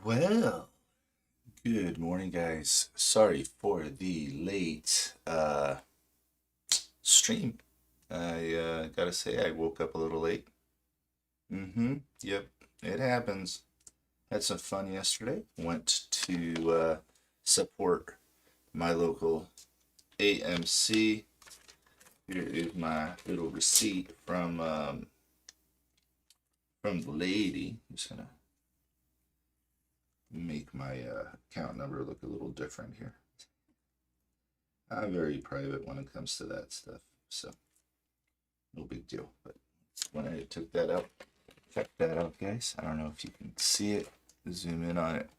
Well, good morning, guys. Sorry for the late stream. I gotta say, I woke up a little late. Yep, it happens. Had some fun yesterday. Went to support my local AMC. Here is my little receipt from the lady. Just gonna make my account number look a little different here. I'm very private when it comes to that stuff, so no big deal. But when I took that out, check that out, guys. I don't know if you can see it. Zoom in on it.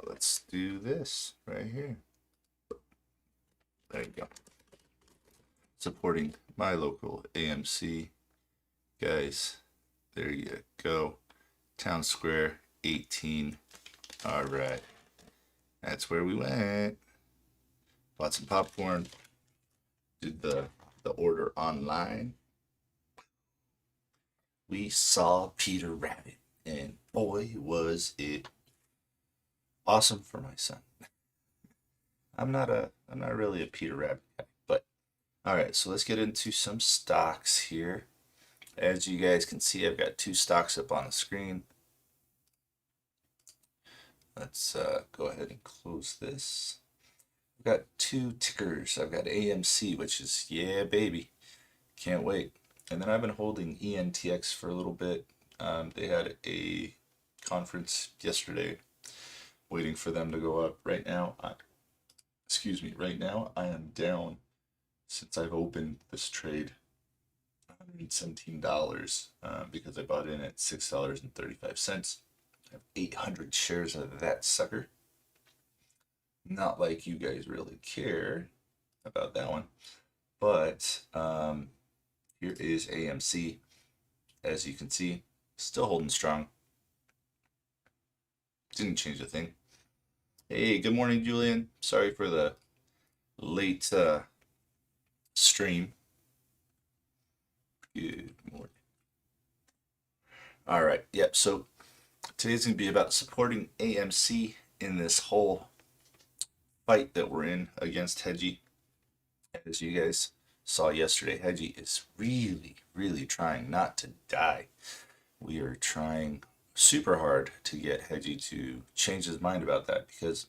Let's do this right here. There you go. Supporting my local AMC, guys. There you go. Town Square 18. All right, that's where we went. Bought some popcorn. Did the order online. We saw Peter Rabbit, and boy, was it awesome for my son. I'm not really a Peter Rabbit guy, but all right, so let's get into some stocks here. As you guys can see, I've got two stocks up on the screen. Let's go ahead and close this. I've got two tickers. I've got AMC, which is, yeah, baby. Can't wait. And then I've been holding ENTX for a little bit. They had a conference yesterday, waiting for them to go up. Excuse me, right now I am down since I've opened this trade $117 because I bought in at $6.35. I have 800 shares of that sucker. Not like you guys really care about that one, but here is AMC. As you can see, still holding strong. Didn't change a thing. Hey, good morning, Julian. Sorry for the late stream. Good morning. All right. Yep. So today's going to be about supporting AMC in this whole fight that we're in against Hedgie. As you guys saw yesterday, Hedgie is really, really trying not to die. We are trying super hard to get Hedgie to change his mind about that because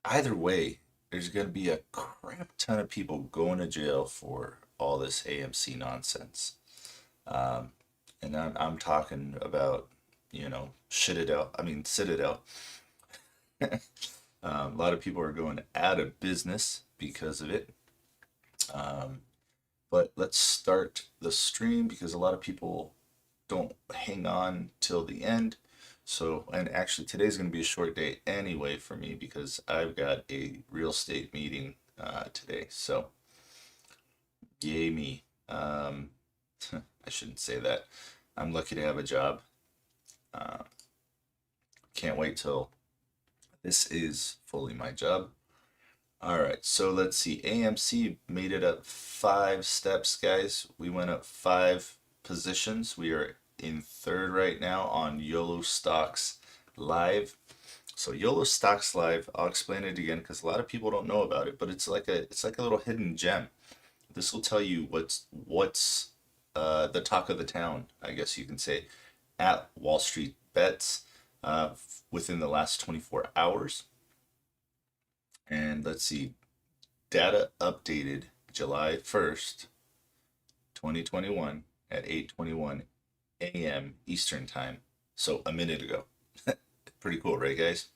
either way, there's going to be a crap ton of people going to jail for all this AMC nonsense. Um, and I'm talking about, Citadel. A lot of people are going out of business because of it. Um, but let's start the stream because a lot of people don't hang on till the end. So, and actually today's going to be a short day anyway for me because I've got a real estate meeting today. So, yay me. I shouldn't say that. I'm lucky to have a job. Uh, can't wait till this is fully my job. All right, so let's see. AMC made it up 5 steps, guys. We went up 5 positions. We are in third right now on YOLO Stocks Live. So YOLO Stocks Live, I'll explain it again because a lot of people don't know about it, but it's like a little hidden gem. This will tell you what's the talk of the town, I guess you can say, at Wall Street Bets within the last 24 hours. And let's see, data updated July 1st, 2021 at 8:21 a.m. Eastern Time. So a minute ago. Pretty cool, right, guys?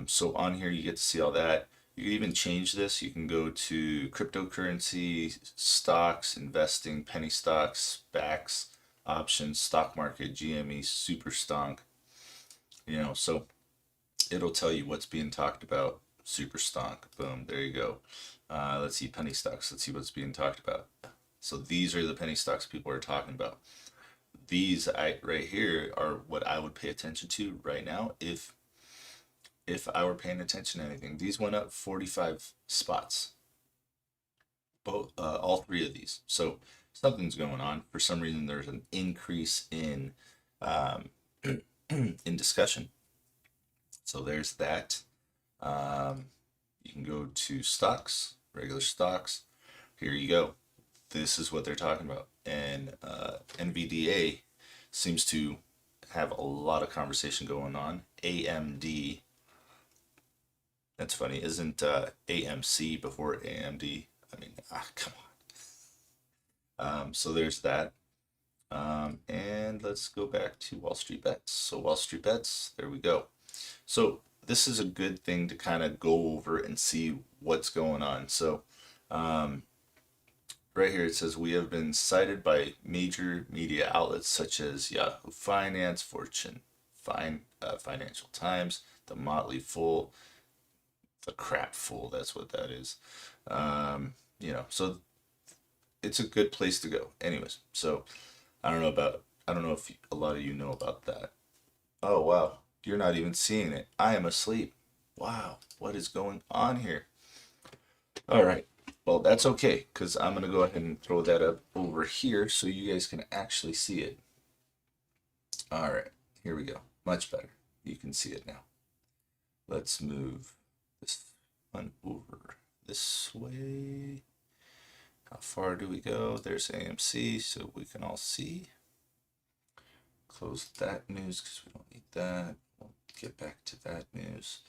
So on here, you get to see all that. You can even change this. You can go to cryptocurrency, stocks, investing, penny stocks, SPACs, options, stock market, GME, super stonk. So it'll tell you what's being talked about. Super stonk. Boom. There you go. Let's see penny stocks. Let's see what's being talked about. So these are the penny stocks people are talking about. These right here are what I would pay attention to right now if I were paying attention to anything. These went up 45 spots. Both all 3 of these. So something's going on. For some reason there's an increase in in discussion. So there's that. You can go to stocks, regular stocks. Here you go. This is what they're talking about. And NVDA seems to have a lot of conversation going on. AMD, that's funny, isn't AMC before AMD? I mean, come on. So there's that. And let's go back to Wall Street Bets. So Wall Street Bets, there we go. So this is a good thing to kind of go over and see what's going on. So right here it says we have been cited by major media outlets such as Yahoo Finance, Fortune, Financial Times, the Motley Fool, the Crap Fool. That's what that is. So it's a good place to go. Anyways, so I don't know if a lot of you know about that. Oh wow, you're not even seeing it. I am asleep. Wow, what is going on here? All right. Well, that's okay, because I'm going to go ahead and throw that up over here so you guys can actually see it. All right, here we go. Much better. You can see it now. Let's move this one over this way. How far do we go? There's AMC, so we can all see. Close that news because we don't need that. We'll get back to that news.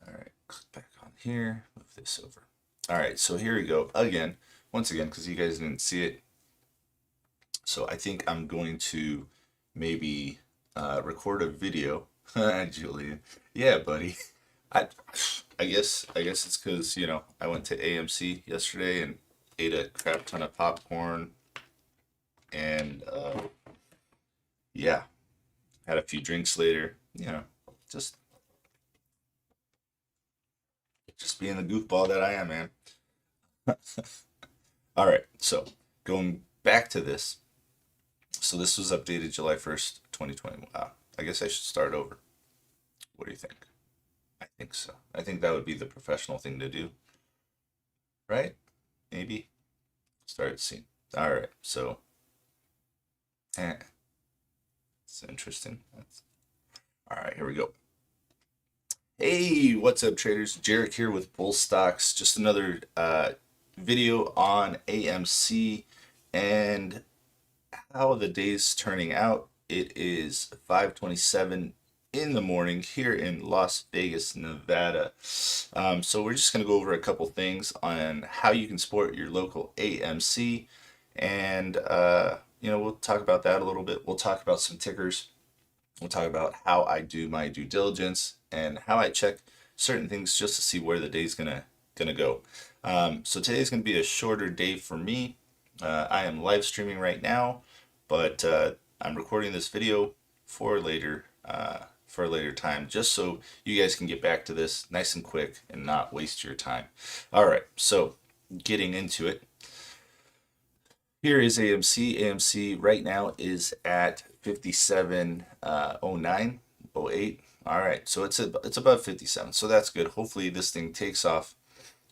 All right, click back on here. Move this over. All right, so here we go again, once again, because you guys didn't see it. So I think I'm going to maybe record a video. Julian, yeah, buddy. I guess it's because I went to AMC yesterday and ate a crap ton of popcorn, and yeah, had a few drinks later. Just being the goofball that I am, man. All right, so going back to this. So this was updated July 1st, 2020. Wow. I guess I should start over. What do you think? I think so. I think that would be the professional thing to do. Right? Maybe. Start scene. All right, so it's interesting. All right, here we go. Hey, what's up, traders? Jarek here with Bull Stocks. Just another video on AMC and how the day's turning out. It is 5:27 in the morning here in Las Vegas, Nevada. So we're just going to go over a couple things on how you can support your local AMC, and we'll talk about that a little bit. We'll talk about some tickers. We'll talk about how I do my due diligence and how I check certain things just to see where the day's gonna go. So today's gonna be a shorter day for me. I am live streaming right now, but I'm recording this video for later for a later time, just so you guys can get back to this nice and quick and not waste your time. All right, so getting into it. Here is AMC. AMC right now is at 57.09.08. All right, so it's above 57, so that's good. Hopefully this thing takes off.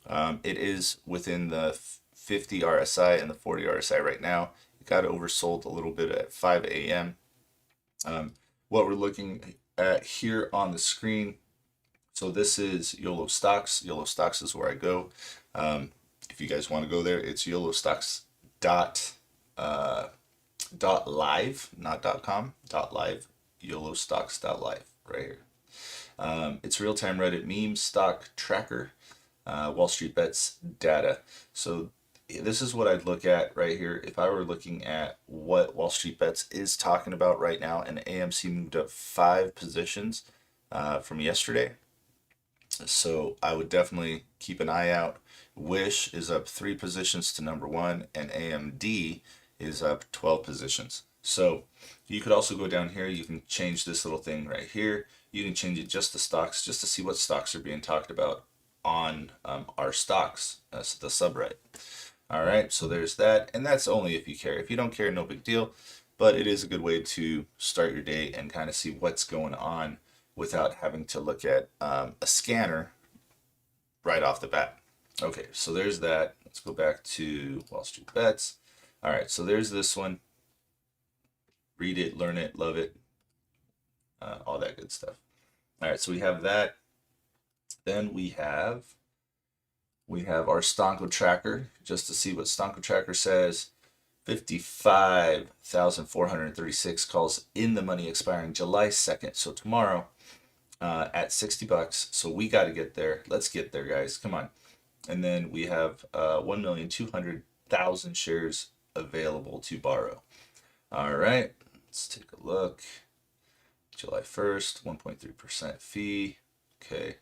It is within the 50 RSI and the 40 RSI right now. It got oversold a little bit at 5 a.m. What we're looking at here on the screen, so this is YOLO Stocks. YOLO Stocks is where I go. If you guys want to go there, it's YOLO Stocks .live, not .com, .live, YOLOstocks.live, right here. It's real-time Reddit memes, stock tracker, Wall Street Bets data. So this is what I'd look at right here if I were looking at what Wall Street Bets is talking about right now. And AMC moved up 5 positions from yesterday. So I would definitely keep an eye out. Wish is up 3 positions to number 1, and AMD is up 12 positions. So you could also go down here. You can change this little thing right here. You can change it just to stocks, just to see what stocks are being talked about on our stocks, that's the subreddit. All right, so there's that, and that's only if you care. If you don't care, no big deal, but it is a good way to start your day and kind of see what's going on without having to look at a scanner right off the bat. Okay, so there's that. Let's go back to Wall Street Bets. All right, so there's this one. Read it, learn it, love it. all that good stuff. All right, so we have that. Then we have our Stonko tracker just to see what Stonko tracker says. 55,436 calls in the money expiring July 2nd. So tomorrow at $60. So we got to get there. Let's get there, guys. Come on. And then we have 1,200,000 shares available to borrow. All right, let's take a look. July 1st, 1.3% fee. Okay.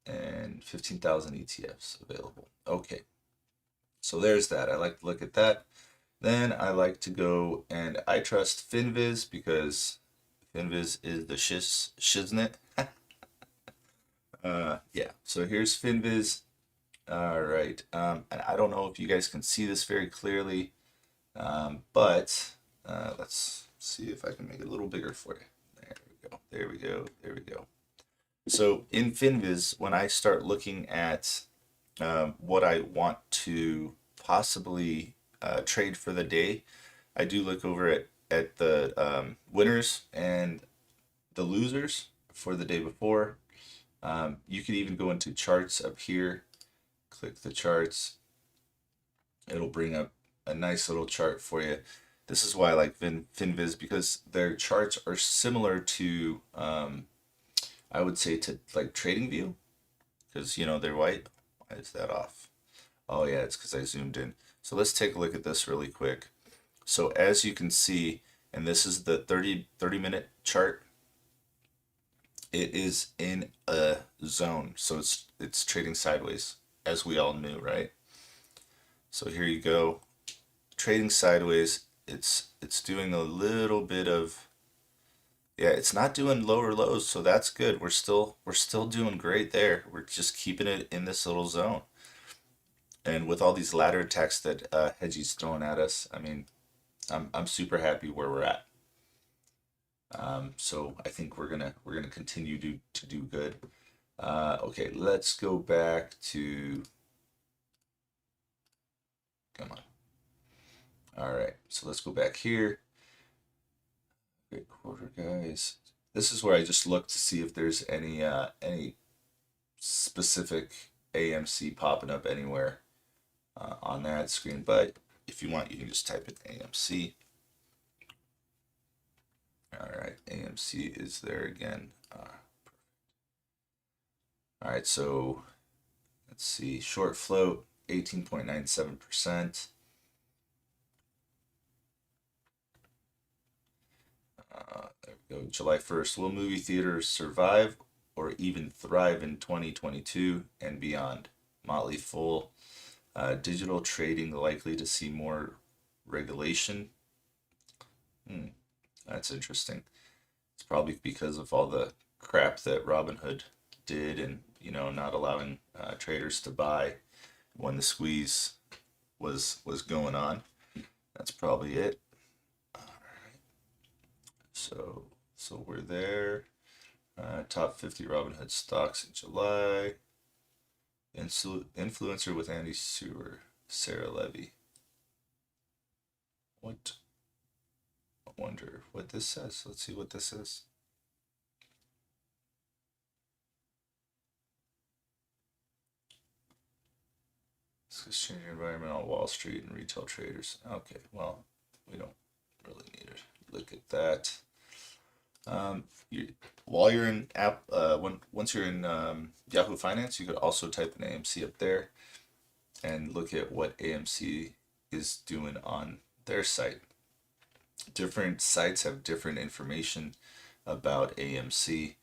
And 15,000 ETFs available. Okay. So there's that. I like to look at that. Then I like to go and I trust Finviz because Finviz is the shiznit. Yeah. So here's Finviz. All right. And I don't know if you guys can see this very clearly, but let's see if I can make it a little bigger for you. There we go. There we go. There we go. So in Finviz, when I start looking at what I want to possibly trade for the day, I do look over at the winners and the losers for the day before. You could even go into charts up here, click the charts. It'll bring up a nice little chart for you. This is why I like Finviz because their charts are similar to, I would say to like TradingView because they're white. Why is that off? Oh yeah, it's because I zoomed in. So let's take a look at this really quick. So as you can see, and this is the 30-minute chart, it is in a zone. So it's trading sideways, as we all knew, right? So here you go. Trading sideways. It's doing a little bit of, yeah, it's not doing lower lows, so that's good. We're still doing great there. We're just keeping it in this little zone. And with all these ladder attacks that Hedgie's throwing at us, I mean, I'm super happy where we're at. So I think we're gonna continue to do good. Okay, let's go back to, come on. All right, so let's go back here. Great quarter, guys. This is where I just look to see if there's any specific AMC popping up anywhere on that screen. But if you want, you can just type in AMC. All right, AMC is there again. All right, so let's see, short float, 18.97%. There we go. July 1st. Will movie theaters survive or even thrive in 2022 and beyond? Motley Fool. Digital trading likely to see more regulation. That's interesting. It's probably because of all the crap that Robinhood did and, not allowing traders to buy when the squeeze was going on. That's probably it. So we're there. Top 50 Robinhood stocks in July. Influencer with Andy Sewer, Sarah Levy. What? I wonder what this says. Let's see what this is. It's changing environment on Wall Street and retail traders. Okay, well, we don't really need to look at that. While you're in once you're in Yahoo Finance, you could also type in AMC up there and look at what AMC is doing on their site. Different sites have different information about AMC,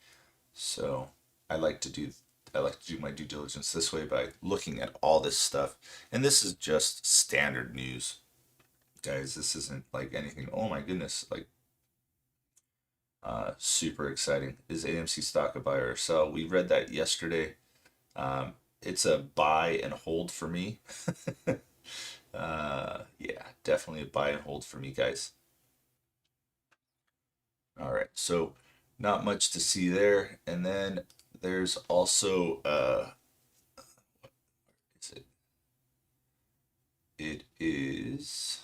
so I like to do my due diligence this way by looking at all this stuff. And this is just standard news, guys. This isn't like anything, oh my goodness, like super exciting. Is AMC stock a buy or sell? We read that yesterday. It's a buy and hold for me. Yeah, definitely a buy and hold for me, guys. All right, so not much to see there. And then there's also is it? It is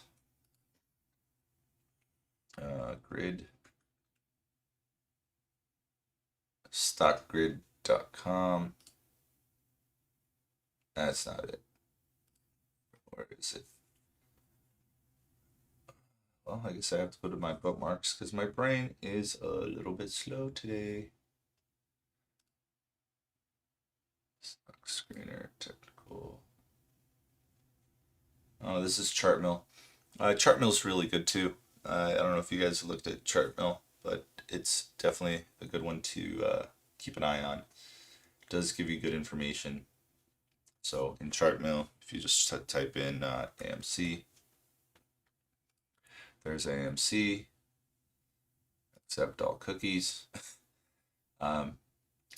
grid. stockgrid.com. That's not it. Where is it? Well, I guess I have to go to my bookmarks because my brain is a little bit slow today. Stock screener, technical. Oh, this is Chartmill. Chartmill's really good too. I don't know if you guys looked at Chartmill, but it's definitely a good one to keep an eye on. It does give you good information. So in Chartmill, if you just type in AMC, there's AMC, accept all cookies.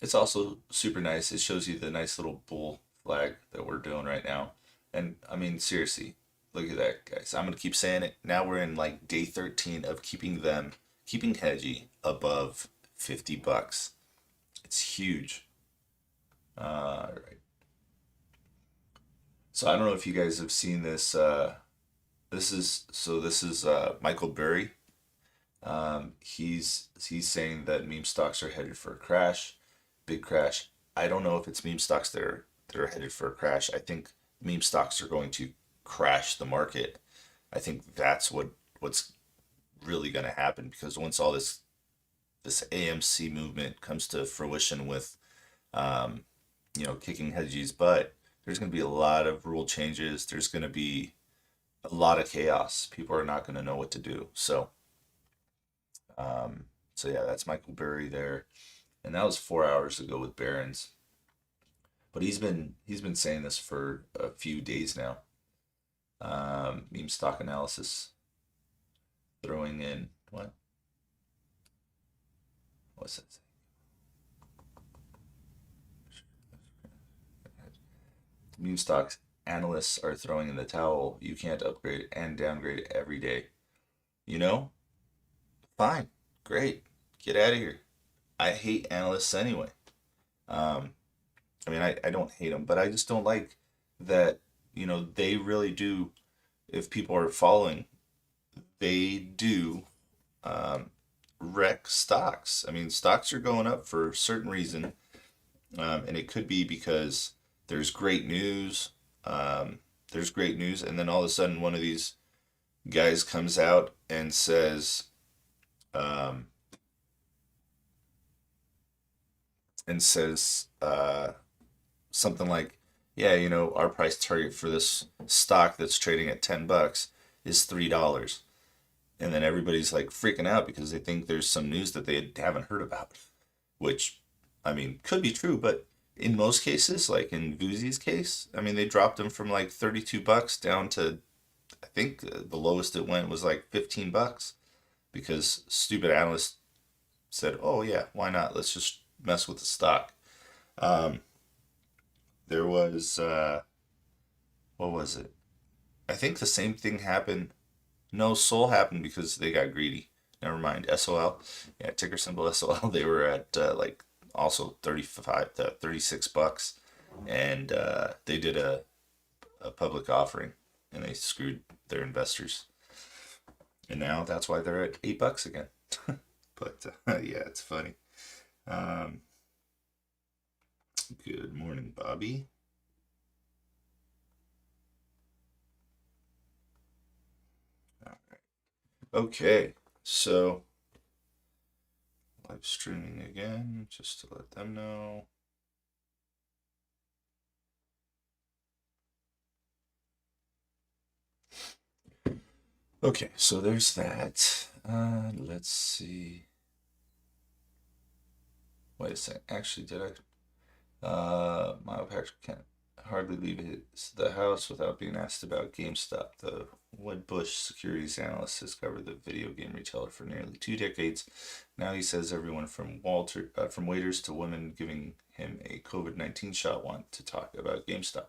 It's also super nice. It shows you the nice little bull flag that we're doing right now. And I mean, seriously, look at that, guys. I'm gonna keep saying it. Now we're in like day 13 of keeping Hedgie above $50. It's huge. Right. So I don't know if you guys have seen this. This is Michael Burry. He's saying that meme stocks are headed for a crash, big crash. I don't know if it's meme stocks that are headed for a crash. I think meme stocks are going to crash the market. I think that's what's really going to happen because once all this AMC movement comes to fruition with um, kicking Hedgie's butt, there's going to be a lot of rule changes. There's going to be a lot of chaos. People are not going to know what to do. Um, so yeah, that's Michael Burry there, and that was 4 hours ago with Barron's. But he's been saying this for a few days now. Meme stock analysis, throwing in what's that? Meme stocks analysts are throwing in the towel. You can't upgrade and downgrade every day. You know, fine, great, get out of here. I hate analysts anyway. Um, I mean, I don't hate them, but I just don't like that, they really do, if people are following, they do um, wreck stocks. I mean, stocks are going up for a certain reason, and it could be because there's great news. There's great news, and then all of a sudden, one of these guys comes out um, and says something like, "Yeah, our price target for this stock that's trading at $10 is $3." And then everybody's like freaking out because they think there's some news that they haven't heard about, which, I mean, could be true, but in most cases, like in Vuzi's case, I mean, they dropped him from like $32 down to, I think the lowest it went was like $15 because stupid analysts said, "Oh yeah, why not? Let's just mess with the stock." Um, there was what was it? I think the same thing happened. No, Sol happened because they got greedy. Never mind. SOL. Yeah, ticker symbol SOL. They were at like also 35 to $36, and they did a public offering, and they screwed their investors. And now that's why they're at $8 again. But yeah, it's funny. Um, good morning, Bobby. Okay, so live streaming again, just to let them know. Okay, so there's that. Let's see. Wait a second. Actually, did I? My Patrick can't hardly leave the house without being asked about GameStop. The Wedbush securities analyst has covered the video game retailer for nearly 2 decades. Now he says everyone from from waiters to women giving him a COVID-19 shot want to talk about GameStop.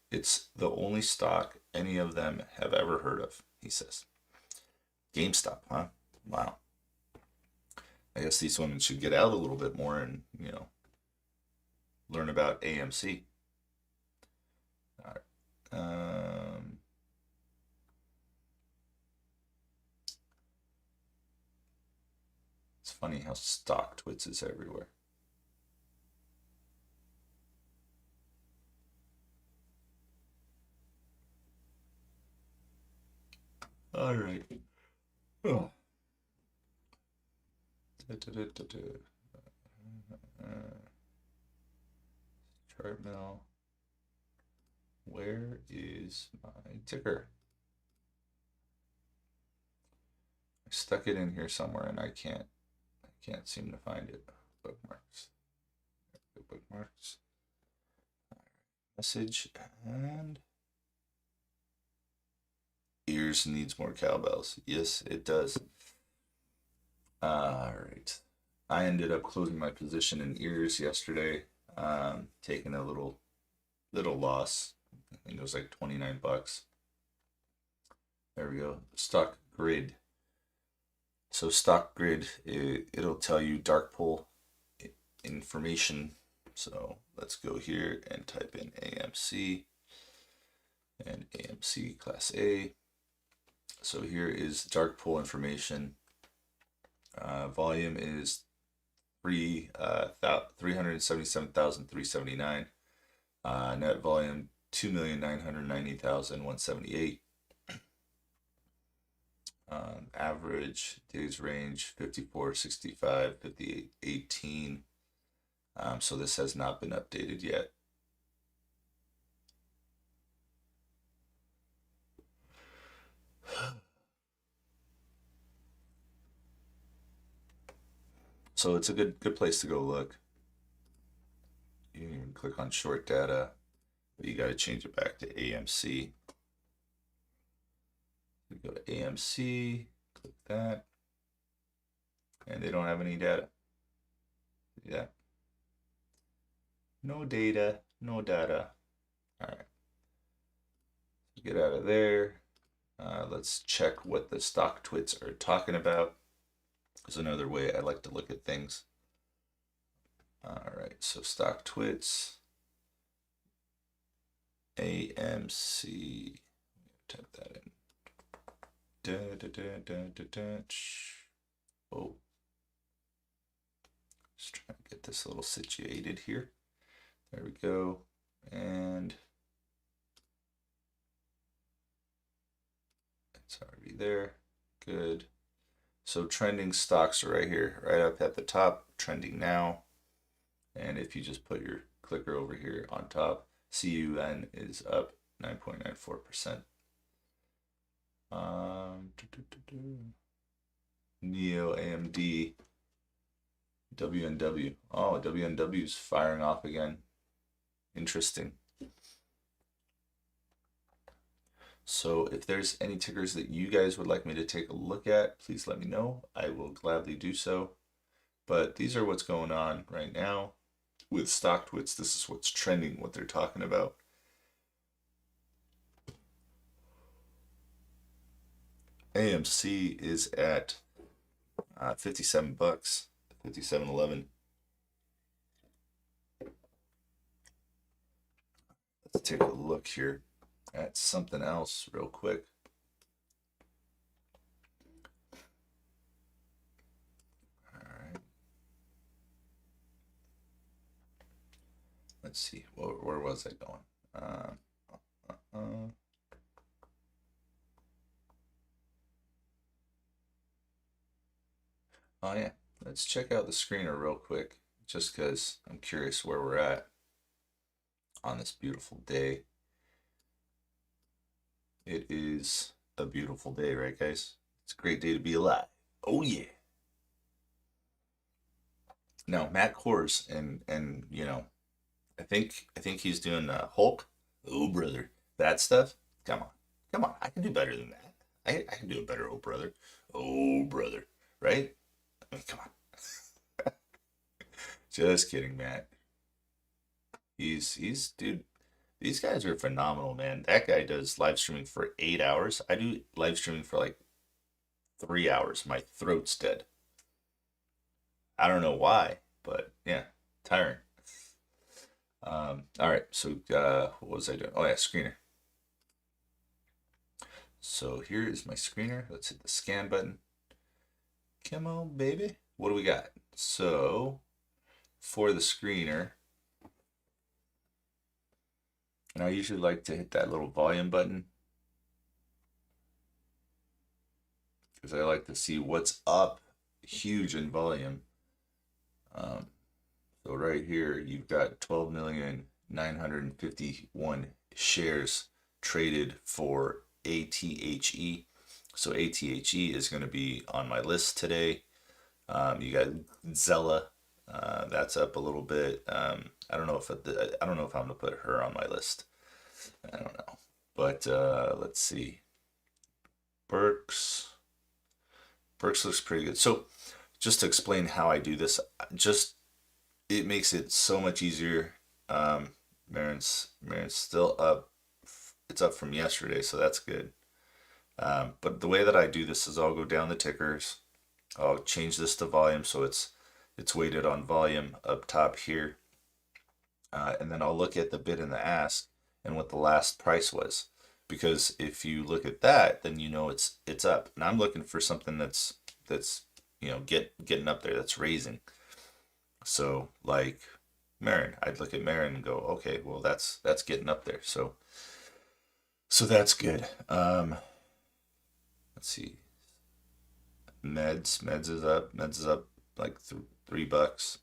It's the only stock any of them have ever heard of, he says. GameStop, huh? Wow. I guess these women should get out a little bit more and, learn about AMC. All right. It's funny how stock twits is everywhere. All right. Oh. Chart mill. Where is my ticker? I stuck it in here somewhere and I can't seem to find it. Bookmarks. Bookmarks. Message and ears needs more cowbells. Yes, it does. All right. I ended up closing my position in ears yesterday, taking a little loss. I think it was like 29 bucks. There we go. Stock grid. So stock grid, it'll tell you dark pool information. So let's go here and type in AMC and AMC Class A. So here is dark pool information. Volume is 377,379. Net volume 2,990,178. Average days range 54, 65, 58, 18. So this has not been updated yet. So it's a good place to go look. You can click on short data, but you got to change it back to AMC. You go to AMC, click that, and they don't have any data. Yeah. No data, no data. All right. Get out of there. Let's check what the stock twits are talking about. There's another way I like to look at things. All right, so stock twits, AMC, type that in. Oh, just trying to get this a little situated here. There we go, and it's already there. Good. So trending stocks are right here, right up at the top, trending now. And if you just put your clicker over here on top, CUN is up 9.94%. Neo AMD, WNW. Oh, WNW is firing off again. Interesting. So if there's any tickers that you guys would like me to take a look at, please let me know. I will gladly do so. But these are what's going on right now with stock twits. This is what's trending, what they're talking about. AMC is at 57 bucks, 57.11. Let's take a look here at something else real quick. All right. Let's see. Where was I going? Oh yeah. Let's check out the screener real quick, just because I'm curious where we're at on this beautiful day. It is a beautiful day, right, guys? It's a great day to be alive. Oh yeah. Now Matt Kors and you know, I think he's doing Hulk. Oh brother, that stuff. Come on, come on. I can do better than that. I can do a better, oh brother. Oh brother, right? I mean, come on. Just kidding, Matt. He's dude. These guys are phenomenal, man. That guy does live streaming for 8 hours. I do live streaming for like 3 hours. My throat's dead. I don't know why, but yeah, tiring. All right, so what was I doing? Oh yeah, screener. So here is my screener. Let's hit the scan button. Come on, baby. What do we got? So for the screener, and I usually like to hit that little volume button. because I like to see what's up huge in volume. Um, so right here, you've got 12,951 shares traded for ATHE. So ATHE is going to be on my list today. You got Zella, that's up a little bit. I don't know if I don't know if I'm gonna put her on my list. I don't know, but let's see. Burks. Burks looks pretty good. So just to explain how I do this, just it makes it so much easier. Marin's still up. It's up from yesterday, so that's good. But the way that I do this is I'll go down the tickers. I'll change this to volume so it's weighted on volume up top here. And then I'll look at the bid and the ask and what the last price was. Because if you look at that, then you know it's up. And I'm looking for something that's getting up there, that's raising. So like Marin, I'd look at Marin and go, okay, well that's getting up there. So that's good. Let's see. Meds is up. Meds is up like $3,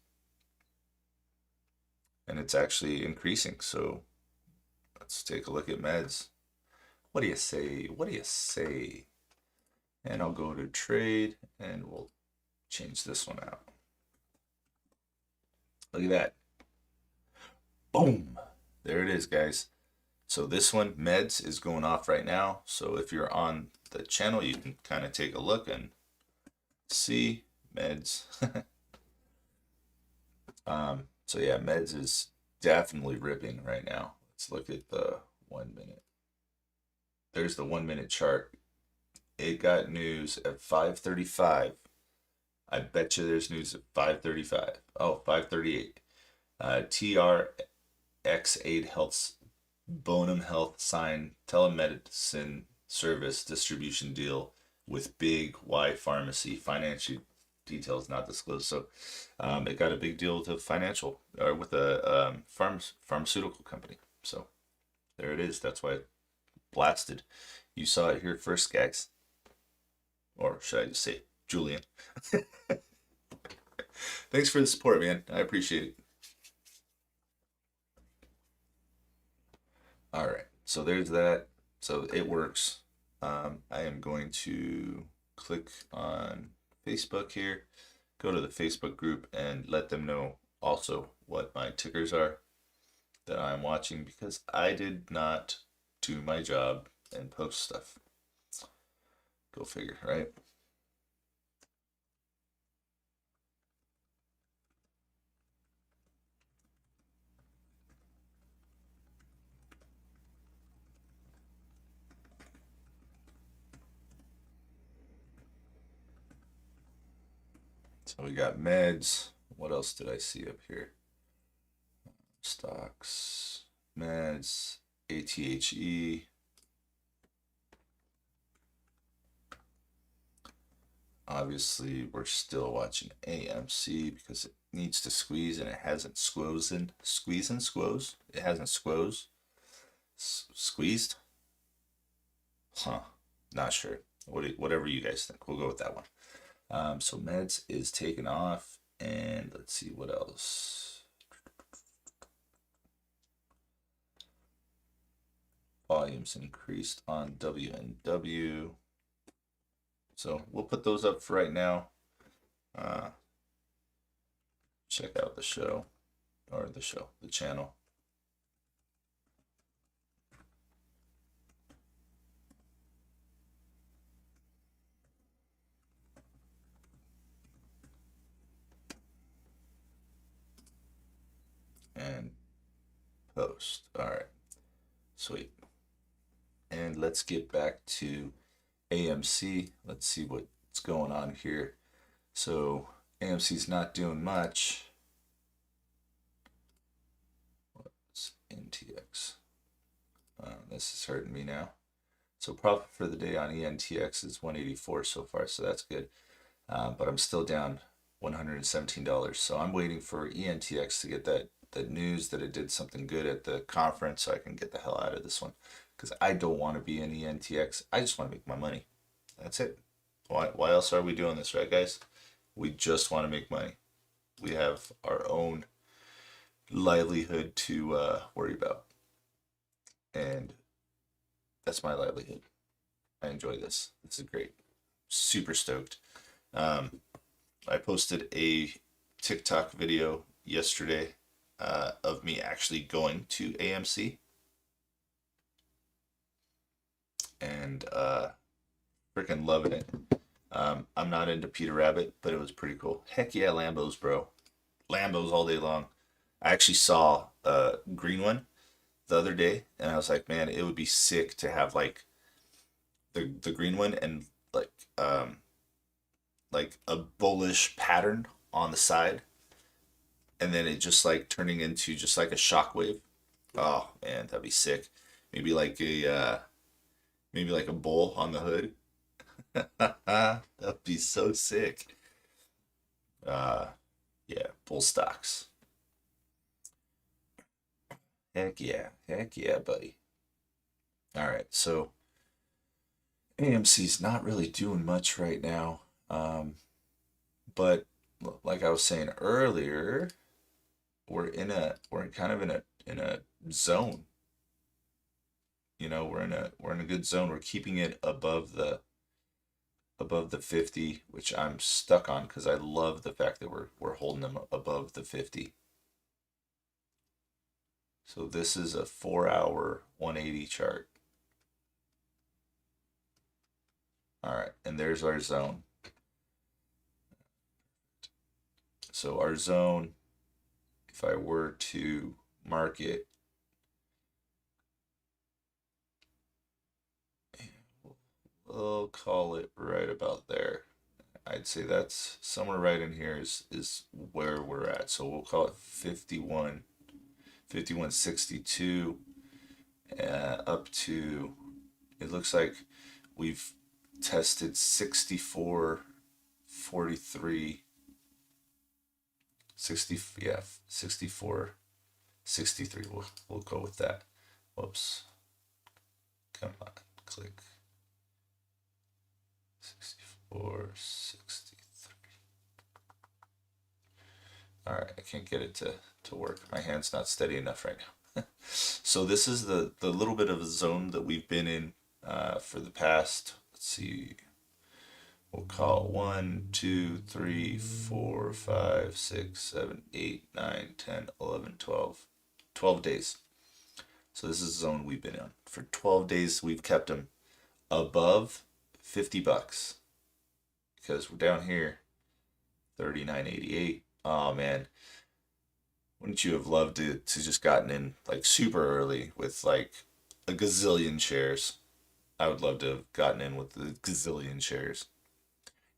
and it's actually increasing. So let's take a look at meds. What do you say? What do you say? And I'll go to trade, and we'll change this one out. Look at that. Boom. There it is, guys. So this one, meds, is going off right now. So if you're on the channel, you can kind of take a look and see meds. So yeah, meds is definitely ripping right now. Let's look at the 1 minute. There's the 1 minute chart. It got news at 5:35. I bet you there's news at 5:35. Oh, 5:38. TRX8 Health's Bonum Health signed telemedicine service distribution deal with Big Y Pharmacy. Financial details not disclosed. So it got a big deal with a financial or with a pharmaceutical company. So there it is. That's why it blasted. You saw it here first, guys. Or should I just say Julian? Thanks for the support, man. I appreciate it. All right. So there's that. So it works. I am going to click on Facebook here, go to the Facebook group, and let them know also what my tickers are that I'm watching, because I did not do my job and post stuff. Go figure, right? So we got meds. What else did I see up here? Stocks, meds, ATHE. Obviously, we're still watching AMC because it needs to squeeze and it hasn't squeezed. It hasn't squeezed. Huh? Not sure. Whatever you guys think, we'll go with that one. So meds is taken off, and let's see what else. Volumes increased on WNW. So we'll put those up for right now. Check out the show, the channel. And post. All right, sweet. And let's get back to AMC. Let's see what's going on here. So AMC's not doing much. What's NTX? This is hurting me now. So profit for the day on ENTX is 184 so far, so that's good. But I'm still down $117. So I'm waiting for ENTX to get the news that it did something good at the conference, so I can get the hell out of this one, because I don't want to be in ENTX. I just want to make my money. That's it. Why else are we doing this, right, guys? We just want to make money. We have our own livelihood to worry about, and that's my livelihood. I enjoy this. This is great. Super stoked. Um, I posted a TikTok video yesterday of me actually going to AMC, and freaking loving it. I'm not into Peter Rabbit, but it was pretty cool. Heck yeah, Lambos, bro. Lambos all day long. I actually saw a green one the other day, and I was like, man, it would be sick to have like the green one and like um like a bullish pattern on the side, and then it just like turning into just like a shockwave. Oh man, that'd be sick. Maybe like a bull on the hood. That'd be so sick. Uh, yeah, bull stocks. Heck yeah, buddy. All right, so AMC's not really doing much right now, but like I was saying earlier, we're kind of in a zone. You know, we're in a good zone. We're keeping it above the 50, which I'm stuck on because I love the fact that we're holding them above the 50. So this is a 4-hour 180 chart. All right, and there's our zone. So our zone, if I were to mark it, we'll call it right about there. I'd say that's somewhere right in here is where we're at. So we'll call it 5162 up to, it looks like we've tested 64.43, 64.63. We'll go with that. Whoops. Come on, click. 64.63. All right, I can't get it to work. My hand's not steady enough right now. So this is the little bit of a zone that we've been in for the past, let's see, we'll call it 1, 2, 3, 4, 5, 6, 7, 8, 9, 10, 11, 12. 12 days. So this is the zone we've been in. For 12 days, we've kept them above $50 because we're down here, 39.88. Oh man, wouldn't you have loved to just gotten in like super early with like a gazillion shares? I would love to have gotten in with the gazillion shares.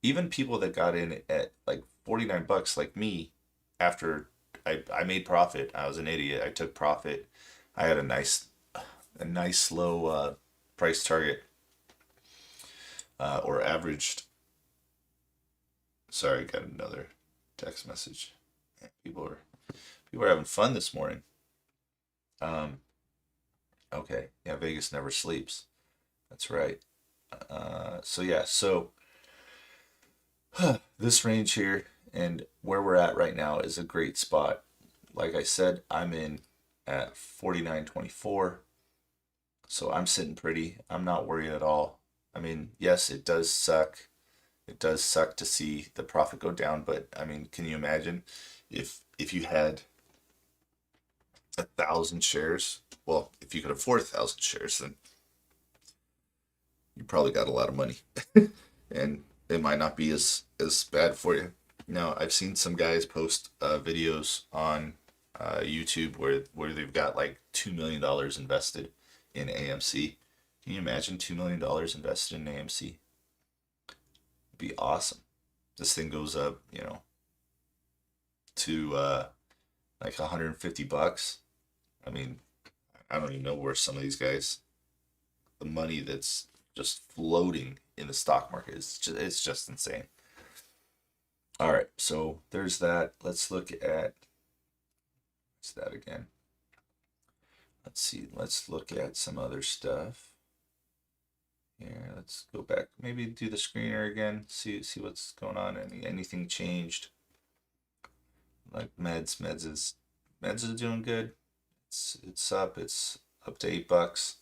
Even people that got in at like $49 like me, after I made profit. I was an idiot. I took profit. I had a nice low price target, or averaged. Sorry, got another text message. People are having fun this morning. Um, okay, yeah, Vegas never sleeps. That's right. So yeah, so this range here and where we're at right now is a great spot. Like I said, I'm in at 49.24, so I'm sitting pretty. I'm not worried at all. I mean, yes, it does suck. It does suck to see the profit go down, but I mean, can you imagine if you had 1,000 shares? Well, if you could afford 1,000 shares, then you probably got a lot of money, and it might not be as bad for you. Now, I've seen some guys post videos on YouTube where they've got like $2 million invested in AMC. Can you imagine $2 million invested in AMC? It'd be awesome. This thing goes up, to like $150. I mean, I don't even know where some of these guys, the money that's just floating in the stock market is it's just insane. All right, so there's that. Let's look at what's that again. Let's see. Let's look at some other stuff. Here, let's go back. Maybe do the screener again. See what's going on. Anything changed? Like meds is doing good. It's up. It's up to $8.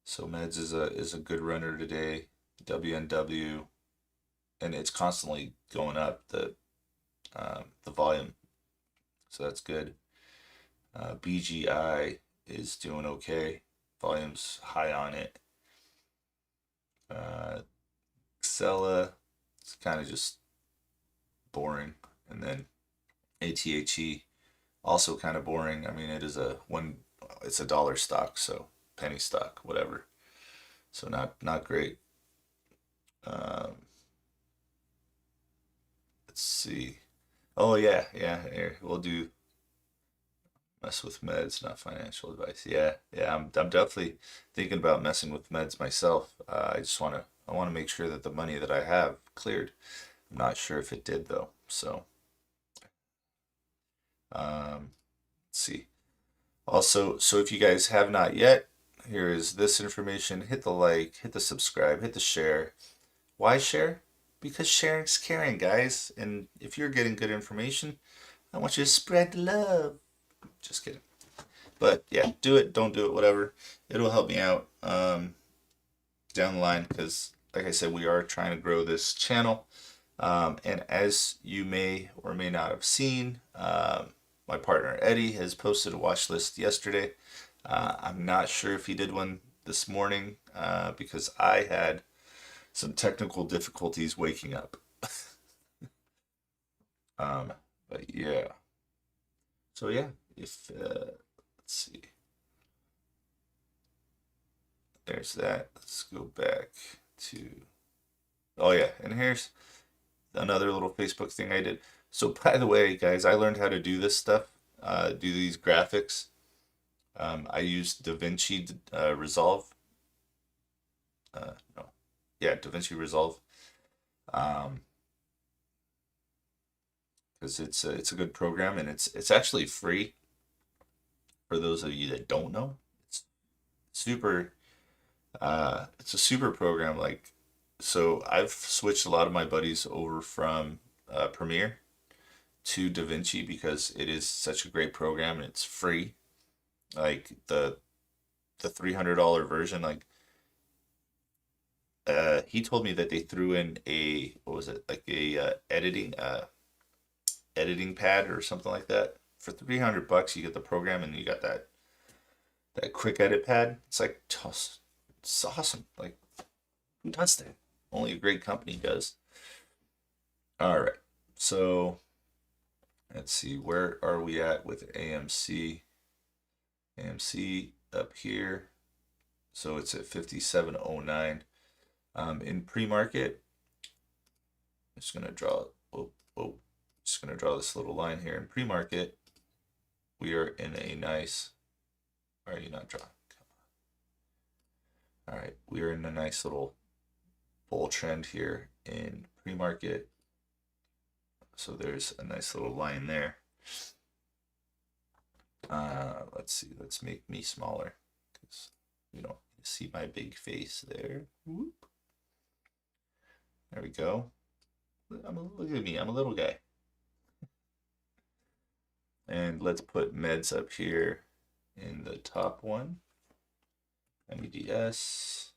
So meds is a good runner today. WNW, and it's constantly going up the volume, so that's good. BGI is doing okay. Volume's high on it. Xella, it's kind of just boring, and then ATHE also kind of boring. I mean, it's a dollar stock, so penny stock, whatever. So not great. Um, let's see. Oh yeah. Here we'll do mess with meds, not financial advice. Yeah. I'm definitely thinking about messing with meds myself. I want to make sure that the money that I have cleared. I'm not sure if it did though. So let's see. Also, so if you guys have not yet, here is this information. Hit the like, hit the subscribe, hit the share. Why share? Because sharing's caring, guys. And if you're getting good information, I want you to spread the love. Just kidding. But yeah, do it, don't do it, whatever. It'll help me out down the line because, like I said, we are trying to grow this channel. And as you may or may not have seen, my partner Eddie has posted a watch list yesterday. I'm not sure if he did one this morning because I had some technical difficulties waking up. But yeah. So yeah, if let's see, there's that. Let's go back to, oh yeah, and here's another little Facebook thing I did. So by the way, guys, I learned how to do this stuff, do these graphics. I used DaVinci Resolve. No, yeah, DaVinci Resolve. Because it's a good program and it's actually free for those of you that don't know. It's super. It's a super program. Like, so I've switched a lot of my buddies over from Premiere to DaVinci because it is such a great program and it's free. Like the $300 version, like he told me that they threw in a, what was it, like a editing pad or something like that. For $300 you get the program and you got that quick edit pad. It's like it's awesome. Like, who does that? Only a great company does. All right. So let's see, where are we at with AMC? AMC up here. So it's at 57.09. In pre-market, I'm just gonna draw. Just gonna draw this little line here. In pre-market, we are in a nice. Are you not drawing? All right, we are in a nice little bull trend here in pre-market. So there's a nice little line there. Let's see. Let's make me smaller because we don't see my big face there. Whoop. There we go. Look at me. I'm a little guy. And let's put meds up here in the top one. MEDS.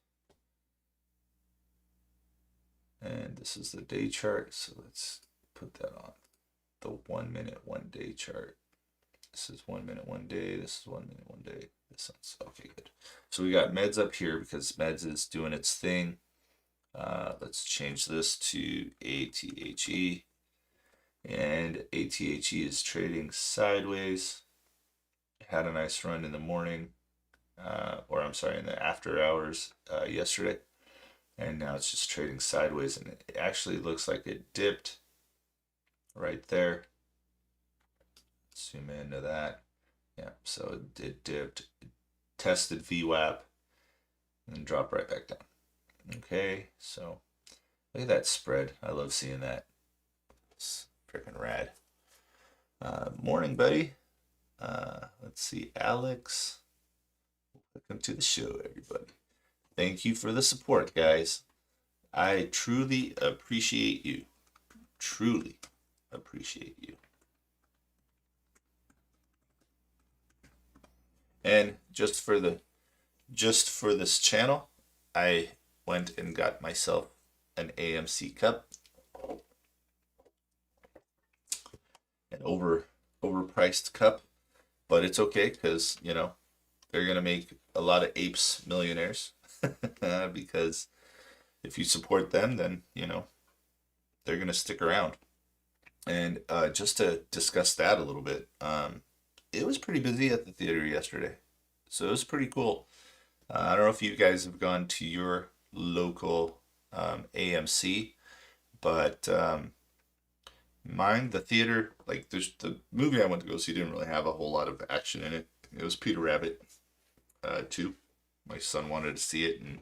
And this is the day chart. So let's put that on the 1 minute, 1 day chart. This is 1 minute, 1 day. This is 1 minute, 1 day. This one's okay, good. So we got meds up here because meds is doing its thing. Let's change this to ATHE. And ATHE is trading sideways. Had a nice run in the morning, or I'm sorry, in the after hours yesterday. And now it's just trading sideways, and it actually looks like it dipped right there. Zoom into that. Yeah, so it dipped, tested VWAP, and dropped right back down. Okay, so look at that spread. I love seeing that. It's freaking rad. Morning, buddy. Let's see, Alex. Welcome to the show, everybody. Thank you for the support, guys. I truly appreciate you. Truly appreciate you. And just for this channel, I went and got myself an AMC cup, an overpriced cup, but it's okay because, you know, they're gonna make a lot of apes millionaires because if you support them, then you know they're gonna stick around. And just to discuss that a little bit, it was pretty busy at the theater yesterday, so it was pretty cool. I don't know if you guys have gone to your local AMC, but mine, the theater, like there's the movie I went to go see didn't really have a whole lot of action in it. It was Peter Rabbit, too. My son wanted to see it, and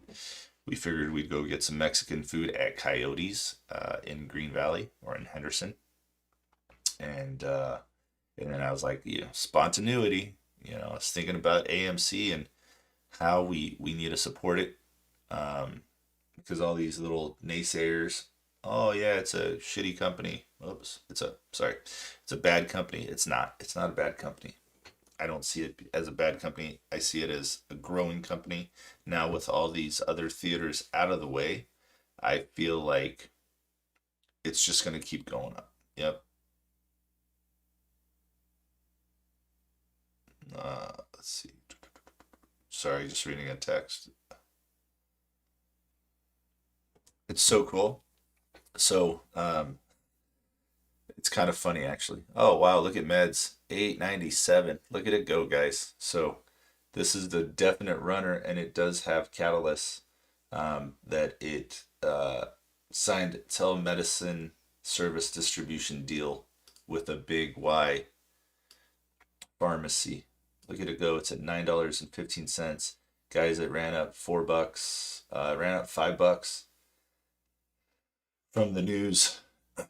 we figured we'd go get some Mexican food at Coyotes in Green Valley or in Henderson. And and then I was like, you know, spontaneity. You know, I was thinking about AMC and how we need to support it, um, because all these little naysayers. Oh yeah, it's a shitty company. Oops, it's a bad company. It's not. It's not a bad company. I don't see it as a bad company. I see it as a growing company. Now with all these other theaters out of the way, I feel like it's just going to keep going up. Yep. Let's see. Sorry, just reading a text. It's so cool. So, it's kind of funny actually. Oh wow, look at meds. 897. Look at it go, guys. So this is the definite runner, and it does have catalysts that it signed telemedicine service distribution deal with a big Y pharmacy. Look at it go. It's at $9.15. Guys, it ran up $4. Ran up $5 from the news. Let's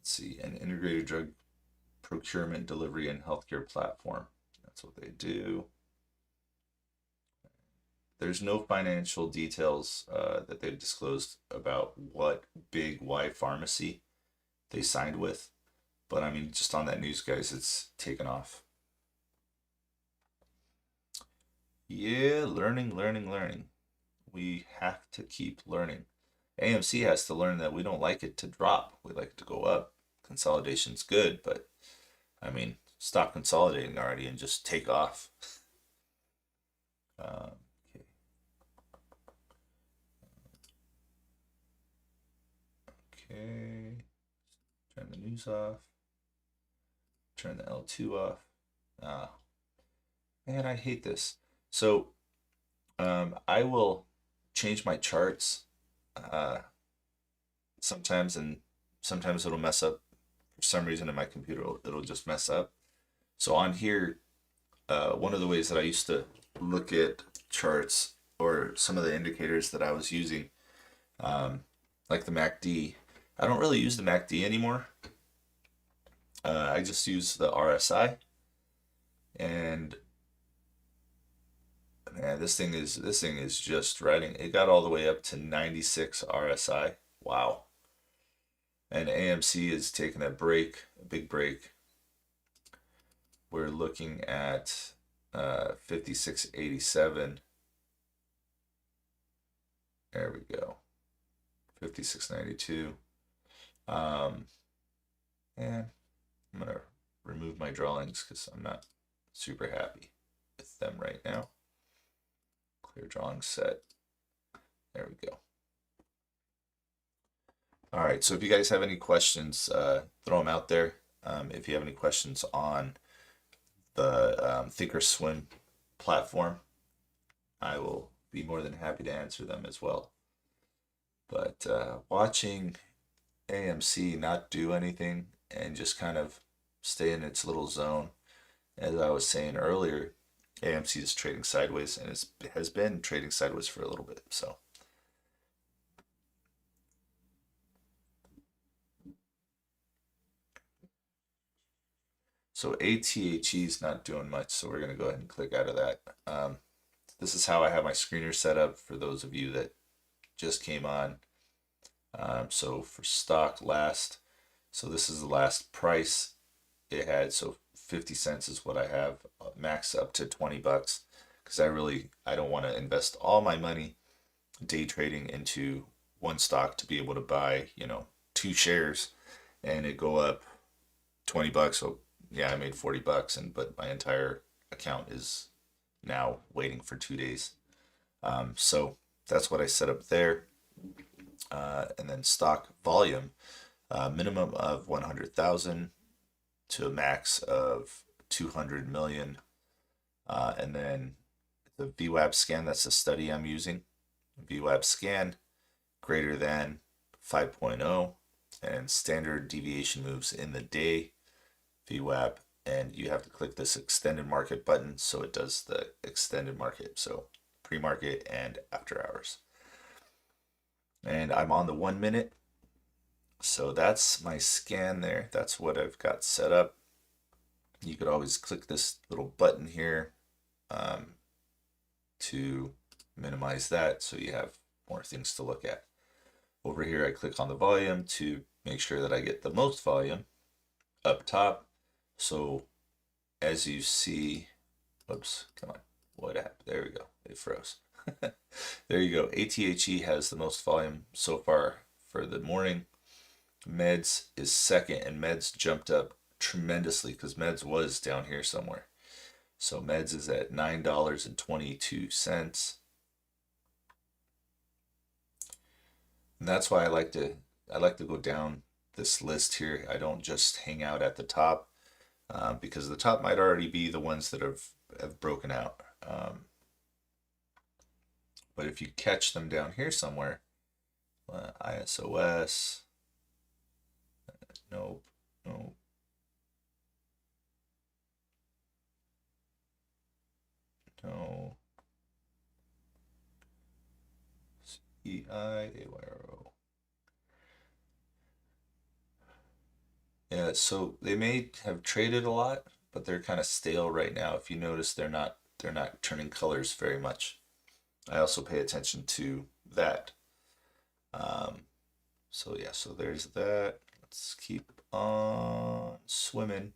see, an integrated drug procurement, delivery, and healthcare platform. That's what they do. There's no financial details that they've disclosed about what big Y pharmacy they signed with. But I mean, just on that news, guys, it's taken off. Yeah, learning, learning, learning. We have to keep learning. AMC has to learn that we don't like it to drop. We like it to go up. Consolidation's good, but I mean, stop consolidating already and just take off. Okay. Okay. Turn the news off. Turn the L2 off. Ah, man, I hate this. So, I will change my charts uh, sometimes, and sometimes it'll mess up. For some reason in my computer, it'll just mess up. So on here, one of the ways that I used to look at charts or some of the indicators that I was using, like the MACD, I don't really use the MACD anymore. I just use the RSI, and man, this thing is just riding. It got all the way up to 96 RSI. Wow. And AMC is taking a break, a big break. We're looking at 5687. There we go. 5692. And I'm gonna remove my drawings because I'm not super happy with them right now. Clear drawing set. There we go. All right, so if you guys have any questions, throw them out there. If you have any questions on the Thinkorswim platform, I will be more than happy to answer them as well. But watching AMC not do anything and just kind of stay in its little zone, as I was saying earlier, AMC is trading sideways, and it has been trading sideways for a little bit. So ATHE is not doing much, so we're going to go ahead and click out of that. this is how I have my screener set up for those of you that just came on. So for stock last, so this is the last price it had. So 50 cents is what I have, max up to 20 bucks, because I don't want to invest all my money day trading into one stock to be able to buy, 2 shares and it go up 20 bucks. So yeah, I made 40 bucks, but my entire account is now waiting for 2 days. So that's what I set up there. And then stock volume, minimum of 100,000 to a max of 200 million. And then the VWAP scan, that's the study I'm using. VWAP scan greater than 5.0, and standard deviation moves in the day, VWAP, and you have to click this extended market button so it does the extended market, so pre-market and after hours. And I'm on the 1 minute, so that's my scan there. That's what I've got set up. You could always click this little button here to minimize that so you have more things to look at. Over here, I click on the volume to make sure that I get the most volume up top. So as you see, whoops, come on, what happened? There we go, it froze. There you go. ATHE has the most volume so far for the morning. Meds is second, and Meds jumped up tremendously because Meds was down here somewhere. So Meds is at $9.22. And that's why I like to go down this list here. I don't just hang out at the top, because the top might already be the ones that have broken out. But if you catch them down here somewhere, ISOS, nope, nope. No. CEI, AYRO. Yeah, so they may have traded a lot, but they're kind of stale right now. If you notice, they're not turning colors very much. I also pay attention to that. So yeah, so there's that. Let's keep on swimming.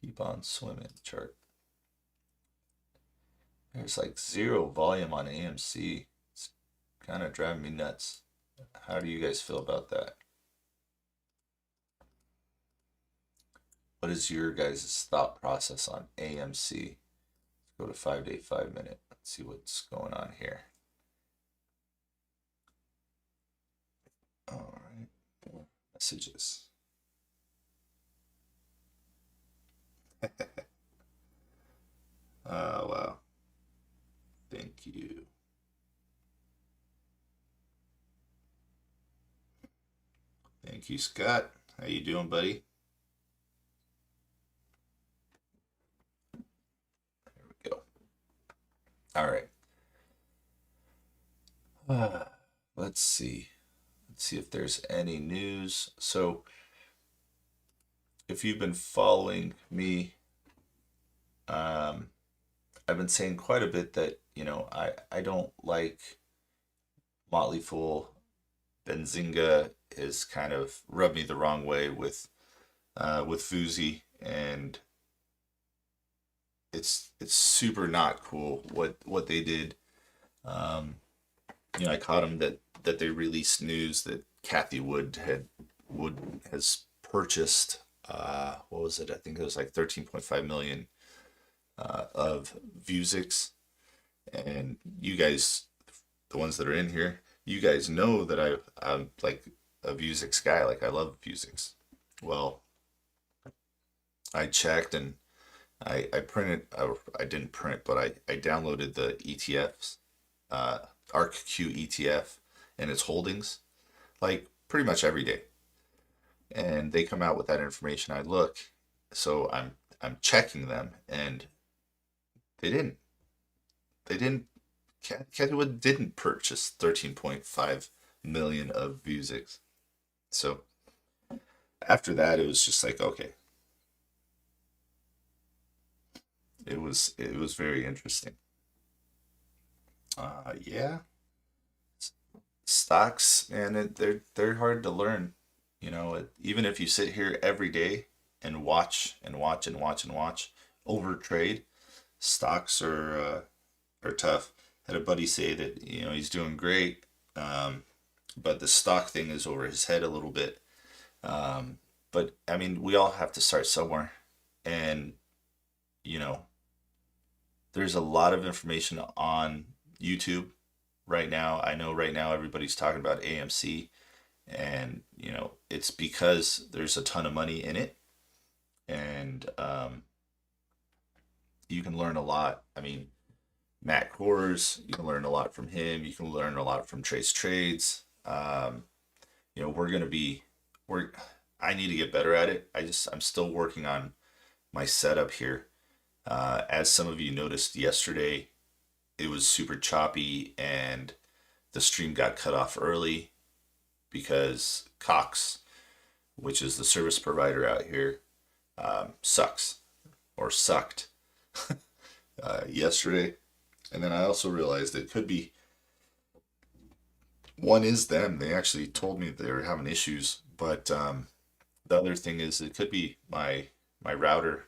Keep on swimming chart. There's like zero volume on AMC. It's kind of driving me nuts. How do you guys feel about that? What is your guys' thought process on AMC? Let's go to 5-day, 5-minute. Let's see what's going on here. All right, more messages. Oh, wow. Thank you. Thank you, Scott. How you doing, buddy? There we go. All right. Let's see. Let's see if there's any news. So, if you've been following me, I've been saying quite a bit that, I don't like Motley Fool. Benzinga has kind of rubbed me the wrong way with Fuzi, and it's super not cool what they did. I caught them that they released news that Kathy Wood has purchased, what was it? I think it was like 13.5 million of Vuzix. And you guys, the ones that are in here, you guys know that I'm like a Vuzix guy. Like I love Vuzix. Well, I checked and I printed, I didn't print, but I downloaded the ETFs, ARCQ ETF and its holdings, like pretty much every day. And they come out with that information. I look, so I'm checking them, and they didn't. They didn't. Kathy Wood didn't purchase 13.5 million of Vuzix. So after that, it was just like, okay. It was very interesting. Yeah, stocks, and they're hard to learn. Even if you sit here every day and watch and watch and watch and watch over trade, stocks are tough. Had a buddy say that he's doing great, but the stock thing is over his head a little bit. Um, but I mean, we all have to start somewhere, and you know, there's a lot of information on YouTube right now. I know right now everybody's talking about AMC, and it's because there's a ton of money in it, and you can learn a lot. I mean, Matt Kors, you can learn a lot from him. You can learn a lot from Trace Trades. We're gonna be we're I need to get better at it. I'm still working on my setup here. As some of you noticed yesterday, it was super choppy and the stream got cut off early because Cox, which is the service provider out here, sucks or sucked yesterday. And then I also realized it could be one is them. They actually told me they were having issues, but the other thing is it could be my router.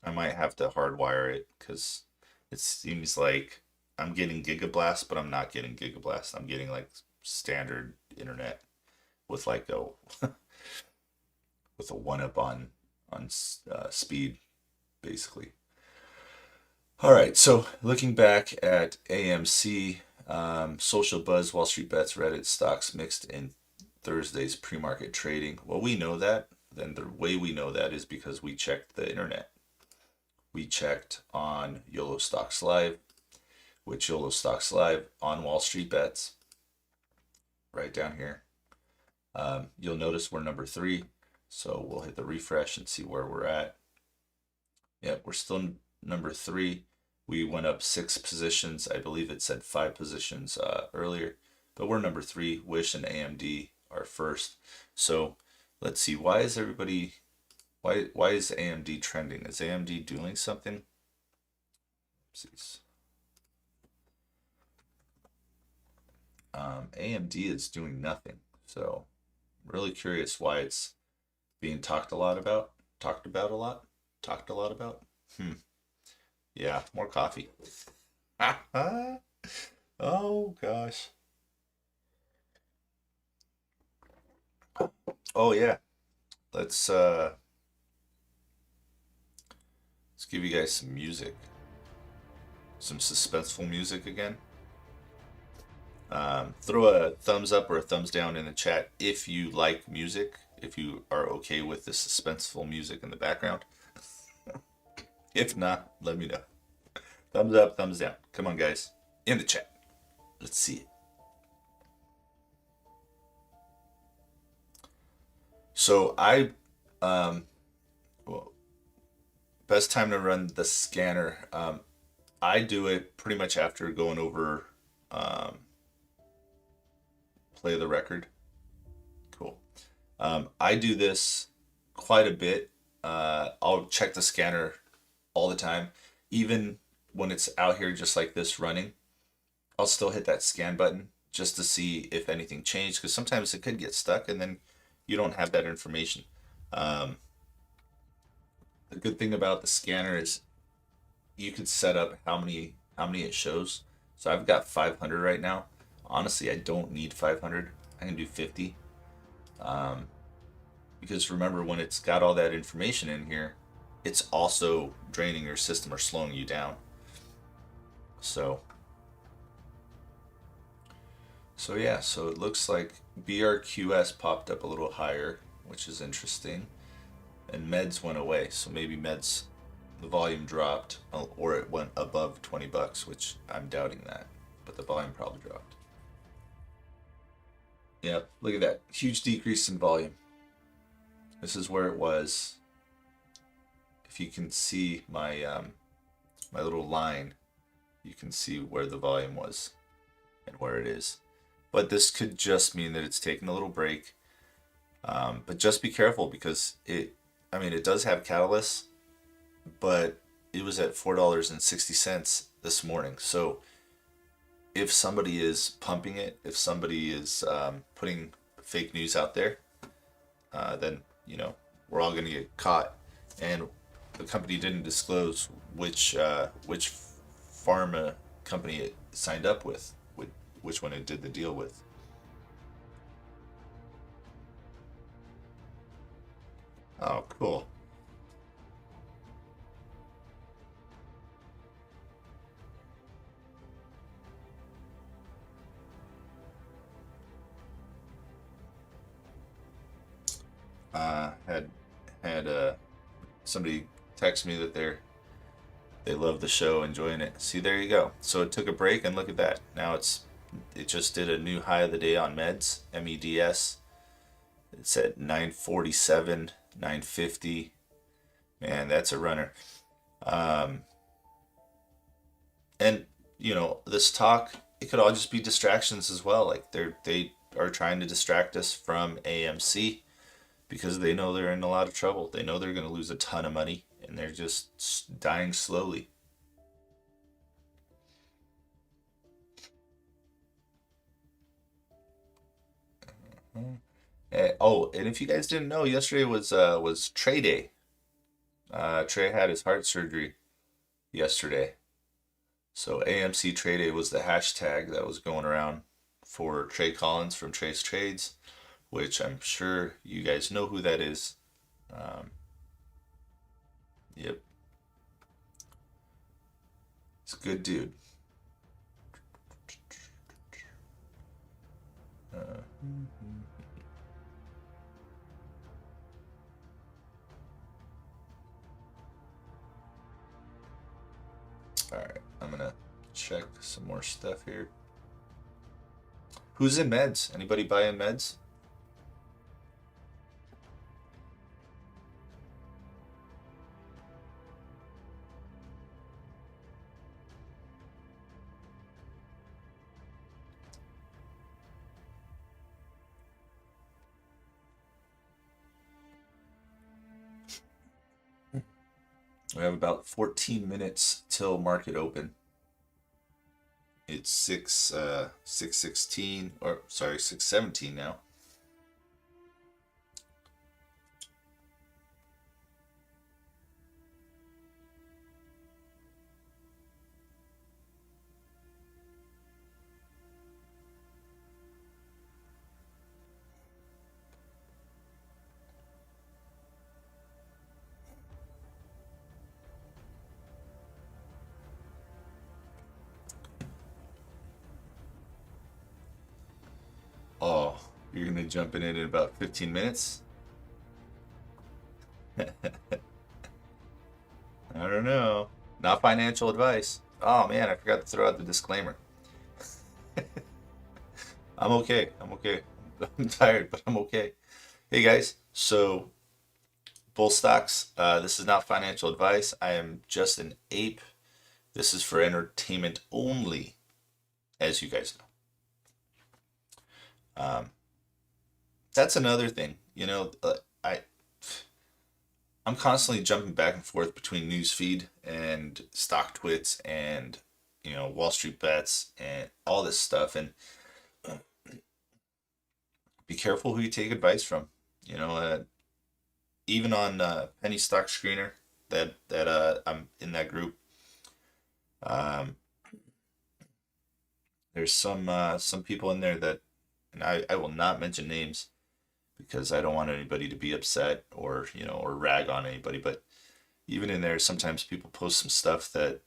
I might have to hardwire it because it seems like I'm getting gigablast, but I'm not getting gigablast. I'm getting like standard internet with like a with a one up on speed basically. All right, so looking back at AMC, Social Buzz, Wall Street Bets, Reddit, stocks mixed in Thursday's pre-market trading. Well, we know that. Then the way we know that is because we checked the internet. We checked on YOLO Stocks Live, which YOLO Stocks Live on Wall Street Bets, right down here. You'll notice we're number 3, so we'll hit the refresh and see where we're at. Yep, we're still number 3. We went up 6 positions. I believe it said 5 positions earlier, but we're number 3. Wish and AMD are first. So let's see. Why is AMD trending? Is AMD doing something? AMD is doing nothing. So I'm really curious why it's being talked about a lot. Talked a lot about. Yeah, more coffee. Oh gosh. Oh yeah. Let's let's give you guys some music. Some suspenseful music again. Throw a thumbs up or a thumbs down in the chat if you like music, if you are okay with the suspenseful music in the background. If not, let me know. Thumbs up, thumbs down. Come on, guys. In the chat. Let's see it. So well, best time to run the scanner. I do it pretty much after going over play the record. Cool. I do this quite a bit. I'll check the scanner all the time, even when it's out here just like this running. I'll still hit that scan button just to see if anything changed, because sometimes it could get stuck and then you don't have that information. The good thing about the scanner is you could set up how many it shows. So I've got 500 right now. Honestly, I don't need 500. I can do 50. Because remember, when it's got all that information in here, it's also draining your system or slowing you down. So yeah, so it looks like BRQS popped up a little higher, which is interesting. And meds went away, so maybe meds, the volume dropped, or it went above 20 bucks, which I'm doubting that, but the volume probably dropped. Yep, look at that, huge decrease in volume. This is where it was. If you can see my my little line, you can see where the volume was and where it is. But this could just mean that it's taking a little break. But just be careful, because it does have catalysts, but it was at $4.60 this morning. So if somebody is pumping it, if somebody is putting fake news out there, then we're all going to get caught. And the company didn't disclose which pharma company it signed up with which one it did the deal with. Oh, cool. Had somebody text me that they love the show, enjoying it. See, there you go. So it took a break, and look at that. Now it just did a new high of the day on meds, MEDS. It's at 947, 950. Man, that's a runner. Um, and this talk, it could all just be distractions as well. Like they are trying to distract us from AMC because they know they're in a lot of trouble. They know they're going to lose a ton of money, and they're just dying slowly. Oh, and if you guys didn't know, yesterday was Trey Day. Trey had his heart surgery yesterday. So AMC Trade Day was the hashtag that was going around for Trey Collins from Trey's Trades, which I'm sure you guys know who that is. Um, yep, it's a good dude. Uh, all right, I'm gonna check some more stuff here. Who's in meds? Anybody buying meds? We have about 14 minutes till market open. It's 6:16, or sorry, 6:17 now. Oh, you're gonna jump in about 15 minutes? I don't know. Not financial advice. Oh man, I forgot to throw out the disclaimer. I'm okay. I'm okay. I'm tired, but I'm okay. Hey guys, so bull stocks. This is not financial advice. I am just an ape. This is for entertainment only, as you guys know. That's another thing. I'm constantly jumping back and forth between newsfeed and stock twits and Wall Street bets and all this stuff. And be careful who you take advice from. You know, uh, Even on Penny Stock Screener, that I'm in that group. Um, there's some people in there that, and I will not mention names because I don't want anybody to be upset or or rag on anybody. But even in there, sometimes people post some stuff that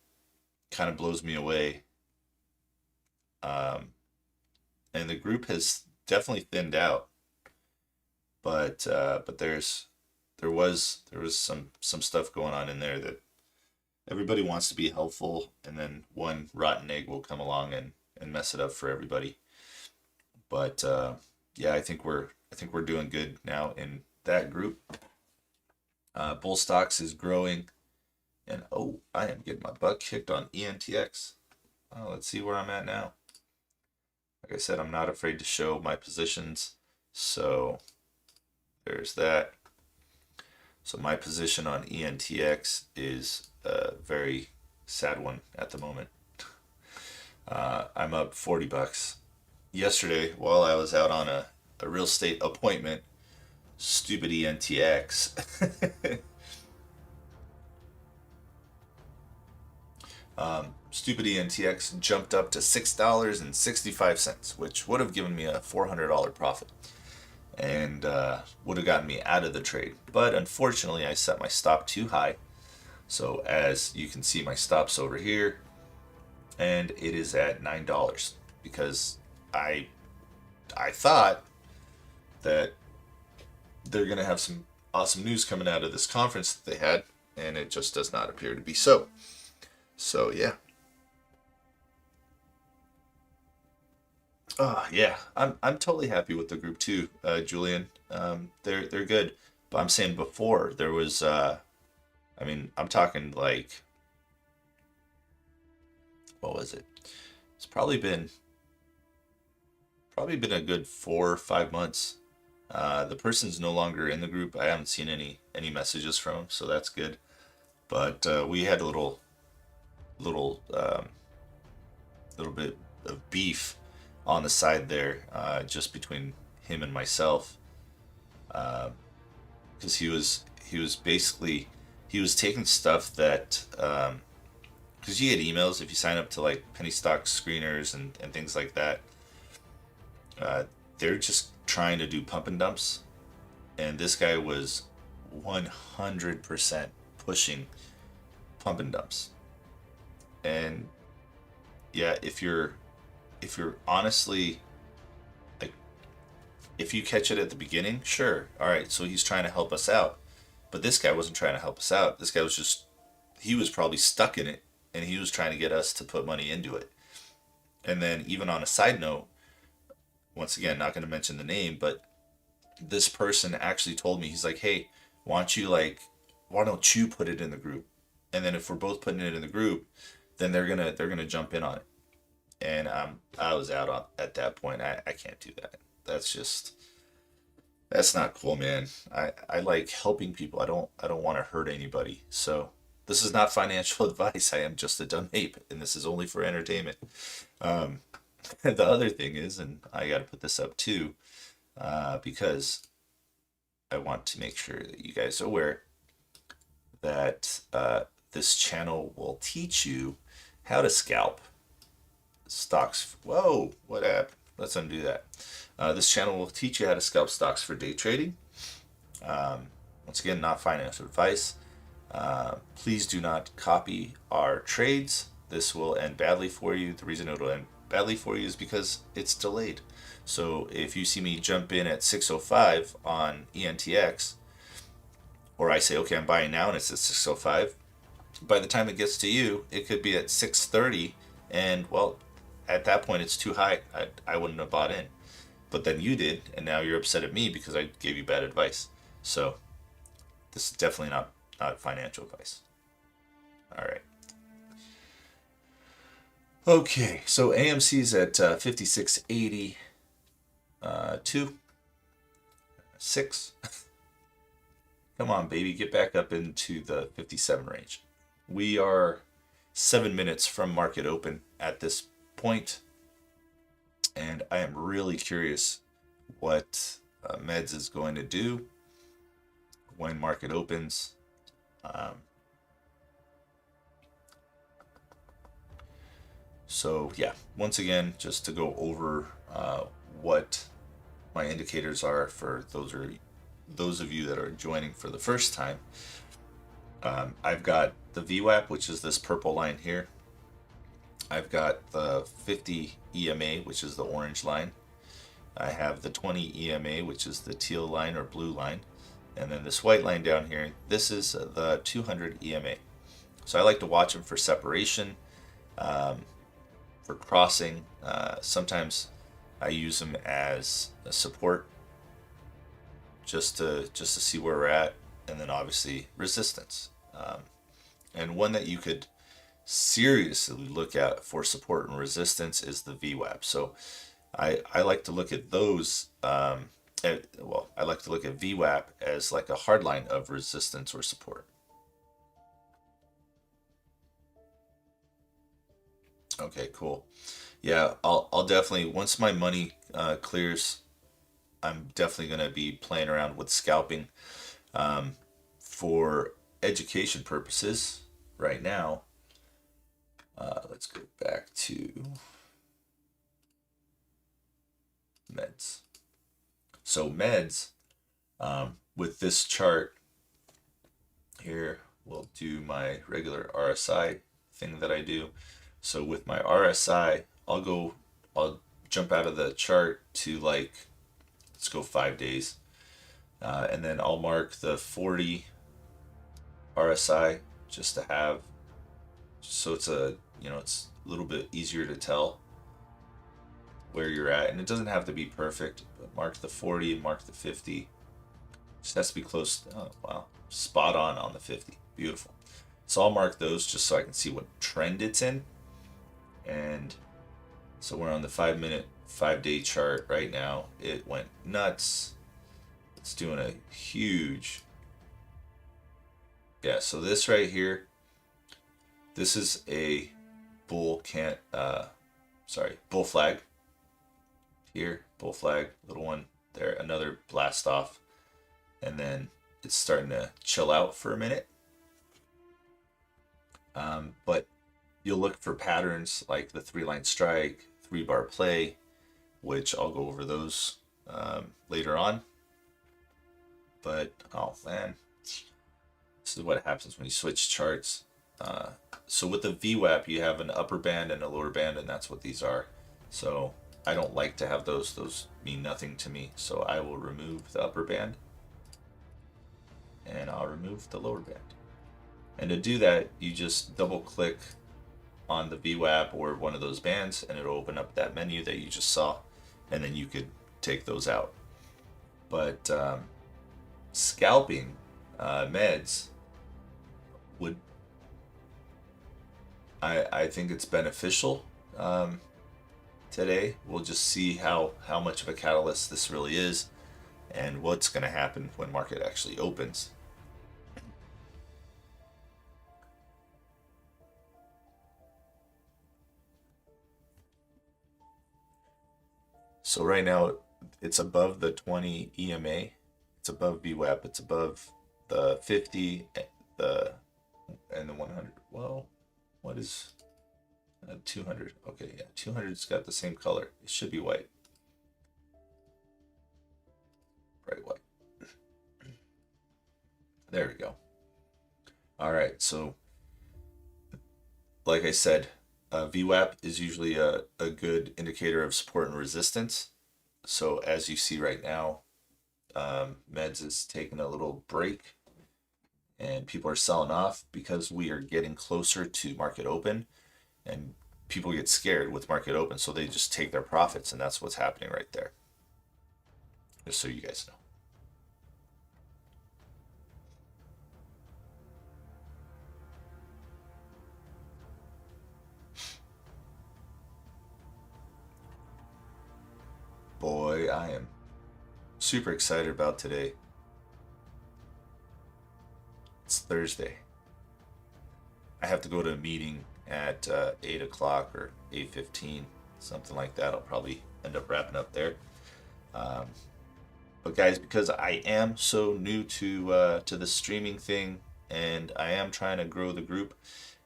kind of blows me away. Um, and the group has definitely thinned out, but there was some stuff going on in there that everybody wants to be helpful, and then one rotten egg will come along and mess it up for everybody. But yeah, I think we're doing good now in that group. Bull stocks is growing, and oh, I am getting my butt kicked on ENTX. Let's see where I'm at now. Like I said, I'm not afraid to show my positions, so there's that. So my position on ENTX is a very sad one at the moment. I'm up 40 bucks. Yesterday, while I was out on a real estate appointment, stupid ENTX, stupid ENTX jumped up to $6.65, which would have given me a $400 profit and would have gotten me out of the trade. But unfortunately, I set my stop too high. So as you can see, my stop's over here, and it is at $9 because I I thought that they're going to have some awesome news coming out of this conference that they had, and it just does not appear to be so. So yeah. Oh yeah, I'm totally happy with the group too, Julian. They're good, but I'm saying before there was, I mean, I'm talking like, what was it? It's probably been a good 4 or 5 months. The person's no longer in the group. I haven't seen any messages from him, so that's good. But we had a little little bit of beef on the side there, just between him and myself, because he was basically he was taking stuff that because you get emails if you sign up to like penny stock screeners and things like that. Uh, they're just trying to do pump and dumps, and this guy was 100% pushing pump and dumps. And yeah, if you're honestly like, if you catch it at the beginning, sure, all right, so he's trying to help us out. But this guy wasn't trying to help us out. This guy was just, he was probably stuck in it, and he was trying to get us to put money into it. And then even on a side note, once again, not going to mention the name, but this person actually told me, he's like, hey, why don't you like, why don't you put it in the group? And then if we're both putting it in the group, then they're gonna jump in on it. And I was out at that point. I can't do that. That's just, that's not cool, man. I like helping people. I don't want to hurt anybody. So this is not financial advice. I am just a dumb ape, and this is only for entertainment. Um, the other thing is, and I got to put this up too, because I want to make sure that you guys are aware that this channel will teach you how to scalp stocks. Whoa, what happened? Let's undo that. This channel will teach you how to scalp stocks for day trading. Once again, not financial advice. Please do not copy our trades. This will end badly for you. The reason it will end badly for you is because it's delayed. So if you see me jump in at 6:05 on ENTX, or I say, okay, I'm buying now and it's at 6:05, by the time it gets to you, it could be at 6:30, and well, at that point it's too high. I wouldn't have bought in. But then you did, and now you're upset at me because I gave you bad advice. So this is definitely not financial advice. All right. Okay, so AMC's at 56.80, 6. Come on, baby, get back up into the 57 range. We are 7 minutes from market open at this point, and I am really curious what Meds is going to do when market opens. So yeah, once again, just to go over what my indicators are for those of you that are joining for the first time. I've got the VWAP, which is this purple line here. I've got the 50 EMA, which is the orange line. I have the 20 EMA, which is the teal line or blue line. And then this white line down here, this is the 200 EMA. So I like to watch them for separation, for crossing. Sometimes I use them as a support, just to see where we're at, and then obviously resistance. And one that you could seriously look at for support and resistance is the VWAP. So I like to look at those. I like to look at VWAP as like a hard line of resistance or support. Okay, cool. Yeah, I'll definitely once my money clears, I'm definitely gonna be playing around with scalping for education purposes. Right now, let's go back to meds. So meds, with this chart here, we'll do my regular RSI thing that I do. So with my RSI, I'll jump out of the chart to like, let's go 5 days. And then I'll mark the 40 RSI just to have, so it's it's a little bit easier to tell where you're at. And it doesn't have to be perfect, but mark the 40 and mark the 50. Just has to be close. Oh, wow. Spot on the 50. Beautiful. So I'll mark those just so I can see what trend it's in. And so we're on the 5 minute, 5 day chart right now. It went nuts. It's doing a huge, yeah. So this right here, this is a bull can't, bull flag here, bull flag, little one there, another blast off. And then it's starting to chill out for a minute. But you'll look for patterns like the 3 line strike, 3 bar play, which I'll go over those later on. But oh man, this is what happens when you switch charts. So with the VWAP, you have an upper band and a lower band, and that's what these are. So I don't like to have those. Those mean nothing to me. So I will remove the upper band and I'll remove the lower band. And to do that, you just double click on the VWAP or one of those bands and it'll open up that menu that you just saw, and then you could take those out. But scalping meds would, I think it's beneficial. Today we'll just see how much of a catalyst this really is and what's going to happen when market actually opens. So right now it's above the 20 EMA, it's above VWAP, it's above the 50, the and the 100. Well, what is 200? Okay, yeah, 200's got the same color. It should be white, bright white. There we go. All right, so like I said, VWAP is usually a good indicator of support and resistance. So as you see right now, meds is taking a little break and people are selling off because we are getting closer to market open, and people get scared with market open, so they just take their profits, and that's what's happening right there. Just so you guys know. Boy, I am super excited about today. It's Thursday. I have to go to a meeting at 8 o'clock or 8:15, something like that. I'll probably end up wrapping up there. Um, but guys, because I am so new to the streaming thing, and I am trying to grow the group,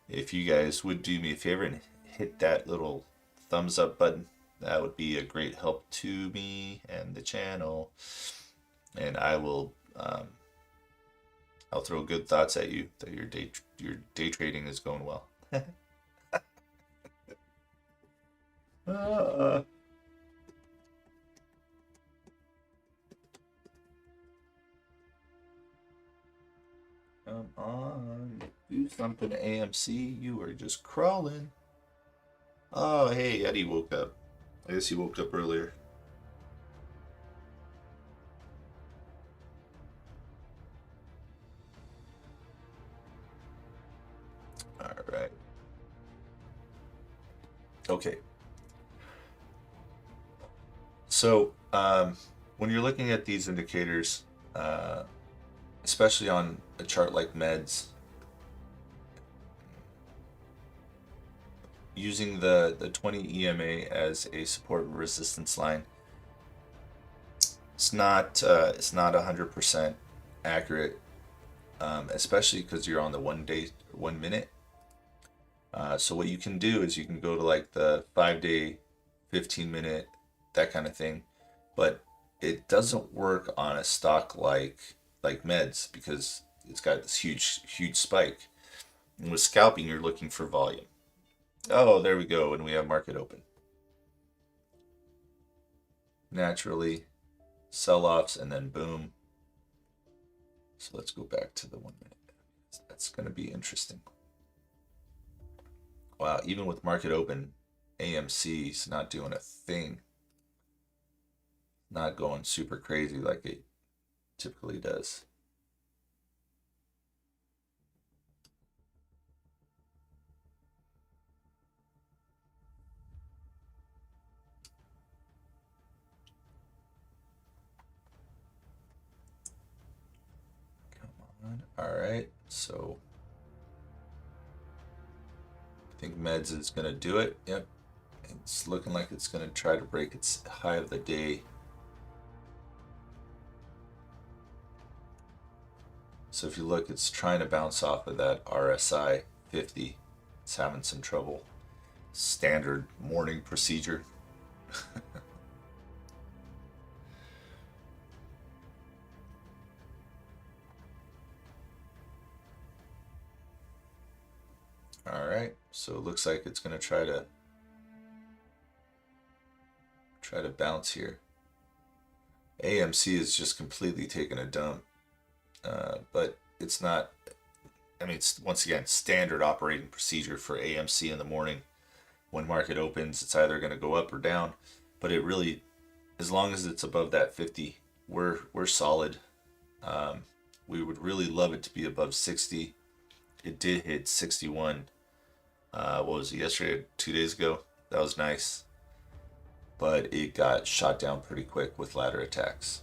if you guys would do me a favor and hit that little thumbs up button, that would be a great help to me and the channel. And I'll throw good thoughts at you that your day trading is going well. uh, Come on, do something, AMC. You are just crawling. Oh, hey, Eddie woke up. I guess he woke up earlier. All right. Okay. So, when you're looking at these indicators, especially on a chart like meds, using the 20 EMA as a support resistance line, it's not 100% accurate, especially because you're on the 1 day 1 minute. So what you can do is you can go to like the 5 day, 15 minute, that kind of thing, but it doesn't work on a stock like meds because it's got this huge spike. And with scalping, you're looking for volume. Oh, there we go, and we have market open. Naturally, sell-offs, and then boom. So let's go back to the 1 minute. That's going to be interesting. Wow, even with market open, AMC's not doing a thing. Not going super crazy like it typically does. Come on. All right, so I think meds is going to do it. Yep. It's looking like it's going to try to break its high of the day. So if you look, it's trying to bounce off of that RSI 50. It's having some trouble. Standard morning procedure. All right, so it looks like it's going to try to bounce here. AMC is just completely taking a dump, but it's not. I mean, it's once again standard operating procedure for AMC in the morning. When market opens, it's either going to go up or down, but it really, as long as it's above that 50, we're solid. We would really love it to be above 60. It did hit 61. What was it, yesterday, 2 days ago? That was nice. But it got shot down pretty quick with ladder attacks.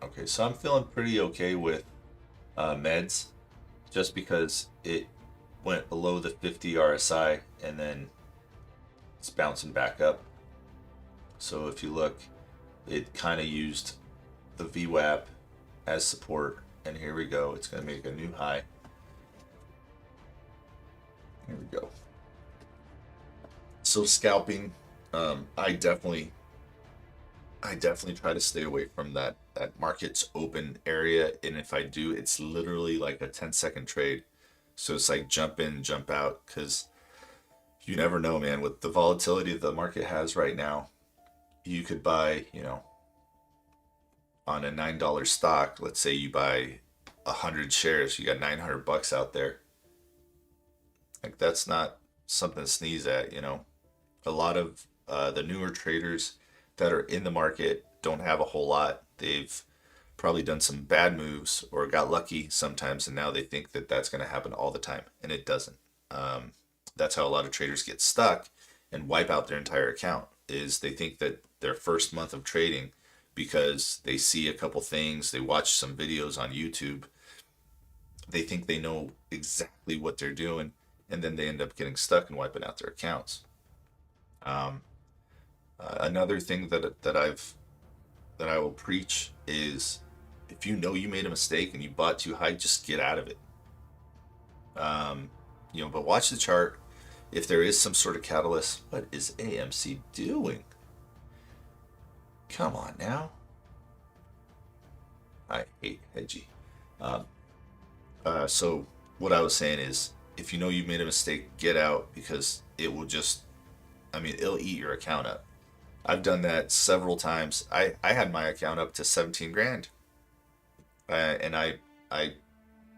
Okay, so I'm feeling pretty okay with meds just because it went below the 50 RSI and then it's bouncing back up. So if you look, it kind of used the VWAP as support, and here we go. It's going to make a new high. Here we go. So scalping, I definitely try to stay away from that market's open area, and if I do, it's literally like a 10-second trade. So it's like jump in, jump out, because you never know, man. With the volatility the market has right now, you could buy, on a $9 stock. Let's say you buy 100 shares, you got $900 out there. Like that's not something to sneeze at, A lot of the newer traders that are in the market don't have a whole lot. They've probably done some bad moves or got lucky sometimes, and now they think that that's going to happen all the time, and it doesn't. That's how a lot of traders get stuck and wipe out their entire account. Is they think that their first month of trading, because they see a couple things, they watch some videos on YouTube, they think they know exactly what they're doing, and then they end up getting stuck and wiping out their accounts. Another thing that I will preach is, if you know you made a mistake and you bought too high, just get out of it. But watch the chart. If there is some sort of catalyst, what is AMC doing? Come on now. I hate hedgy. So what I was saying is, if you know you made a mistake, get out, because it will just, it'll eat your account up. I've done that several times. I had my account up to 17 grand. And I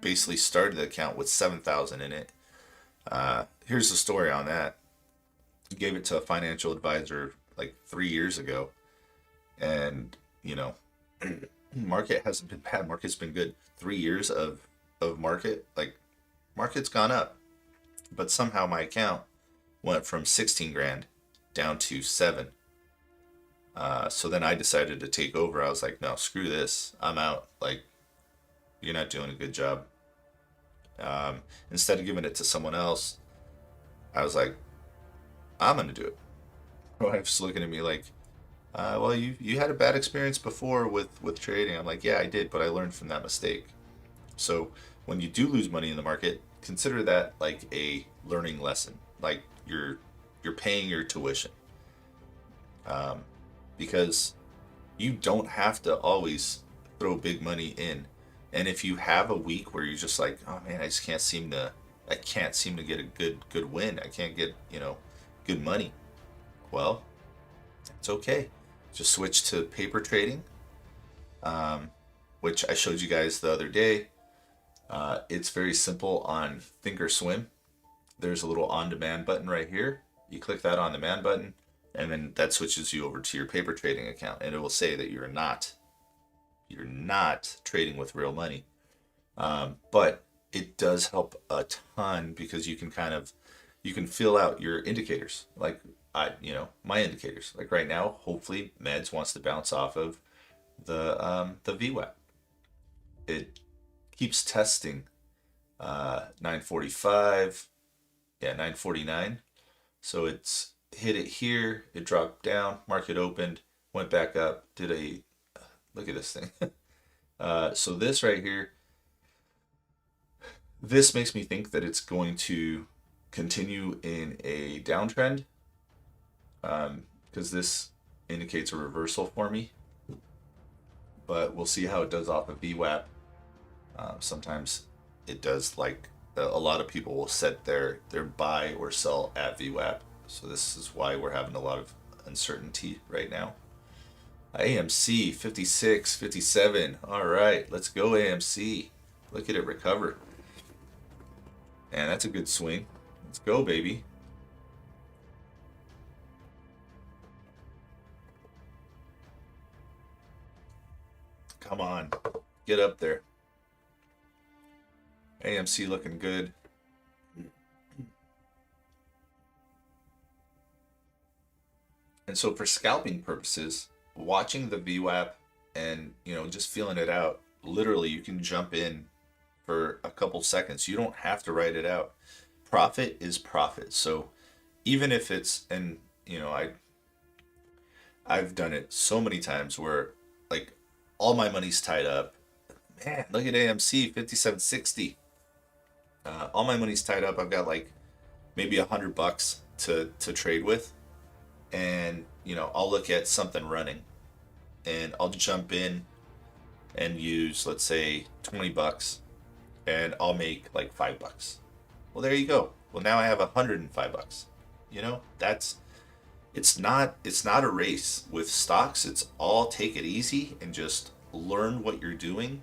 basically started the account with 7,000 in it. Here's the story on that. I gave it to a financial advisor like 3 years ago. And, market hasn't been bad. Market's been good. 3 years of market, like market's gone up. But somehow my account went from 16 grand down to 7. So then I decided to take over. I was like, no, screw this. I'm out. Like, you're not doing a good job. Instead of giving it to someone else, I was like, I'm gonna do it. My wife's looking at me like, well, you had a bad experience before with trading. I'm like, yeah, I did, but I learned from that mistake. So when you do lose money in the market, consider that like a learning lesson. Like you're paying your tuition, um, because you don't have to always throw big money in. And if you have a week where you're just like, oh man, I can't seem to get a good win. I can't get good money. Well, it's okay. Just switch to paper trading, um, which I showed you guys the other day. It's very simple on Thinkorswim. There's a little on-demand button right here. You click that on-demand button, and then that switches you over to your paper trading account, and it will say that you're not trading with real money. But it does help a ton because you can fill out your indicators. Like my indicators. Like right now, hopefully Meds wants to bounce off of the VWAP. It keeps testing 945, yeah, 949. So it's hit it here, it dropped down, market opened, went back up, did a look at this thing. So this right here, this makes me think that it's going to continue in a downtrend, because this indicates a reversal for me. But we'll see how it does off of VWAP. Sometimes it does, like a lot of people will set their buy or sell at VWAP. So this is why we're having a lot of uncertainty right now. AMC 56, 57. All right, let's go AMC. Look at it recover. And that's a good swing. Let's go, baby. Come on, get up there. AMC looking good. And so for scalping purposes, watching the VWAP and just feeling it out, literally you can jump in for a couple seconds. You don't have to write it out. Profit is profit. So even if it's, and I've done it so many times where like all my money's tied up. Man, look at AMC 5760. All my money's tied up. I've got like maybe $100 to trade with, and I'll look at something running, and I'll jump in and use, let's say, $20, and I'll make like $5. Well, there you go. Well, now I have $105. That's it's not a race with stocks. It's all take it easy and just learn what you're doing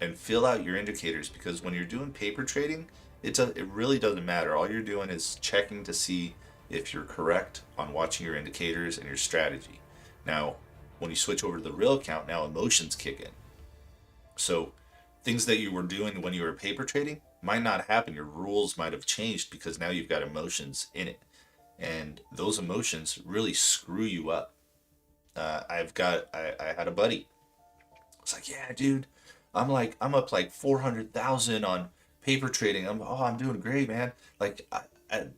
and fill out your indicators, because when you're doing paper trading, it really doesn't matter. All you're doing is checking to see if you're correct on watching your indicators and your strategy. Now, when you switch over to the real account, now emotions kick in. So things that you were doing when you were paper trading might not happen. Your rules might have changed because now you've got emotions in it. And those emotions really screw you up. I had a buddy. It's like, yeah, dude, I'm up like 400,000 on paper trading. I'm doing great, man. Like I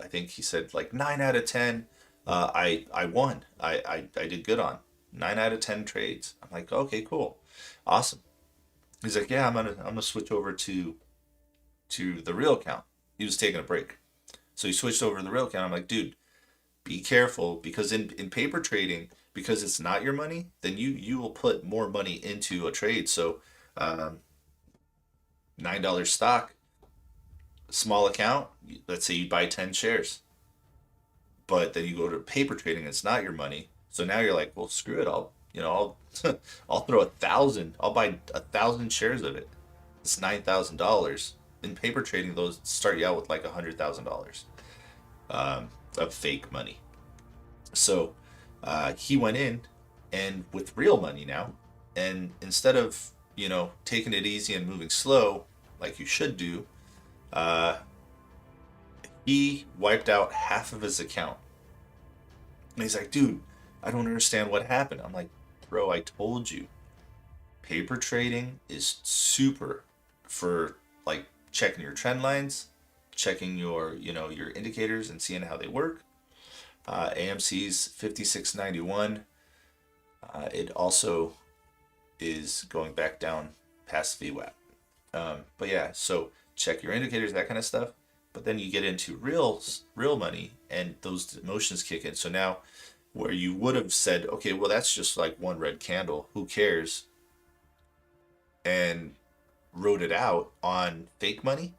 think he said like 9 out of 10. I won. I did good on 9 out of 10 trades. I'm like, okay, cool, awesome. He's like, yeah, I'm gonna switch over to the real account. He was taking a break, so he switched over to the real account. I'm like, dude, be careful, because in paper trading, because it's not your money, then you will put more money into a trade. So um, $9 stock, small account, let's say you buy 10 shares, but then you go to paper trading, it's not your money. So now you're like, well, screw it, I'll I'll throw 1,000, I'll buy 1,000 shares of it. It's $9,000. In paper trading, those start you out with like $100,000 of fake money. So he went in and with real money now, and instead of taking it easy and moving slow like you should do, uh, he wiped out half of his account. And he's like, dude, I don't understand what happened. I'm like, bro, I told you. Paper trading is super for like checking your trend lines, checking your, your indicators and seeing how they work. AMC's 5691. It also is going back down past VWAP. But yeah, so check your indicators, that kind of stuff. But then you get into real money, and those emotions kick in. So now, where you would have said, okay, well that's just like one red candle, who cares, and wrote it out on fake money.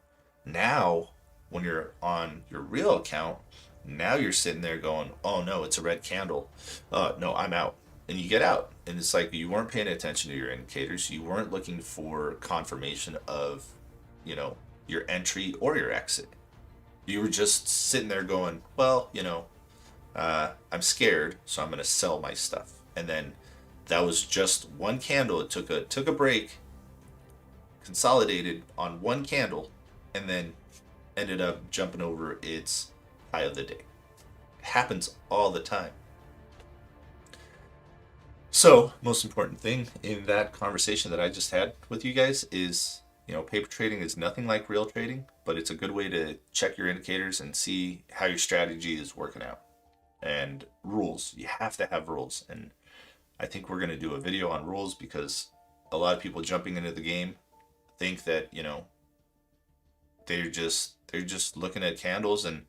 Now, when you're on your real account, now you're sitting there going, oh no, it's a red candle. No, I'm out. And you get out. And it's like you weren't paying attention to your indicators. You weren't looking for confirmation of, your entry or your exit. You were just sitting there going, well, I'm scared, so I'm going to sell my stuff. And then that was just one candle. It took a break, consolidated on one candle, and then ended up jumping over its high of the day. It happens all the time. So, most important thing in that conversation that I just had with you guys is, paper trading is nothing like real trading, but it's a good way to check your indicators and see how your strategy is working out. And rules, you have to have rules. And I think we're going to do a video on rules because a lot of people jumping into the game think that, they're just looking at candles and,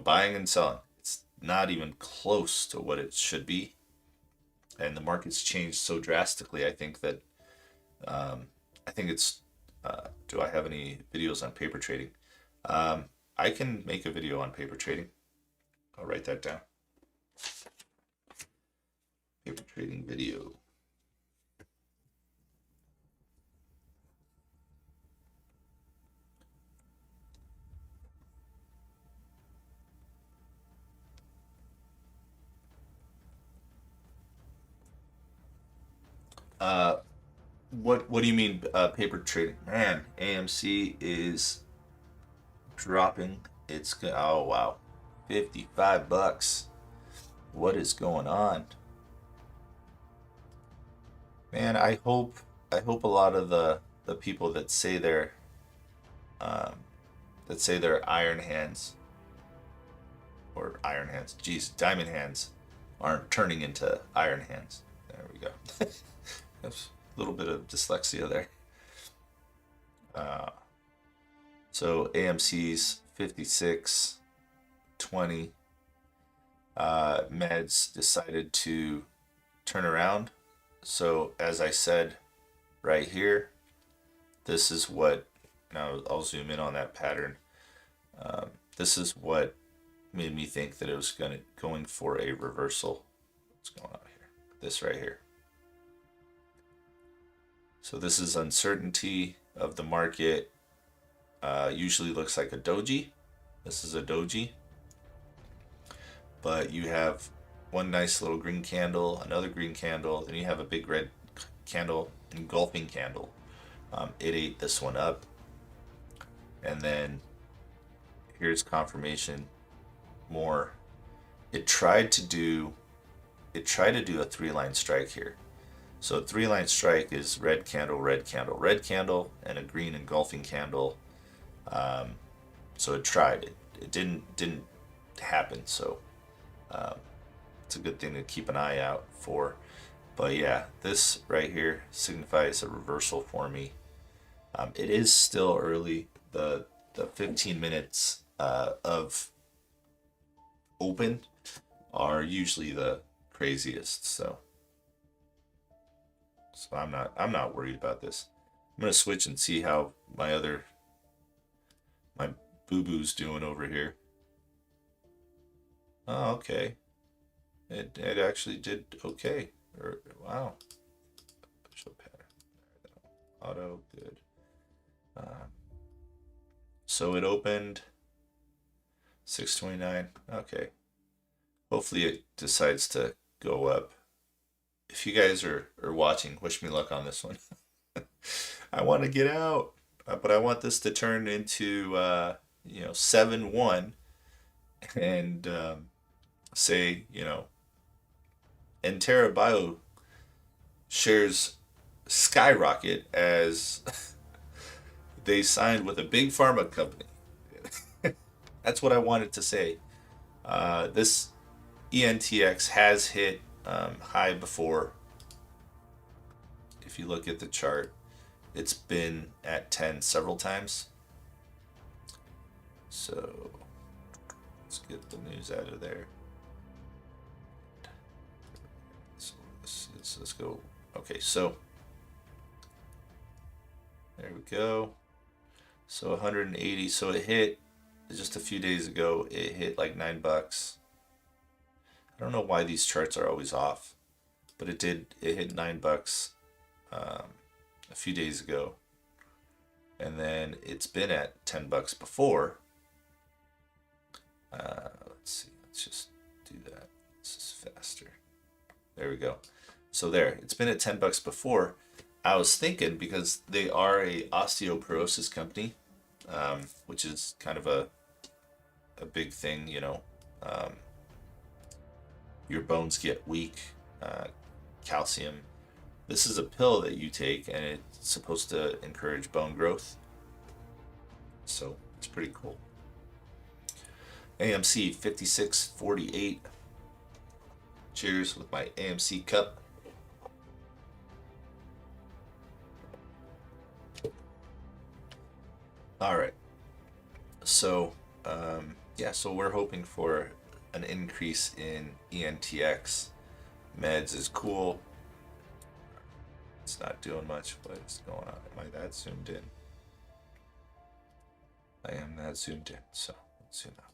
buying and selling. It's not even close to what it should be. And the market's changed so drastically. I think that I think it's do I have any videos on paper trading? I can make a video on paper trading. I'll write that down. Paper trading video. Uh, what do you mean paper trading? Man, AMC is dropping. Oh wow, $55. What is going on? Man, I hope a lot of the people um, that say they're iron hands, geez, diamond hands, aren't turning into iron hands. There we go. That's a little bit of dyslexia there. Uh, so AMC's 5620. Meds decided to turn around. So as I said right here, this is what, now I'll zoom in on that pattern. This is what made me think that it was going for a reversal. What's going on here? This right here. So this is uncertainty of the market. Usually looks like a doji. This is a doji. But you have one nice little green candle, another green candle, then you have a big red candle, engulfing candle. It ate this one up. And then here's confirmation more. It tried to do a 3-line strike here. So a 3-line strike is red candle, red candle, red candle, and a green engulfing candle. So it tried. It didn't happen. So it's a good thing to keep an eye out for. But yeah, this right here signifies a reversal for me. It is still early. The 15 minutes of open are usually the craziest. So I'm not worried about this. I'm gonna switch and see how my boo boo's doing over here. Oh, okay. It actually did okay. Wow. Show pattern. Auto good. So it opened 629. Okay. Hopefully it decides to go up. If you guys are watching, wish me luck on this one. I want to get out, but I want this to turn into 7-1 and say, Entera Bio shares skyrocket as they signed with a big pharma company. That's what I wanted to say. This ENTX has hit high before. If you look at the chart, it's been at 10 several times. So let's get the news out of there. So let's go. Okay, so there we go. So 180. So it hit just a few days ago. It hit like $9. I don't know why these charts are always off, but it did. It hit $9 a few days ago, and then it's been at $10 before. Let's see. Let's just do that. This is faster. There we go. So there, it's been at $10 before. I was thinking because they are a osteoporosis company, which is kind of a big thing, you know. Your bones get weak, calcium. This is a pill that you take, and it's supposed to encourage bone growth. So it's pretty cool. AMC 5648. Cheers with my AMC cup. All right. So, yeah, so we're hoping for an increase in ENTX. Meds is cool. It's not doing much. What is going on? Am I that zoomed in? I am that zoomed in. So let's zoom out.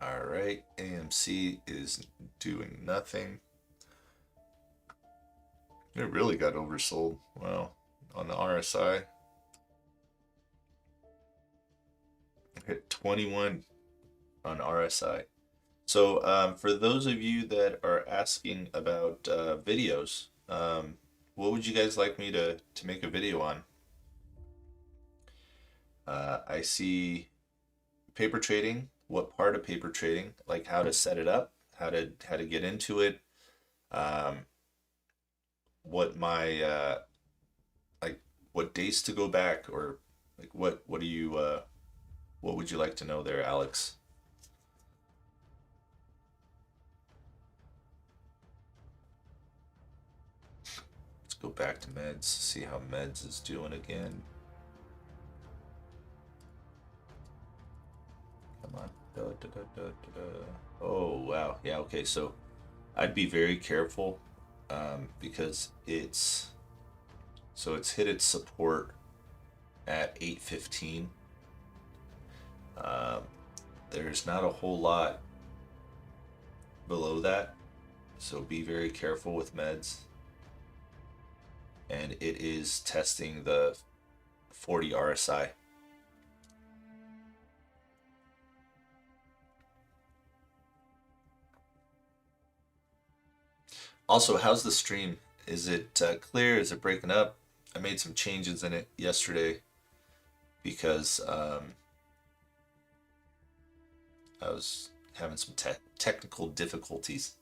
All right, AMC is doing nothing. It really got oversold. Wow. On the RSI, hit 21 on RSI. So for those of you that are asking about videos, what would you guys like me to make a video on? I see paper trading. What part of paper trading? Like how to set it up, how to get into it. What my like what days to go back, or like what do you what would you like to know there, Alex? Let's go back to meds, see how meds is doing again. Come on. Da, da, da, da, da, da. Oh wow, yeah, okay, so I'd be very careful because it's hit its support at 815. There's not a whole lot below that, so be very careful with meds. And it is testing the 40 RSI. Also, how's the stream? Is it clear? Is it breaking up? I made some changes in it yesterday because I was having some technical difficulties.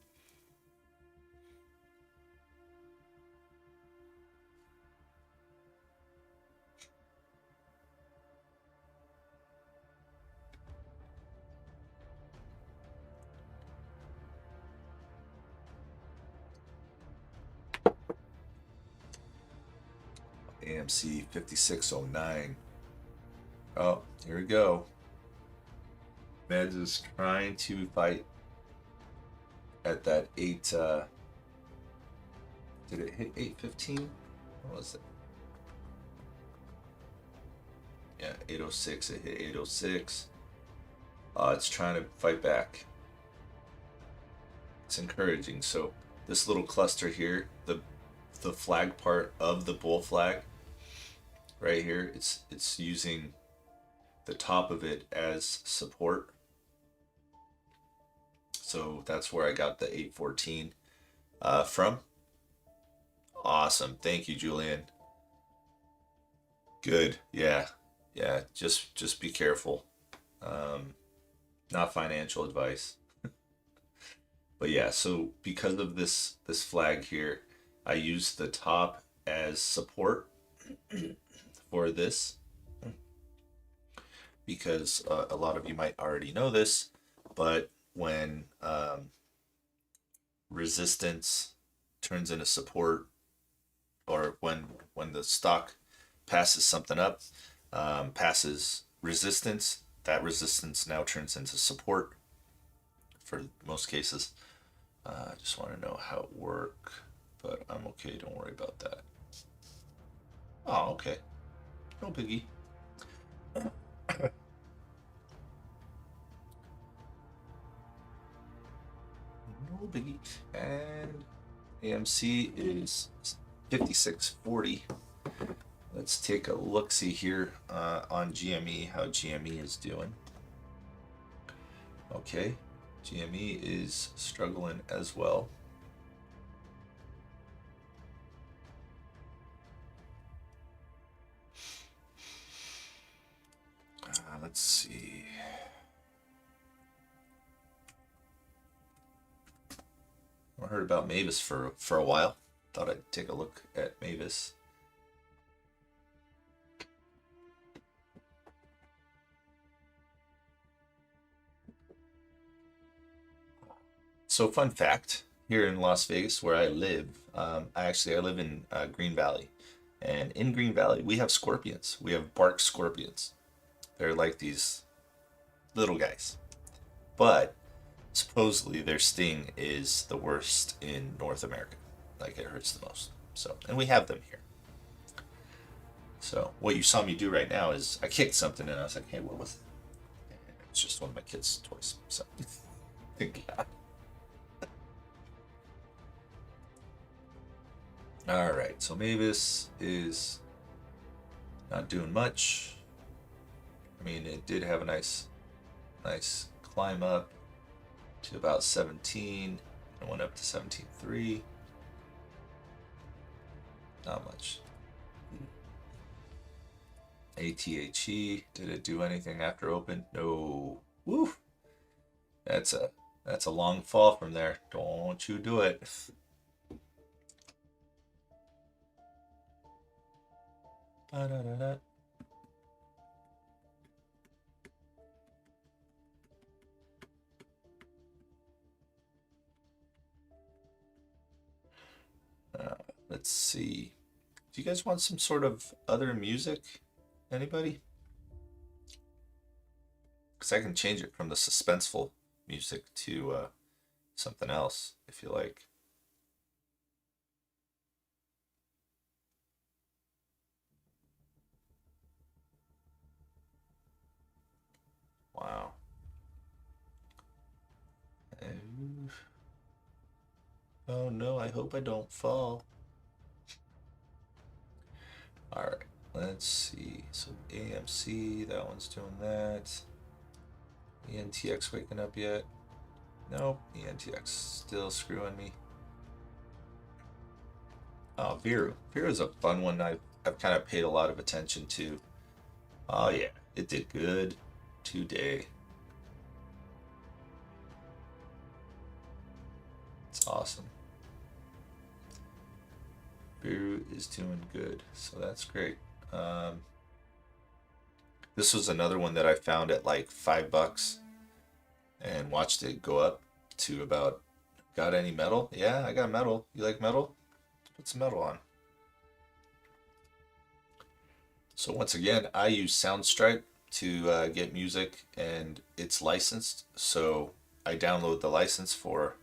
AMC 5609. Oh, here we go. Meds is trying to fight at that 8. Did it hit 815? What was it? Yeah, 806. It hit 806. It's trying to fight back. It's encouraging. So this little cluster here, the flag part of the bull flag, right here, it's using the top of it as support. So that's where I got the 814 from. Awesome. Thank you, Julian. Good. Yeah. Yeah. Just be careful. Not financial advice. But yeah, so because of this flag here, I use the top as support for this because a lot of you might already know this, but when resistance turns into support, or when the stock passes something up, passes resistance, that resistance now turns into support for most cases. I just want to know how it works, but I'm okay. Don't worry about that. Oh, okay. No biggie. No biggie. And AMC is 56.40. Let's take a look-see here on GME, how GME is doing. Okay, GME is struggling as well. Let's see. I heard about Mavis for a while. Thought I'd take a look at Mavis. So, fun fact: here in Las Vegas, where I live, I live in Green Valley, and in Green Valley we have scorpions. We have bark scorpions. They're like these little guys, but supposedly their sting is the worst in North America. Like, it hurts the most. So, and we have them here. So what you saw me do right now is I kicked something and I was like, hey, what was it? It's just one of my kids' toys. So thank God. All right, so Mavis is not doing much. I mean, it did have a nice climb up to about 17. It went up to 17.3. Not much. ATHE, did it do anything after open? No. Woo! That's a long fall from there. Don't you do it. Ba-da-da-da. Let's see. Do you guys want some sort of other music? Anybody? Because I can change it from the suspenseful music to something else if you like. Wow. Oh no, I hope I don't fall. Alright, let's see. So AMC, that one's doing that. ENTX waking up yet? Nope, ENTX still screwing me. Oh, Viru. Viru's a fun one I've kind of paid a lot of attention to. Oh yeah, it did good today. It's awesome. Viru is doing good, so that's great. This was another one that I found at like $5 and watched it go up to about. Got any metal? Yeah, I got metal. You like metal? Put some metal on. So once again, I use Soundstripe to get music, and it's licensed. So I download the license for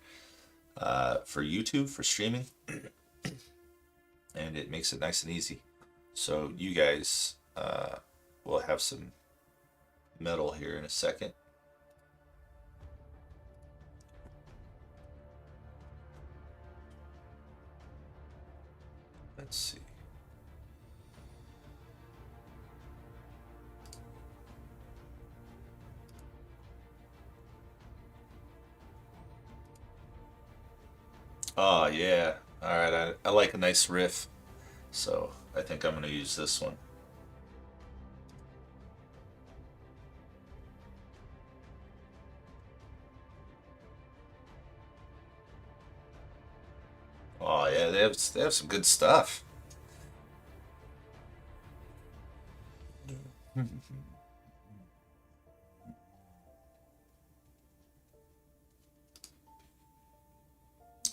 YouTube for streaming, and it makes it nice and easy. So you guys will have some metal here in a second. Let's see. Oh yeah. All right. I like a nice riff, so I think I'm gonna use this one. Oh yeah, they have some good stuff.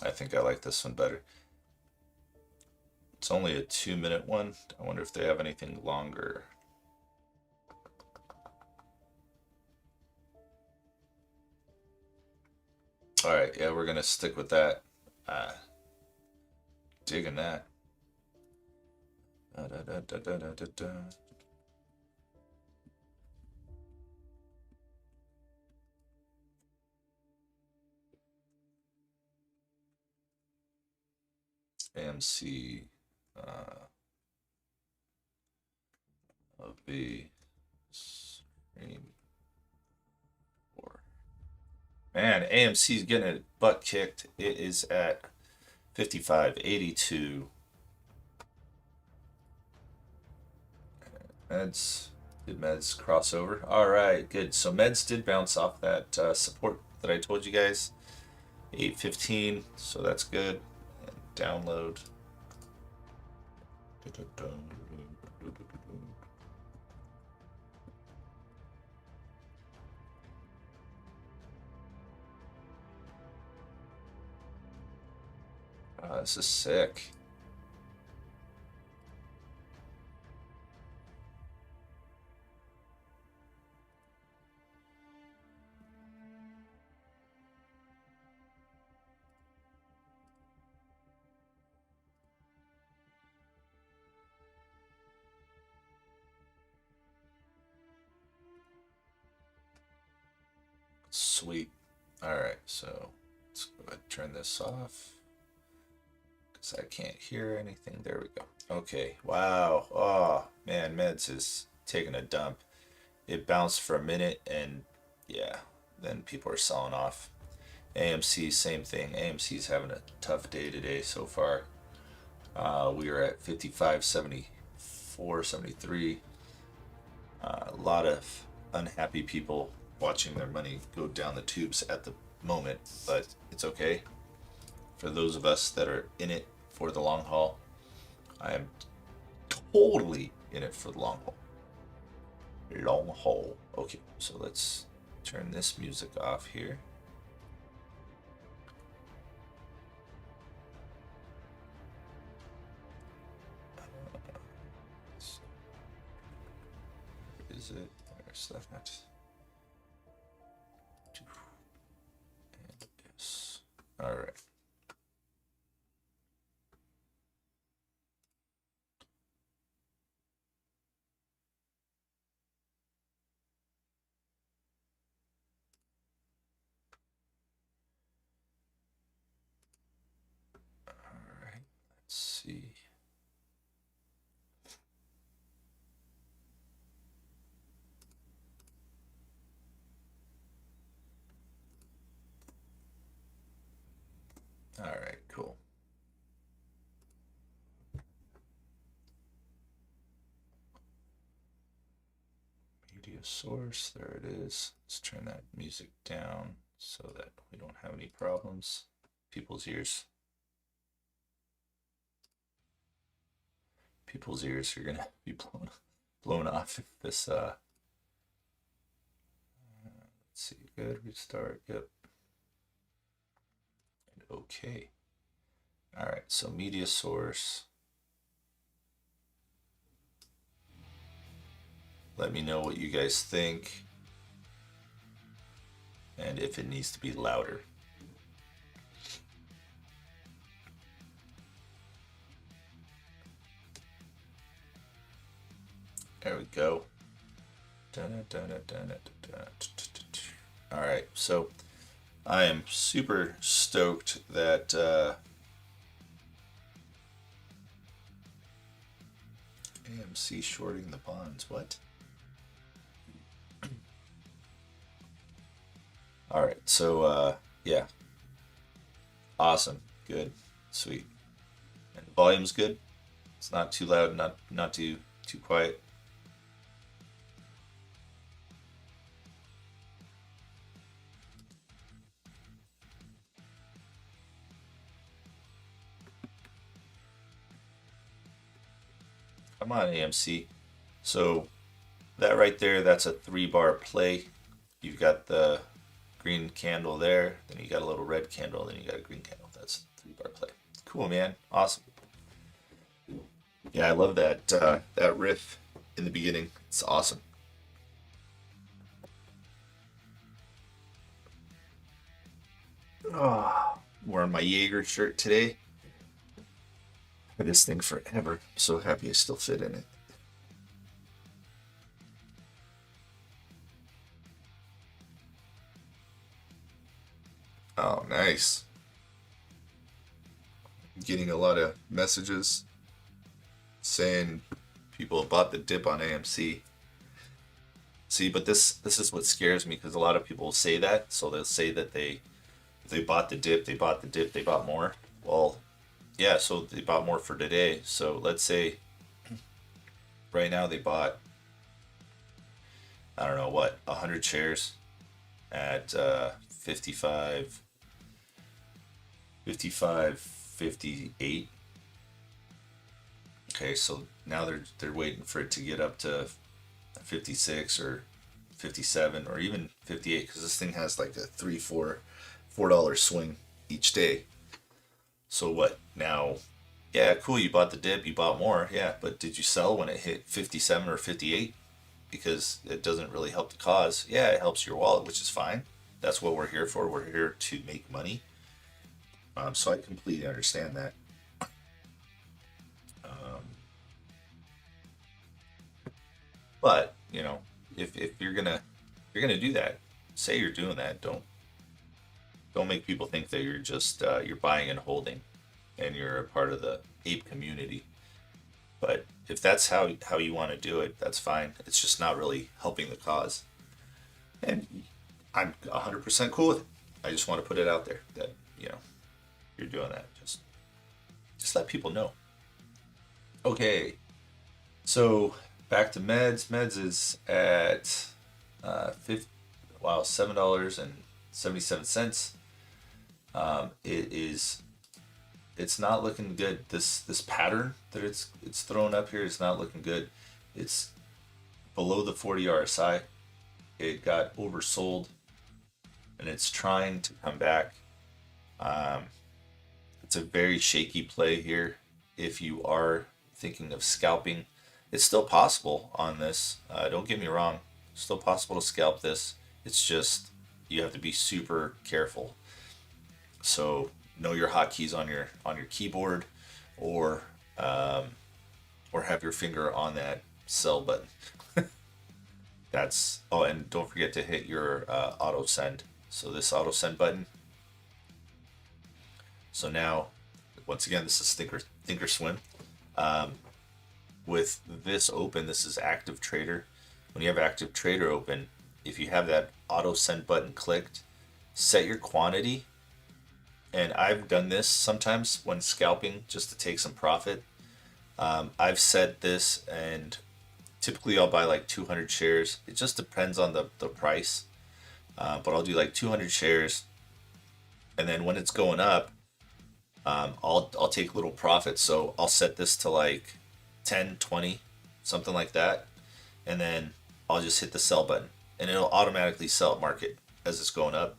I think I like this one better. It's only a 2-minute one. I wonder if they have anything longer. All right, yeah, we're gonna stick with that. Digging that. Da, da, da, da, da, da, da. AMC of the stream 4. Man, AMC's getting a butt kicked. It is at 55.82. Meds. Did Meds cross over? All right, good. So Meds did bounce off that support that I told you guys. 815, so that's good. And download. This is sick. Sweet. All right, so let's go ahead and turn this off because I can't hear anything. There we go. Okay. Wow. Oh man, Meds is taking a dump. It bounced for a minute and yeah, then people are selling off. AMC, same thing. AMC's having a tough day today so far. We are at 55.74, 73. A lot of unhappy people watching their money go down the tubes at the moment, but it's okay. For those of us that are in it for the long haul, I am totally in it for the long haul. Long haul. Okay, so let's turn this music off here. Where is it? There's that. And yes. All right. Let's see. All right, cool. Media source, there it is. Let's turn that music down so that we don't have any problems. People's ears. People's ears are gonna be blown off if this let's see, good, restart, yep. And okay. All right, so media source. Let me know what you guys think and if it needs to be louder. There we go. All right, so I am super stoked that AMC shorting the bonds. What? All right, so yeah, awesome, good, sweet, and the volume's good. It's not too loud, not too quiet. I'm on AMC. So that right there, that's a 3 bar play. You've got the green candle there, then you got a little red candle, then you got a green candle. That's a 3 bar play. Cool, man. Awesome. Yeah, I love that riff in the beginning. It's awesome. Oh, wearing my Jaeger shirt today. For this thing forever. I'm so happy I still fit in it. Oh, nice. Getting a lot of messages saying people bought the dip on AMC. See, but this is what scares me because a lot of people say that. So they'll say that they bought the dip, they bought the dip, they bought more. Well, yeah, so they bought more for today. So let's say right now they bought, I don't know what, 100 shares at 55, 58. Okay, so now they're waiting for it to get up to 56 or 57 or even 58 because this thing has like a $4 swing each day. So what now? Yeah, cool. You bought the dip, you bought more. Yeah, but did you sell when it hit 57 or 58? Because it doesn't really help the cause. Yeah, it helps your wallet, which is fine. That's what we're here for. We're here to make money. So I completely understand that. Um, but if you're gonna do that, say you're doing that. Don't make people think that you're just you're buying and holding, and you're a part of the ape community. But if that's how you want to do it, that's fine. It's just not really helping the cause, and I'm 100% cool with it. I just want to put it out there that you're doing that. Just let people know. Okay, so back to meds. Meds is at 50, wow, $7.77. It's not looking good. This pattern that it's thrown up here is not looking good. It's below the 40 RSI. It got oversold, and it's trying to come back. Um, it's a very shaky play here. If you are thinking of scalping, it's still possible on this. Don't get me wrong. It's still possible to scalp this. It's just you have to be super careful. So know your hotkeys on your keyboard, or or have your finger on that sell button. That's and don't forget to hit your auto send. So this auto send button. So now, once again, this is Thinkorswim. Um, with this open, this is active trader. When you have active trader open, if you have that auto send button clicked, set your quantity. And I've done this sometimes when scalping just to take some profit. I've set this, and typically I'll buy like 200 shares. It just depends on the price. But I'll do like 200 shares. And then when it's going up, I'll take little profits. So I'll set this to like 10, 20, something like that. And then I'll just hit the sell button. And it'll automatically sell at market as it's going up.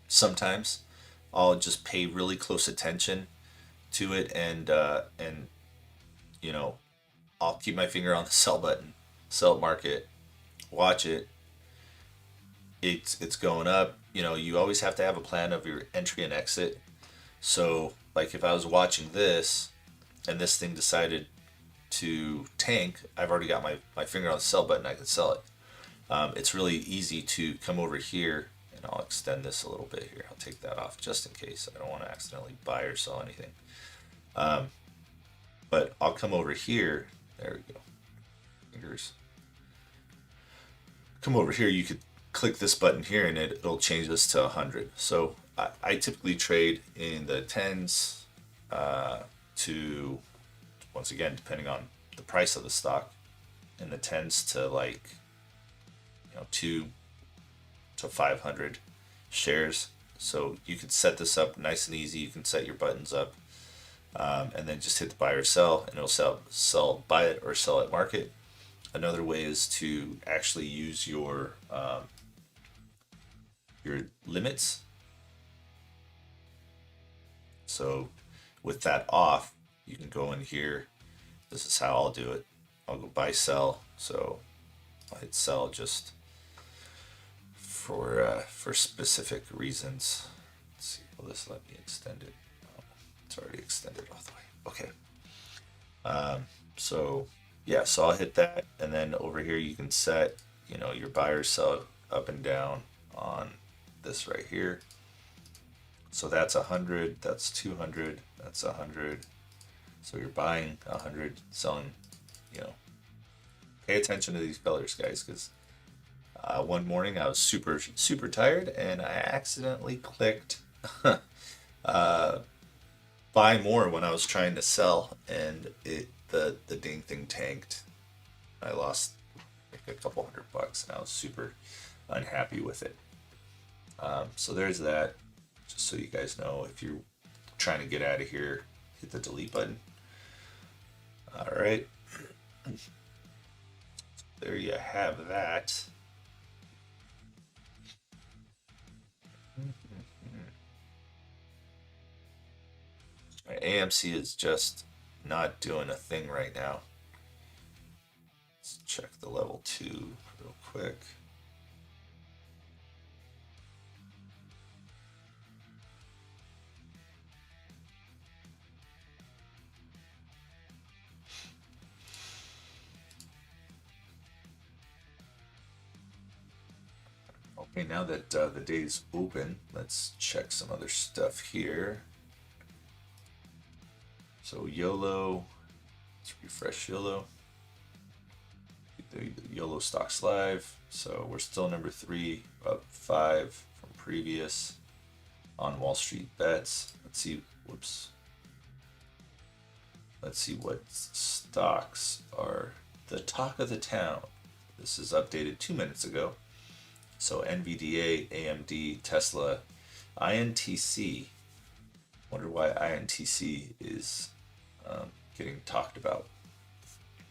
Sometimes I'll just pay really close attention to it, and you know I'll keep my finger on the sell button, sell at market, watch it. It's going up. You always have to have a plan of your entry and exit. So like if I was watching this and this thing decided to tank, I've already got my finger on the sell button. I can sell it. It's really easy to come over here, and I'll extend this a little bit here. I'll take that off just in case. I don't want to accidentally buy or sell anything. But I'll come over here. There we go. Fingers. Come over here. You could click this button here, and it'll change this to 100. So I typically trade in the tens to, once again, depending on the price of the stock, in the tens to like 2 to 500 shares. So you can set this up nice and easy. You can set your buttons up and then just hit the buy or sell, and it'll sell buy it or sell at market. Another way is to actually use your limits. So with that off, you can go in here. This is how I'll do it. I'll go buy sell. So I'll hit sell just for specific reasons. Let's see. Will this let me extend it? Oh, it's already extended all the way. Okay. So yeah, so I'll hit that, and then over here you can set, your buy or sell up and down on this right here. So that's 100, that's 200, that's 100. So you're buying 100, selling, pay attention to these colors, guys, because one morning I was super tired and I accidentally clicked buy more when I was trying to sell, and the dang thing tanked. I lost like a couple $100 and I was super unhappy with it. So there's that. Just so you guys know, if you're trying to get out of here, hit the delete button. All right. There you have that. AMC is just not doing a thing right now. Let's check the level 2 real quick. Okay, now that the day's open, let's check some other stuff here. So YOLO, let's refresh YOLO. The YOLO stocks live. So we're still number 3, up 5 from previous on Wall Street bets. Let's see. Whoops. Let's see what stocks are the talk of the town. This is updated 2 minutes ago. So NVDA, AMD, Tesla, INTC. Wonder why INTC is getting talked about.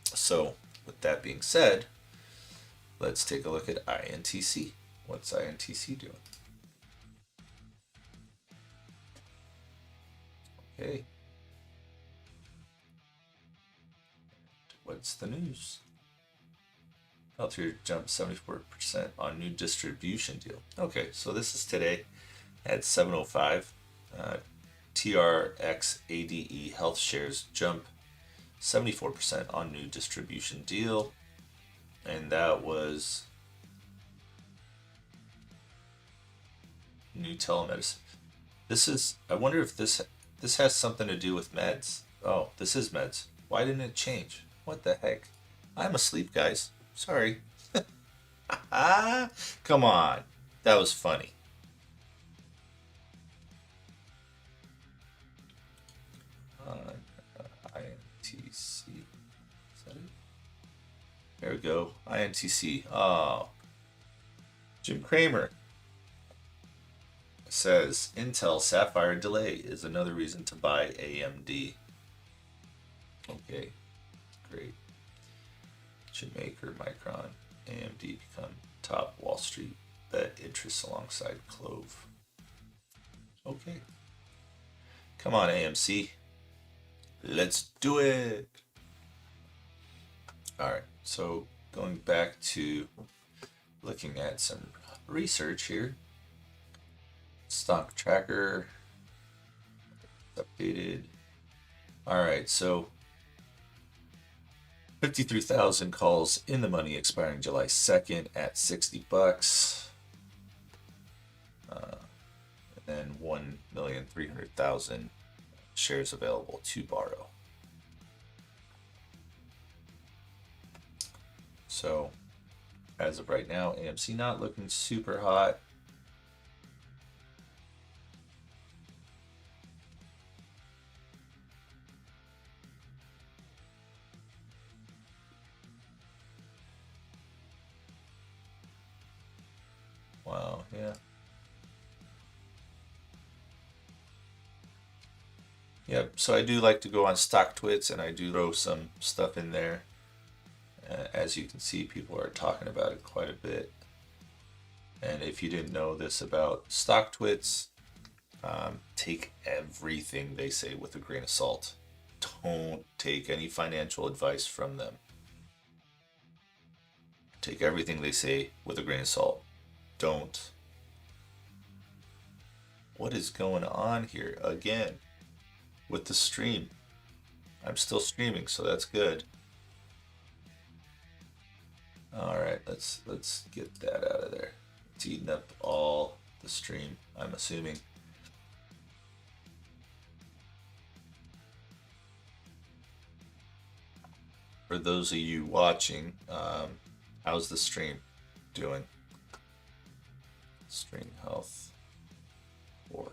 So with that being said, let's take a look at INTC. What's INTC doing? Okay. What's the news? Palantir jumped 74% on new distribution deal. Okay, so this is today at 7:05. TRXADE Health shares jump 74% on new distribution deal, and that was new telemedicine. I wonder if this has something to do with meds. Oh, this is meds. Why didn't it change? What the heck? I'm asleep, guys. Sorry. Come on. That was funny. INTC. Is that it? There we go. INTC. Oh. Jim Cramer says Intel Sapphire delay is another reason to buy AMD. Okay. Great. Maker, Micron, AMD become top Wall Street bet interests alongside Clove. Okay. Come on, AMC. Let's do it. All right. So going back to looking at some research here. Stock tracker updated. All right. So 53,000 calls in the money expiring July 2nd at $60. And then 1,300,000 shares available to borrow. So as of right now, AMC not looking super hot. Wow, yeah. Yep, so I do like to go on StockTwits and I do throw some stuff in there. As you can see, people are talking about it quite a bit. And if you didn't know this about StockTwits, take everything they say with a grain of salt. Don't take any financial advice from them. Take everything they say with a grain of salt. Don't. What is going on here again with the stream? I'm still streaming, so that's good. All right, let's get that out of there. It's eating up all the stream, I'm assuming. For those of you watching, how's the stream doing? Stream health 4.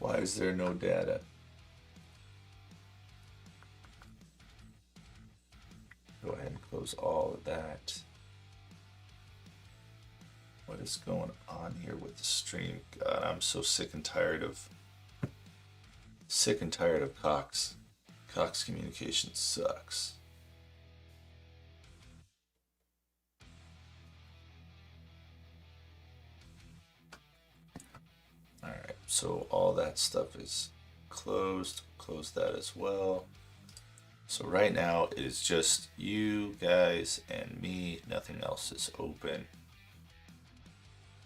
Why is there no data? Go ahead and close all of that. What is going on here with the stream? God, I'm so sick and tired of Cox. Cox communication sucks. All right, so all that stuff is closed. Close that as well. So right now it is just you guys and me. Nothing else is open.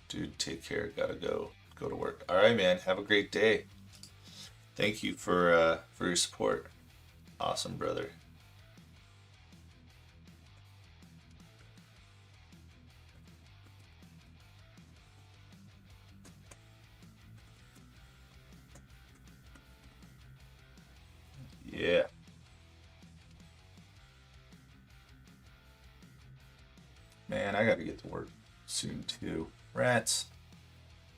Dude, take care. Gotta go to work. All right, man. Have a great day. Thank you for your support. Awesome, brother. Yeah. Man, I gotta get to work soon too. Rats.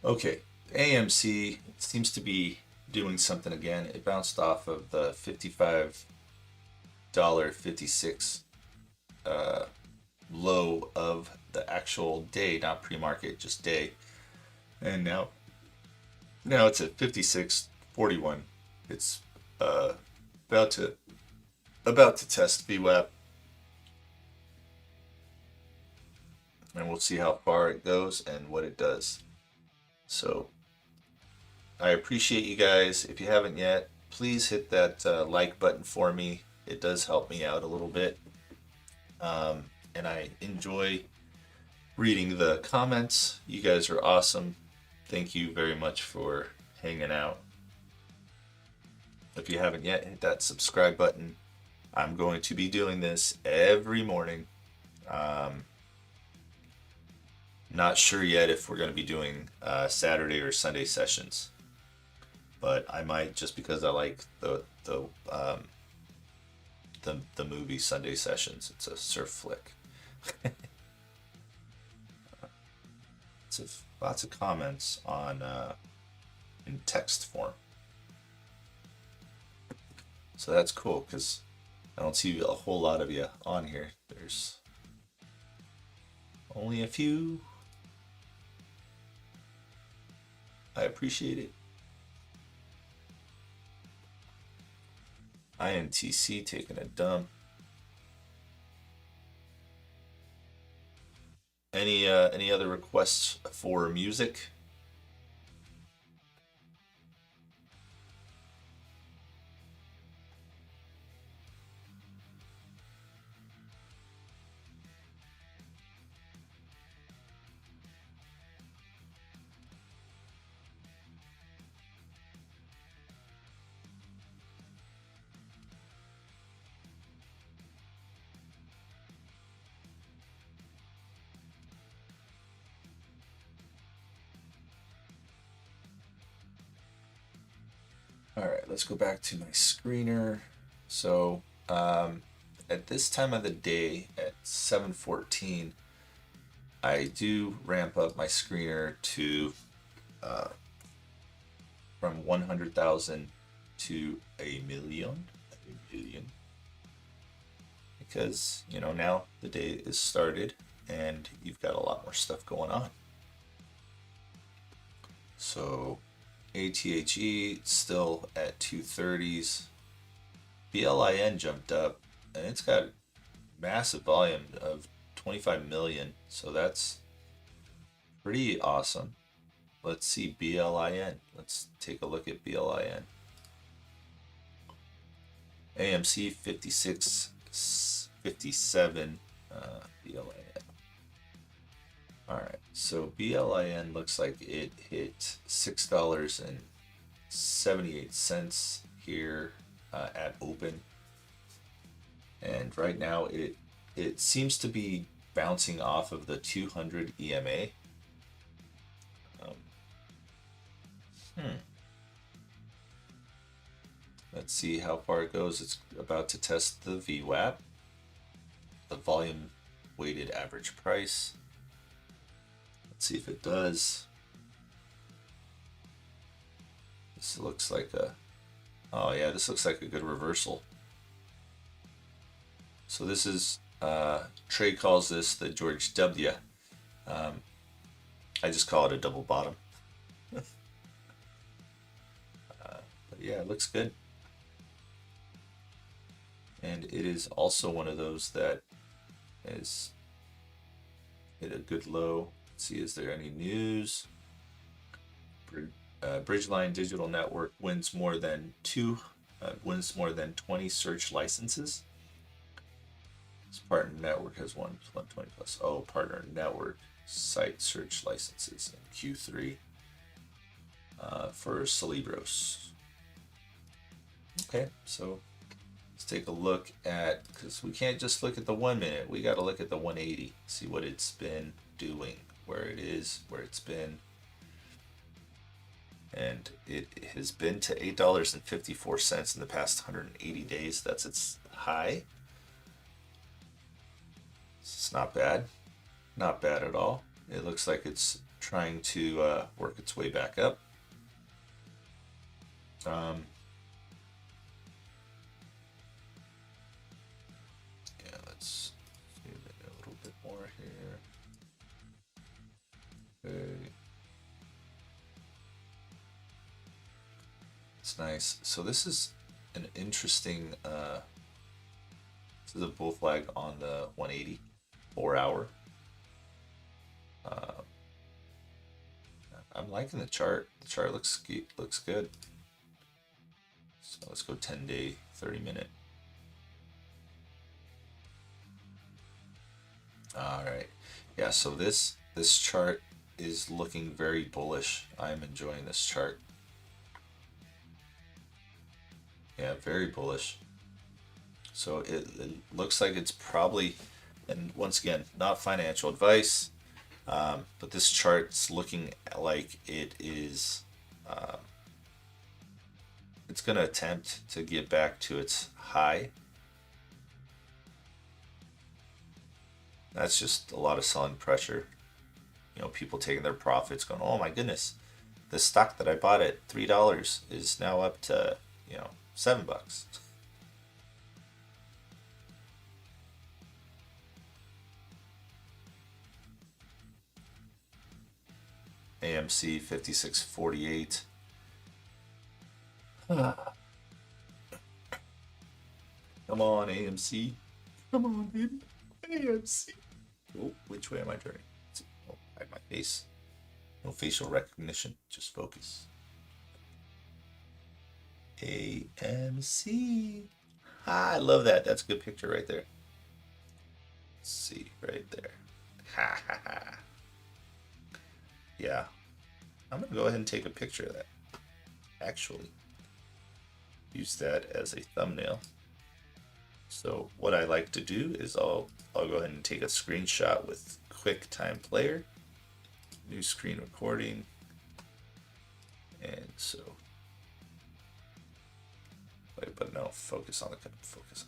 Okay, AMC seems to be doing something again. It bounced off of the $55.56 low of the actual day, not pre-market, just day. And now it's at 56.41. It's about to test VWAP, and we'll see how far it goes and what it does. So I appreciate you guys. If you haven't yet, please hit that like button for me. It does help me out a little bit. And I enjoy reading the comments. You guys are awesome. Thank you very much for hanging out. If you haven't yet, hit that subscribe button. I'm going to be doing this every morning. Not sure yet if we're going to be doing Saturday or Sunday sessions, but I might, just because I like the movie Sunday Sessions. It's a surf flick. Lots of comments on in text form, so that's cool because I don't see a whole lot of you on here. There's only a few. I appreciate it. INTC taking a dump. Any other requests for music? All right, let's go back to my screener. So at this time of the day at 7:14, I do ramp up my screener to from 100,000 to a million. because, you know, now the day is started and you've got a lot more stuff going on. So ATHE still at 230s. BLIN jumped up and it's got massive volume of 25 million. So that's pretty awesome. Let's see BLIN. Let's take a look at BLIN. AMC 56, 57, BLIN. All right, so BLIN looks like it hit $6.78 here at open, and right now it seems to be bouncing off of the 200 EMA. Let's see how far it goes. It's about to test the VWAP, the volume weighted average price. Let's see if it does. This looks like a, oh yeah, this looks like a good reversal. So this is, Trey calls this the George W. I just call it a double bottom. But yeah, it looks good. And it is also one of those that is hit a good low. Let's see, is there any news? Bridgeline Digital Network wins more than 20 search licenses. This partner network has won 120 plus. Oh, partner network site search licenses in Q3 for Celebros. Okay, so let's take a look at, because we can't just look at the 1 minute, we got to look at the 180, see what it's been doing, where it is, where it's been. And it has been to $8.54 in the past 180 days. That's its high. It's not bad. Not bad at all. It looks like it's trying to work its way back up. Yeah, let's do it a little bit more here. Okay. It's nice. So this is an interesting, this is a bull flag on the 180, 4 hour. I'm liking the chart. The chart looks good. So let's go 10-day, 30-minute. All right. Yeah, so this chart is looking very bullish. I'm enjoying this chart. Yeah, very bullish. So it looks like it's probably, and once again, not financial advice, but this chart's looking like it is, it's going to attempt to get back to its high. That's just a lot of selling pressure. You know, people taking their profits going, oh my goodness, the stock that I bought at $3 is now up to, you know, $7. AMC 5648. Come on, AMC. Come on, baby. AMC. Oh, which way am I turning? Oh, I have my face. No facial recognition, just focus. AMC. Ah, I love that. That's a good picture right there. Let's see, right there. Ha ha ha. Yeah. I'm going to go ahead and take a picture of that. Actually, use that as a thumbnail. So what I like to do is I'll go ahead and take a screenshot with QuickTime Player, new screen recording, and so. Wait, but no, focus on the focus.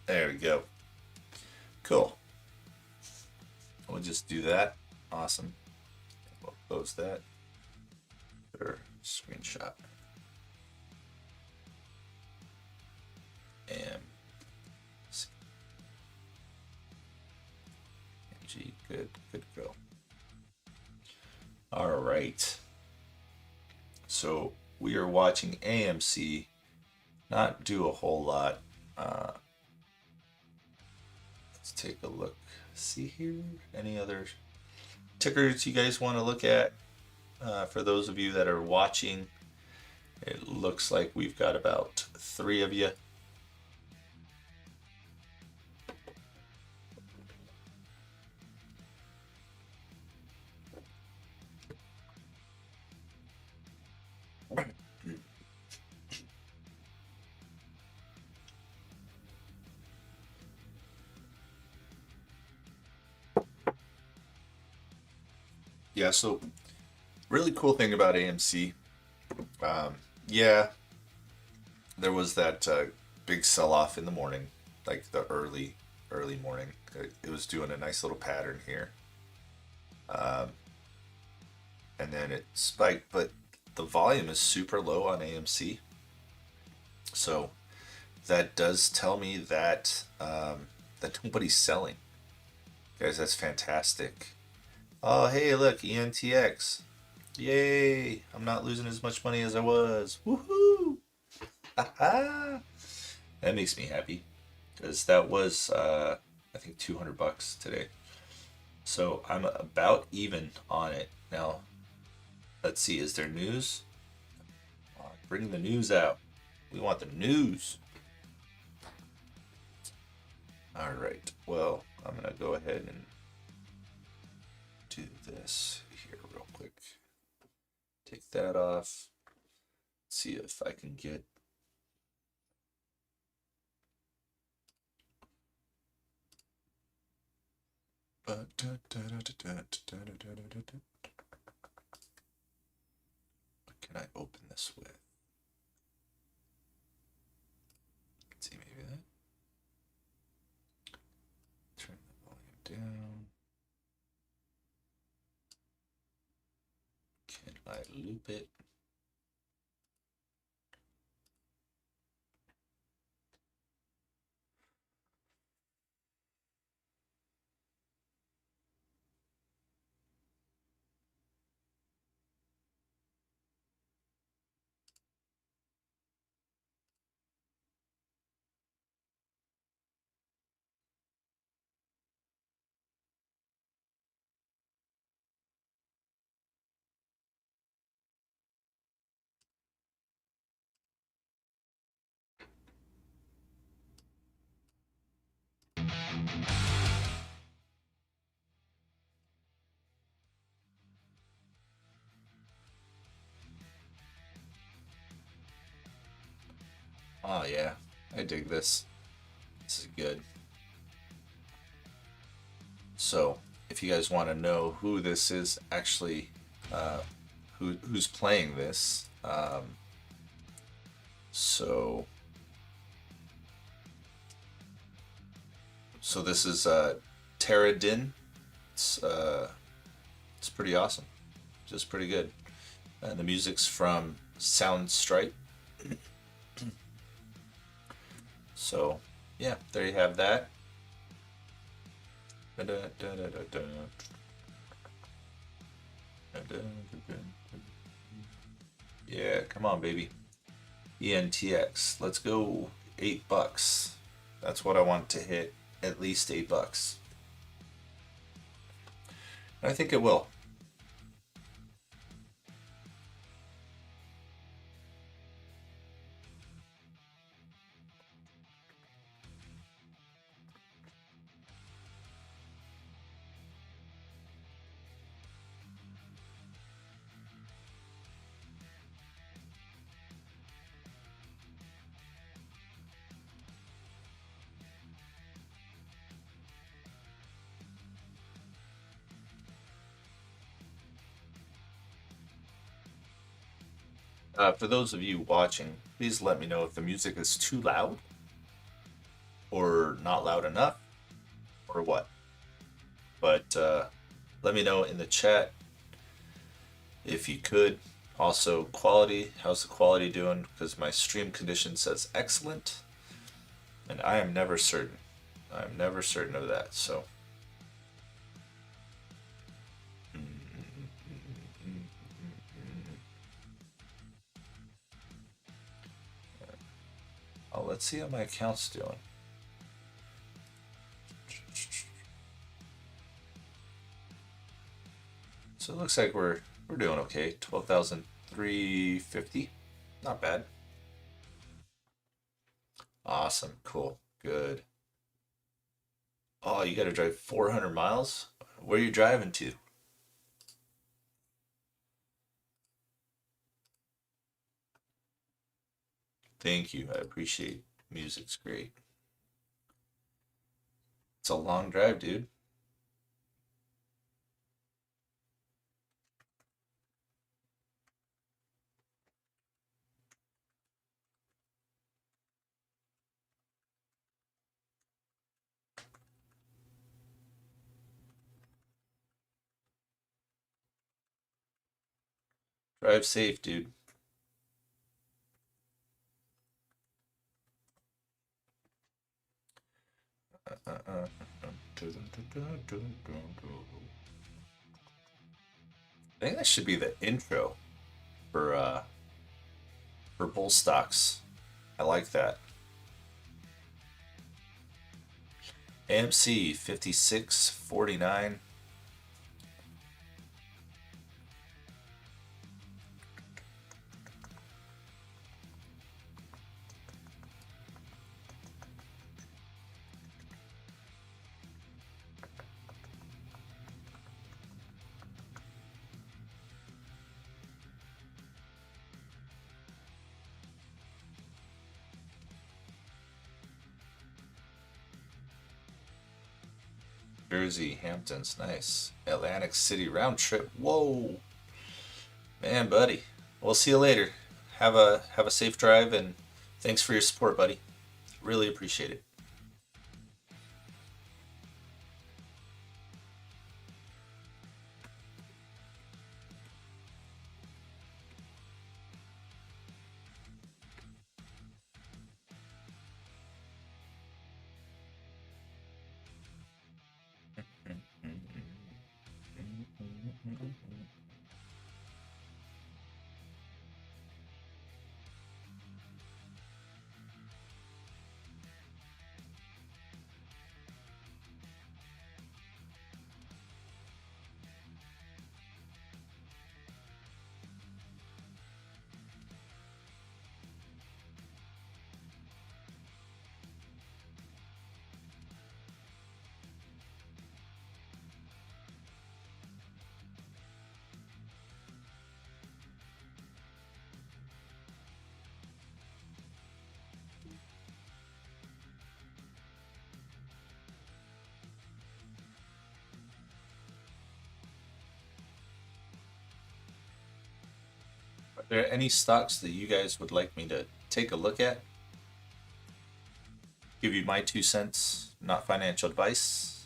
There we go. Cool. just do that. Awesome. We'll close that. Or screenshot. AMC. Good to go. All right. So we are watching AMC not do a whole lot. Let's take a look. See here, any other tickers you guys want to look at? For those of you that are watching, it looks like we've got about 3 of you. Yeah, so really cool thing about AMC. Yeah, there was that big sell-off in the morning, like the early morning. It was doing a nice little pattern here. And then it spiked, but the volume is super low on AMC. So that does tell me that that nobody's selling. Guys, that's fantastic. Oh, hey, look, ENTX. Yay! I'm not losing as much money as I was. Woohoo! Aha! That makes me happy because that was I think $200 today. So I'm about even on it now. Let's see, is there news? Bring the news out. We want the news. All right. Well, I'm gonna go ahead and do this here real quick. Take that off. See if I can get what can I open this with? Let's see, maybe that. Turn the volume down. Can I loop it? Oh yeah, I dig this. This is good. So, if you guys want to know who this is actually, who's playing this, so this is Terradin. It's pretty awesome, just pretty good. And the music's from Soundstripe. So, yeah, there you have that. Yeah, come on, baby. ENTX. Let's go $8. That's what I want to hit. At least $8. I think it will. For those of you watching, please let me know if the music is too loud or not loud enough or what. But Let me know in the chat if you could. Also, quality. How's the quality doing? Because my stream condition says excellent, and I am never certain. I'm never certain of that. So, oh, let's see how my account's doing. So it looks like we're doing okay. 12,350. Not bad. Awesome. Cool. Good. Oh, you got to drive 400 miles? Where are you driving to? Thank you. I appreciate music's great. It's a long drive, dude. Drive safe, dude. I think that should be the intro for bull stocks. I like that. AMC 5649. Jersey, Hamptons, nice. Atlantic City round trip. Whoa, man, buddy. We'll see you later. Have a safe drive and thanks for your support, buddy. Really appreciate it. Are there any stocks that you guys would like me to take a look at? Give you my 2 cents, not financial advice.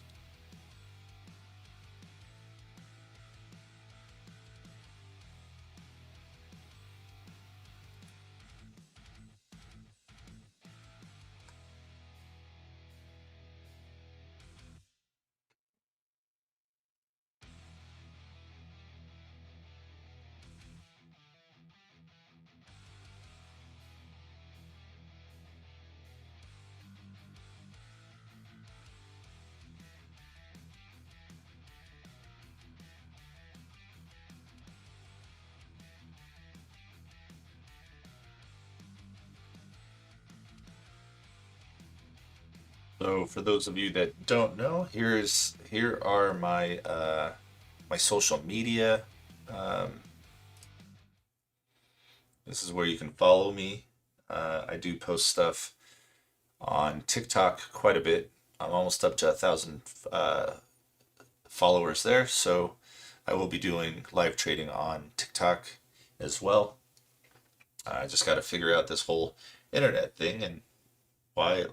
So for those of you that don't know, here are my social media. Um, this is where you can follow me. I do post stuff on TikTok quite a bit. I'm almost up to 1,000 followers there, so I will be doing live trading on TikTok as well. I just got to figure out this whole internet thing and why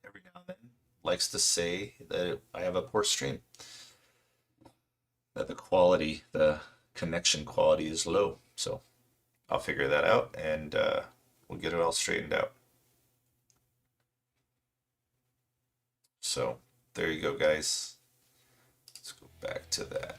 every now and then likes to say that I have a poor stream. that the connection quality is low. So I'll figure that out, and we'll get it all straightened out. So there you go, guys. Let's go back to that.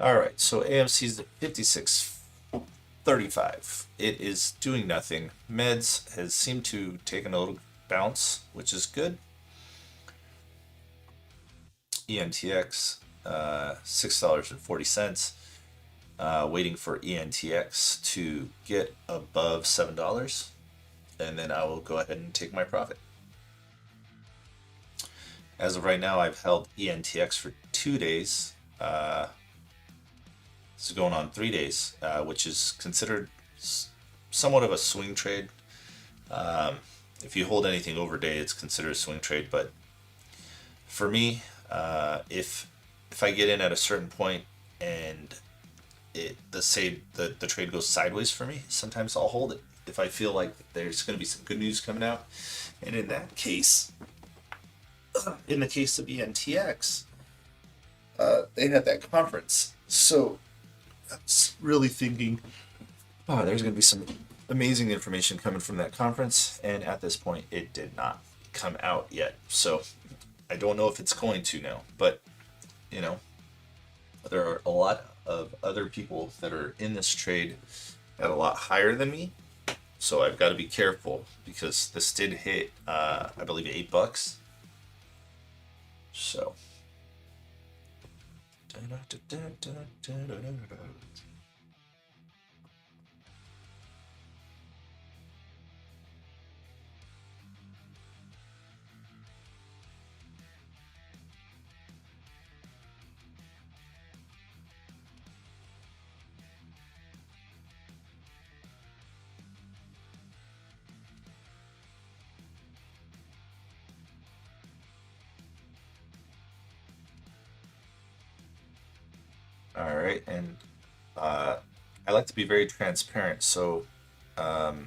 All right, so AMC's at 56.35. It is doing nothing. Meds has seemed to taken a little bounce, which is good. ENTX, $6.40. Waiting for ENTX to get above $7, and then I will go ahead and take my profit. As of right now, I've held ENTX for 2 days. This is going on 3 days, which is considered somewhat of a swing trade. If you hold anything over a day, it's considered a swing trade. But for me, if I get in at a certain point and the trade goes sideways for me, sometimes I'll hold it if I feel like there's going to be some good news coming out. And in that case, in the case of ENTX, they had that conference, so I was really thinking, oh, there's going to be some amazing information coming from that conference, and at this point, it did not come out yet. So I don't know if it's going to now, but you know, there are a lot of other people that are in this trade at a lot higher than me, so I've got to be careful because this did hit, I believe, $8. So. All right, and I like to be very transparent, so go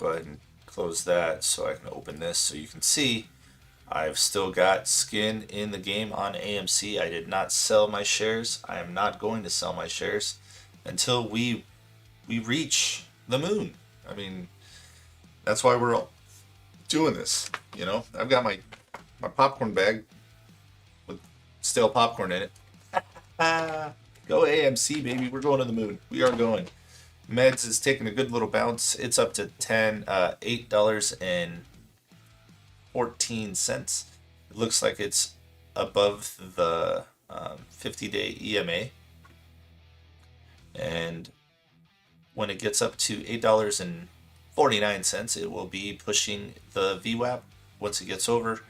ahead and close that so I can open this so you can see I've still got skin in the game on AMC. I did not sell my shares. I am not going to sell my shares until we reach the moon. I mean, that's why we're all doing this. You know, I've got my popcorn bag with stale popcorn in it. Go AMC, baby. We're going to the moon. We are going. Meds is taking a good little bounce. It's up to $8.14. It looks like it's above the 50-day EMA. And when it gets up to $8.49, it will be pushing the VWAP once it gets over.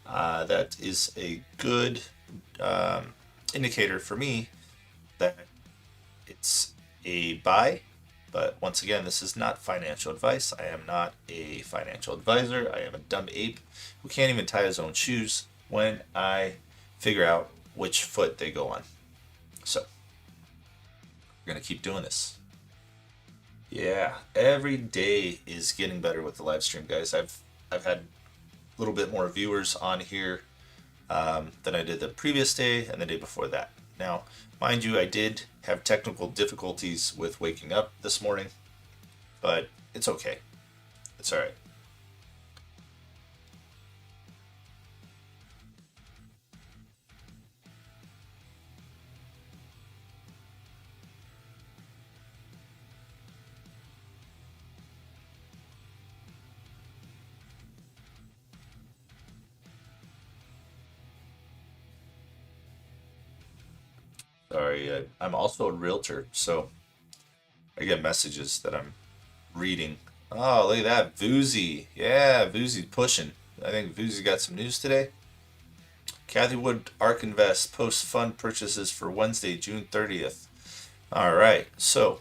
That is a good indicator for me that it's a buy. But once again, this is not financial advice. I am not a financial advisor. I am a dumb ape who can't even tie his own shoes when I figure out which foot they go on. So we're gonna keep doing this. Yeah, every day is getting better with the live stream, guys. I've had a little bit more viewers on here than I did the previous day and the day before that. Now, mind you, I did have technical difficulties with waking up this morning, but it's okay. It's all right. Sorry, I'm also a realtor, so I get messages that I'm reading. Oh, look at that, Voozy. Yeah, Voozy's pushing. I think Voozy got some news today. Kathy Wood ARK Invest posts fund purchases for Wednesday, June 30th. All right, so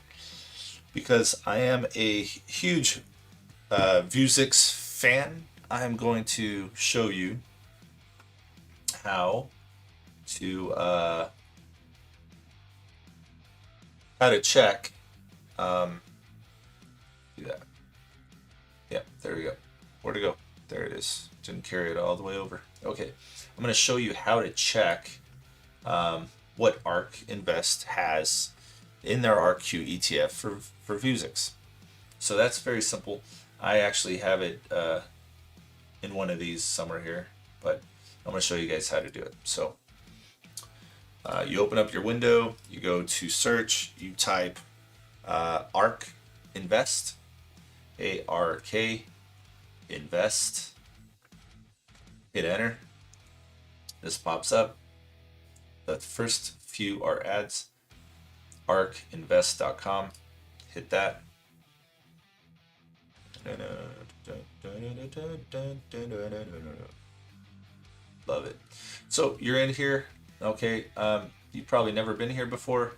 because I am a huge Vuzix fan, I'm going to show you how to check. Do that. Yeah, there we go. Where'd it go? There it is. Didn't carry it all the way over. Okay, I'm going to show you how to check what ARK Invest has in their ARKQ ETF for Vuzix. So that's very simple. I actually have it in one of these somewhere here, but I'm going to show you guys how to do it. So you open up your window, you go to search, you type ARK Invest, ARK Invest, hit enter. This pops up. The first few are ads. ARKinvest.com. Hit that. Love it. So you're in here. Okay. You've probably never been here before,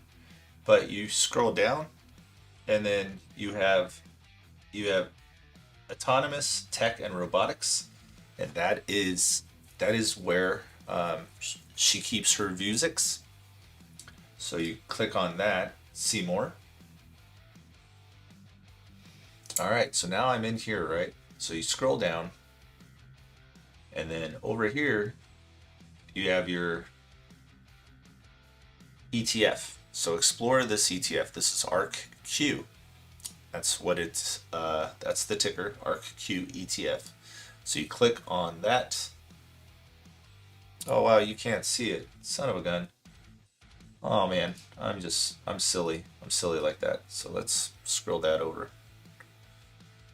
but you scroll down, and then you have autonomous tech and robotics, and that is where she keeps her Vuzix. So you click on that, see more. All right, so now I'm in here, right? So you scroll down, and then over here you have your ETF. So explore this ETF. This is ARKQ. That's what it's. That's the ticker, ARKQ ETF. So you click on that. Oh wow, you can't see it. Son of a gun. Oh man, I'm silly. I'm silly like that. So let's scroll that over.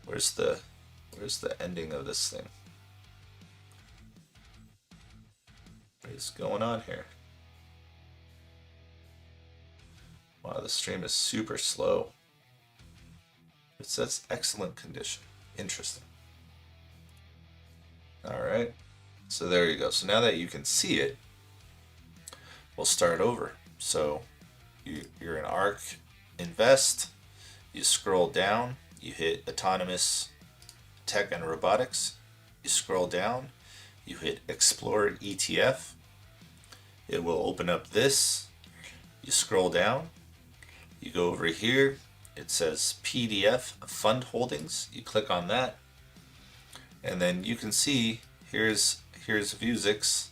Where's the ending of this thing? What is going on here? Wow, the stream is super slow. It says excellent condition. Interesting. All right. So there you go. So now that you can see it, we'll start over. So you're in ARK Invest. You scroll down. You hit autonomous tech and robotics. You scroll down. You hit explore ETF. It will open up this. You scroll down. You go over here. It says PDF fund holdings. You click on that, and then you can see here's Vuzix,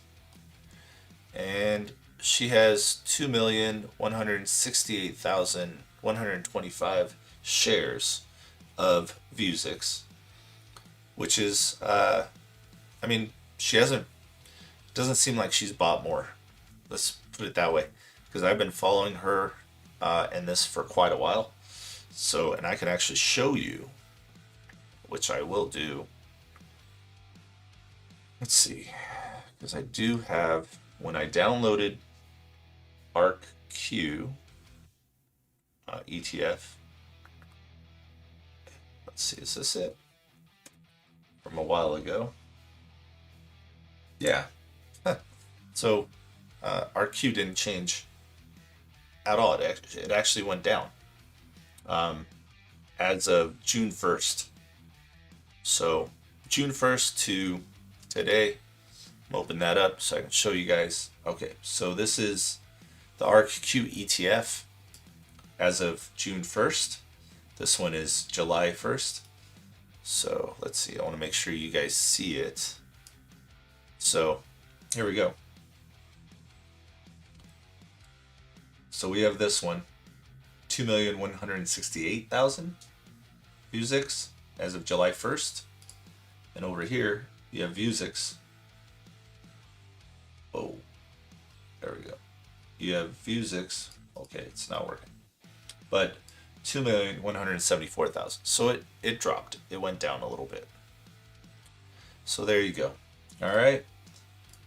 and she has 2,168,125 shares of Vuzix, which is I mean, she doesn't seem like she's bought more. Let's put it that way, because I've been following her and this for quite a while. So, and I can actually show you, which I will do. Let's see, because I do have, when I downloaded ARKQ ETF, let's see, is this it? From a while ago. Yeah. So ARKQ didn't change at all. It actually went down as of June 1st. So June 1st to today, I'm open that up so I can show you guys. Okay, so this is the ARKQ ETF as of June 1st. This one is July 1st. So let's see, I want to make sure you guys see it. So here we go. So we have this one, 2,168,000 Vuzix as of July 1st. And over here, you have Vuzix. Oh, there we go. You have Vuzix. Okay, it's not working. But 2,174,000. So it dropped. It went down a little bit. So there you go. All right.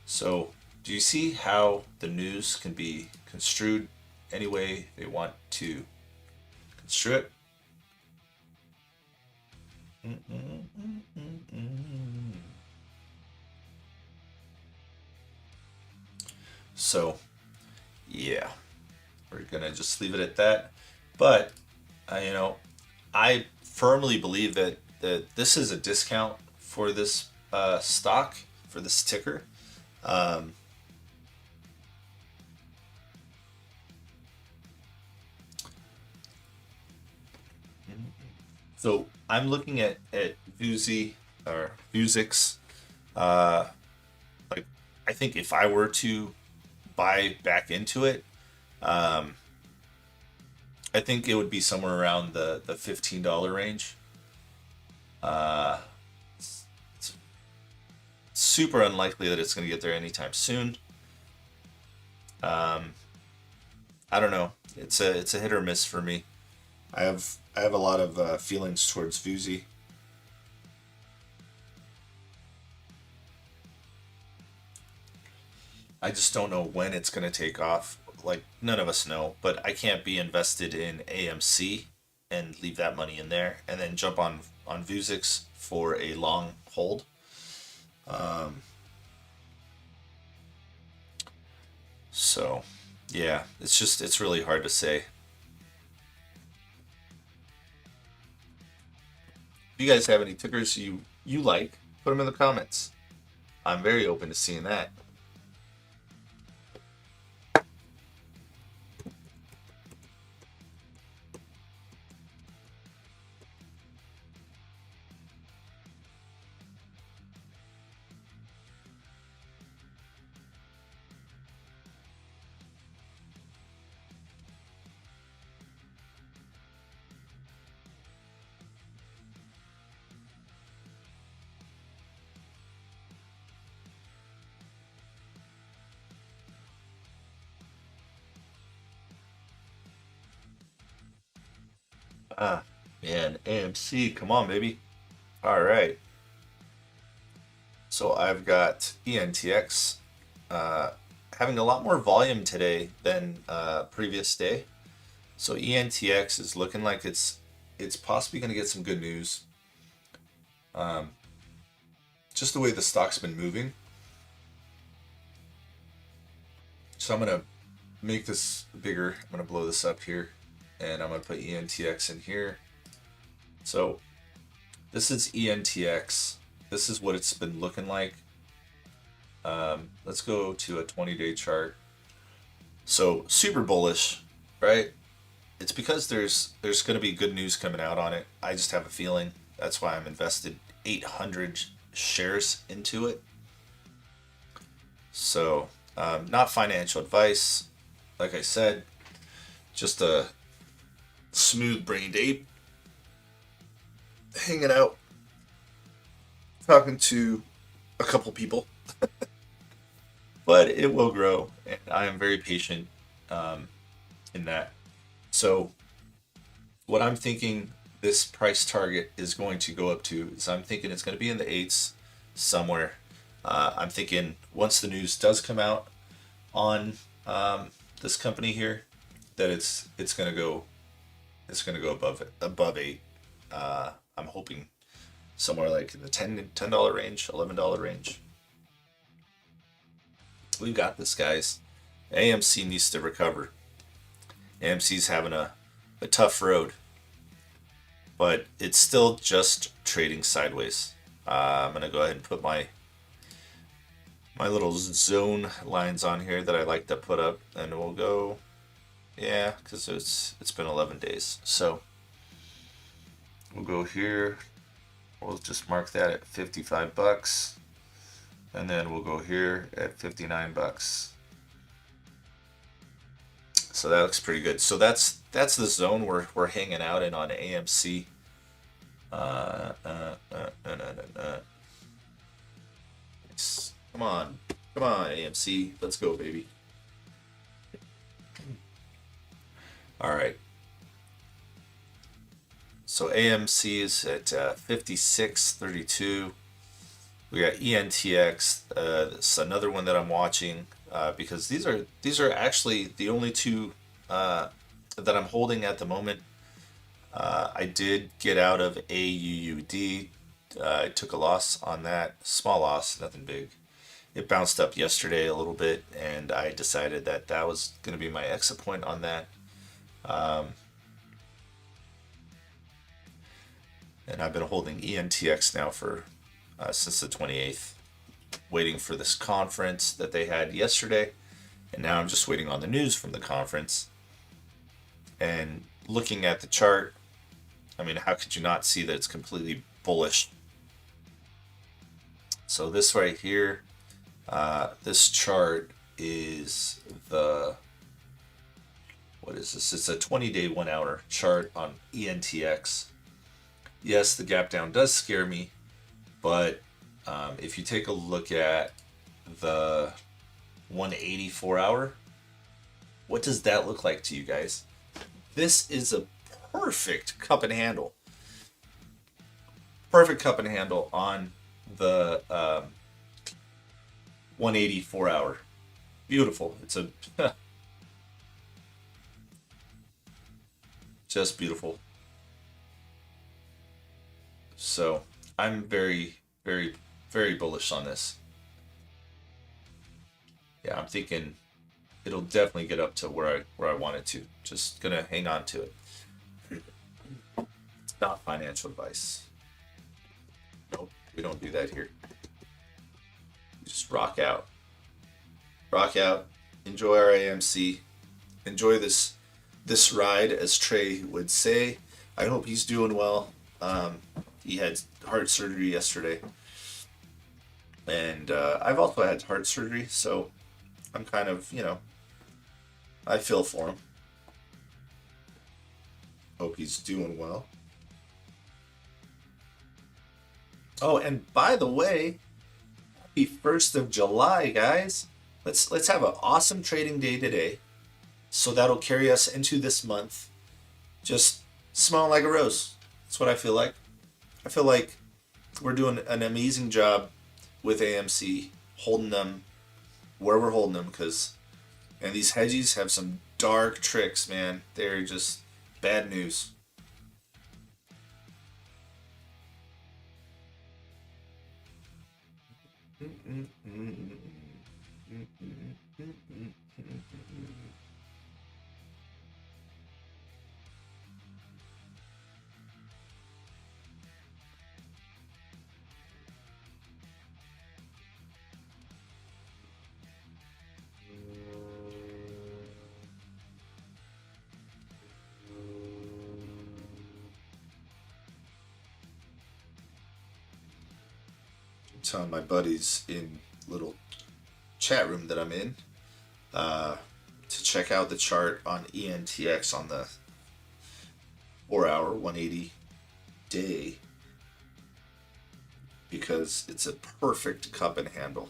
So do you see how the news can be construed any way they want to construe it. So, yeah, we're gonna just leave it at that. But you know, I firmly believe that this is a discount for this stock, for this ticker. Um, so I'm looking at Vuzi or Vuzix. Uh, like, I think if I were to buy back into it, um, I think it would be somewhere around the $15 range. Uh, it's super unlikely that it's going to get there anytime soon. Um, I don't know. It's a hit or miss for me. I have a lot of feelings towards Vuzi. I just don't know when it's going to take off. Like, none of us know, but I can't be invested in AMC and leave that money in there and then jump on Vuzix for a long hold. Um, so yeah, it's really hard to say. If you guys have any tickers you like, put them in the comments. I'm very open to seeing that. Ah, man, AMC, come on, baby. All right. So I've got ENTX uh, having a lot more volume today than previous day. So ENTX is looking like it's possibly going to get some good news. Um, just the way the stock's been moving. So I'm gonna make this bigger. I'm gonna blow this up here, and I'm gonna put ENTX in here. So this is ENTX. This is what it's been looking like. Let's go to a 20-day chart. So super bullish, right? It's because there's going to be good news coming out on it. I just have a feeling. That's why I'm invested 800 shares into it. So not financial advice. Like I said, just a smooth-brained ape hanging out, talking to a couple people. But it will grow, and I am very patient um, in that. So what I'm thinking this price target is going to go up to is I'm thinking it's going to be in the eights somewhere. I'm thinking once the news does come out on this company here, that it's going to go above eight. I'm hoping somewhere like in the $10 range, $11 range. We've got this, guys. AMC needs to recover. AMC's having a tough road, but it's still just trading sideways. I'm gonna go ahead and put my little zone lines on here that I like to put up, and we'll go, yeah, because it's been 11 days. So we'll go here. We'll just mark that at 55 bucks. And then we'll go here at 59 bucks. So that looks pretty good. So that's the zone we're hanging out in on AMC. Come on, come on, AMC. Let's go, baby. All right. So AMC is at 56.32. We got ENTX. It's another one that I'm watching because these are actually the only two that I'm holding at the moment. I did get out of AUUD. I took a loss on that, small loss, nothing big. It bounced up yesterday a little bit, and I decided that that was going to be my exit point on that. Um, and I've been holding ENTX now for since the 28th, waiting for this conference that they had yesterday, and now I'm just waiting on the news from the conference. And looking at the chart, I mean, how could you not see that it's completely bullish? So this right here, this chart is what is this? It's a 20-day 1 hour chart on ENTX. Yes, the gap down does scare me, but if you take a look at the 184 hour, what does that look like to you guys? This is a perfect cup and handle. Perfect cup and handle on the 184 hour. Beautiful. It's a just beautiful. So I'm very, very, very bullish on this. Yeah, I'm thinking it'll definitely get up to where I want it to. Just gonna hang on to it. Not financial advice. Nope, we don't do that here. Just rock out. Rock out. Enjoy our AMC. Enjoy this ride, as Trey would say. I hope he's doing well. He had heart surgery yesterday, and I've also had heart surgery, so I'm kind of, I feel for him. Hope he's doing well. Oh, and by the way, happy 1st of July, guys. Let's have an awesome trading day today. So that'll carry us into this month. Just smelling like a rose. That's what I feel like. I feel like we're doing an amazing job with AMC, holding them where we're holding them, and these hedgies have some dark tricks, man. They're just bad news. I'm telling my buddies in little chat room that I'm in to check out the chart on ENTX on the 4 hour 180 day, because it's a perfect cup and handle.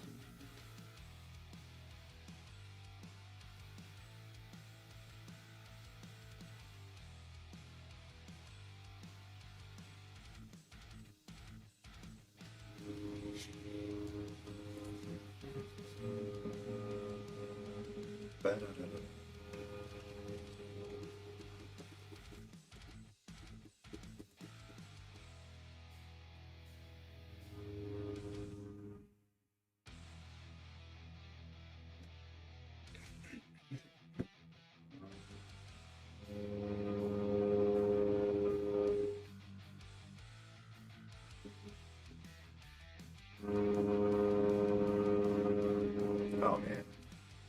Oh man,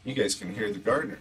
you guys can hear the gardener.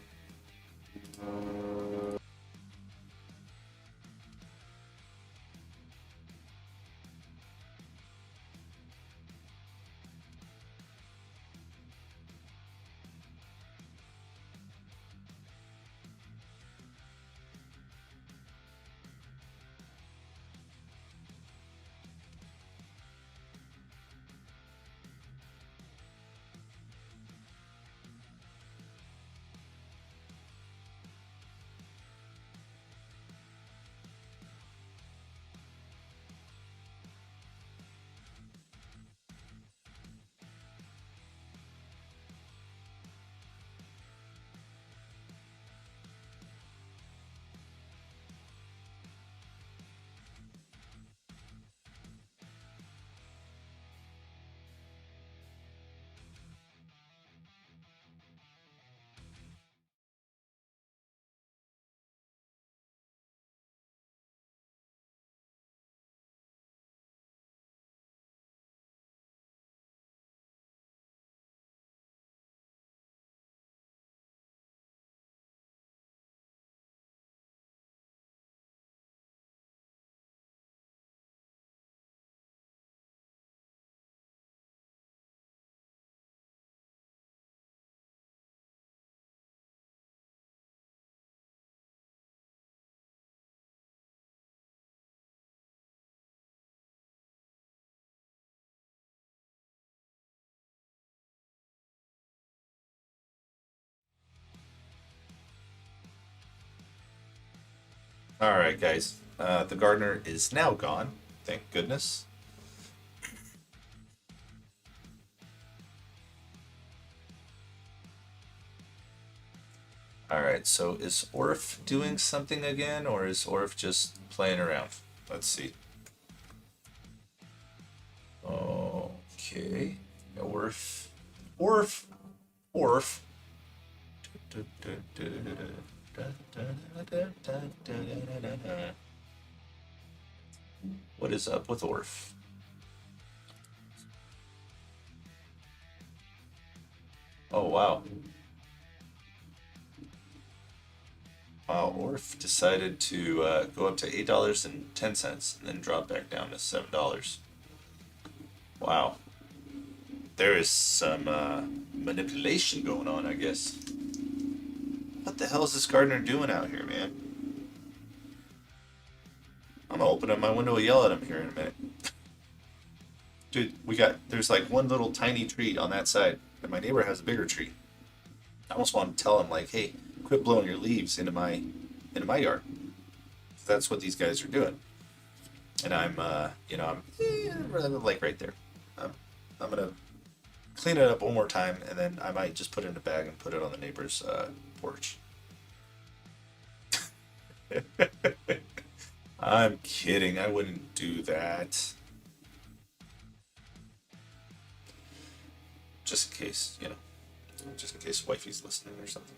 All right, guys. The gardener is now gone. Thank goodness. All right, so is Orf doing something again, or is Orf just playing around? Let's see. Okay, Orf, Orf, Orf. What is up with Orf? Oh wow. Wow, Orf decided to go up to $8.10 and then drop back down to $7. Wow. There is some manipulation going on, I guess. What the hell is this gardener doing out here, man? I'm gonna open up my window and yell at him here in a minute. Dude, there's like one little tiny tree on that side, and my neighbor has a bigger tree. I almost want to tell him, like, hey, quit blowing your leaves into my yard. That's what these guys are doing. And I'm like right there. I'm gonna clean it up one more time, and then I might just put it in a bag and put it on the neighbor's porch. I'm kidding. I wouldn't do that. Just in case, just in case wifey's listening or something.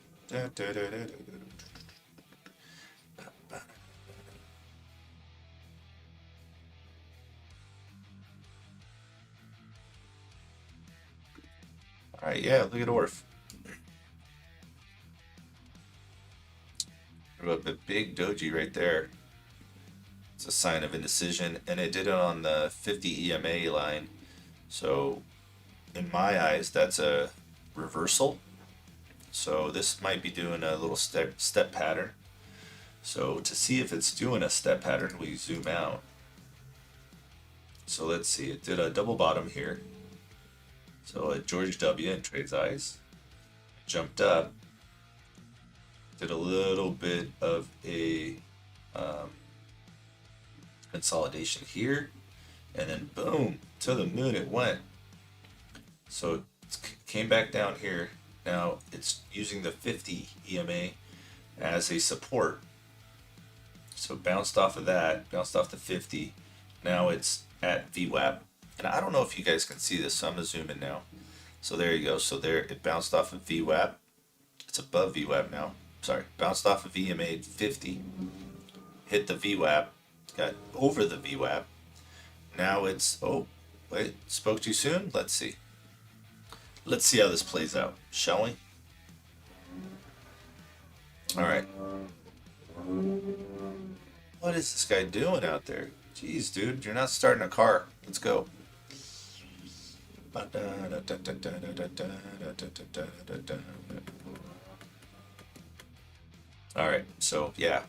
All right, yeah, look at Orf. A big doji right there. It's a sign of indecision, and it did it on the 50 EMA line. So, in my eyes, that's a reversal. So this might be doing a little step pattern. So to see if it's doing a step pattern, we zoom out. So let's see, it did a double bottom here. So a George W in Trade's eyes. Jumped up. Did a little bit of a consolidation here. And then boom, to the moon it went. So it came back down here. Now it's using the 50 EMA as a support. So bounced off of that, bounced off the 50. Now it's at VWAP. And I don't know if you guys can see this, so I'm gonna zoom in now. So there you go. So there it bounced off of VWAP. It's above VWAP now. Sorry, bounced off of EMA 50. Hit the VWAP. Got over the VWAP. Now it's, oh, wait, spoke too soon? Let's see. Let's see how this plays out, shall we? All right. What is this guy doing out there? Jeez, dude, you're not starting a car. Let's go. All right, so yeah.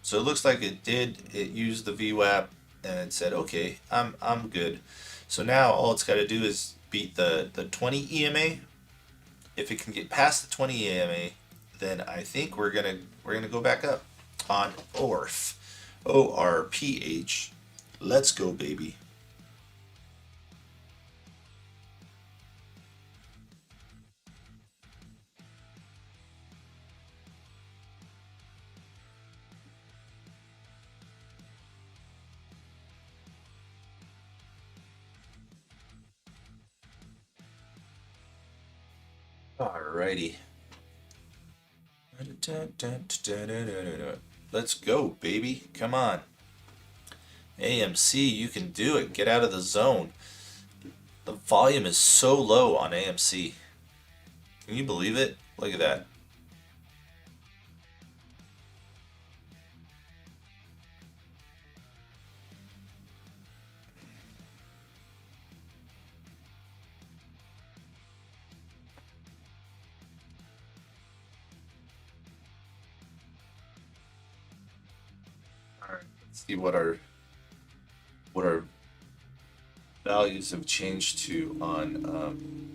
So it looks like it used the VWAP and it said, okay, I'm good. So now all it's got to do is beat the 20 EMA. If it can get past the 20 EMA, then I think we're gonna go back up on ORPH. ORPH. Let's go, baby. Alrighty. Let's go, baby. Come on. AMC, you can do it. Get out of the zone. The volume is so low on AMC. Can you believe it? Look at that. All right. Let's see what our values have changed to on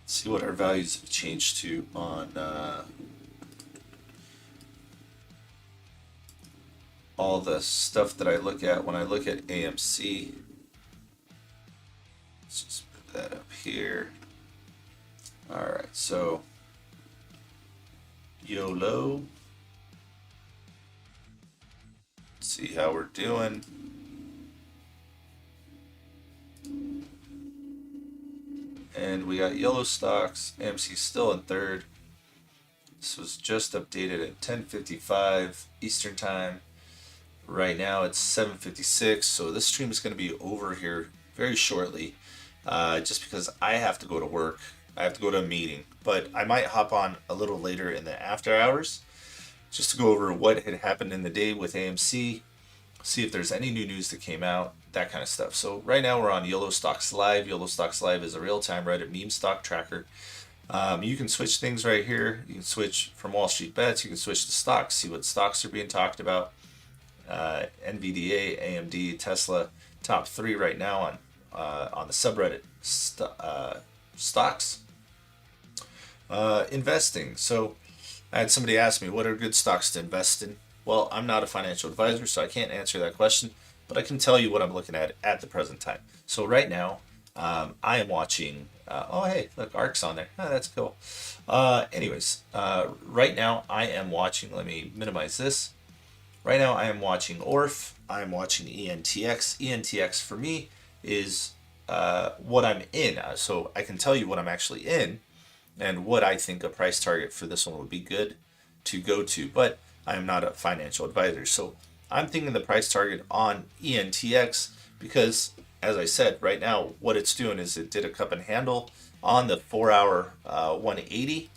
let's see what our values have changed to on all the stuff that I look at when I look at AMC. Let's just put that up here. All right, so YOLO. Let's see how we're doing. And we got yellow stocks. AMC still in third. This was just updated at 10:55 Eastern Time. Right now it's 7:56, so this stream is going to be over here very shortly, just because I have to go to work. I have to go to a meeting, but I might hop on a little later in the after hours just to go over what had happened in the day with AMC, see if there's any new news that came out, that kind of stuff. So right now we're on Yellow Stocks Live. Yellow Stocks Live is a real-time Reddit meme stock tracker. You can switch things right here. You can switch from Wall Street Bets. You can switch to stocks, see what stocks are being talked about. NVDA, AMD, Tesla, top 3 right now on the subreddit stocks. Investing. So I had somebody ask me, what are good stocks to invest in? Well, I'm not a financial advisor, so I can't answer that question, but I can tell you what I'm looking at the present time. So right now, I am watching, oh, hey, look, ARK's on there. Oh, that's cool. Anyways, right now I am watching, let me minimize this. Right now I am watching ORF, I am watching ENTX. ENTX for me is what I'm in. So I can tell you what I'm actually in and what I think a price target for this one would be good to go to. But I am not a financial advisor. So I'm thinking the price target on ENTX because, as I said, right now what it's doing is it did a cup and handle on the 4-hour 180.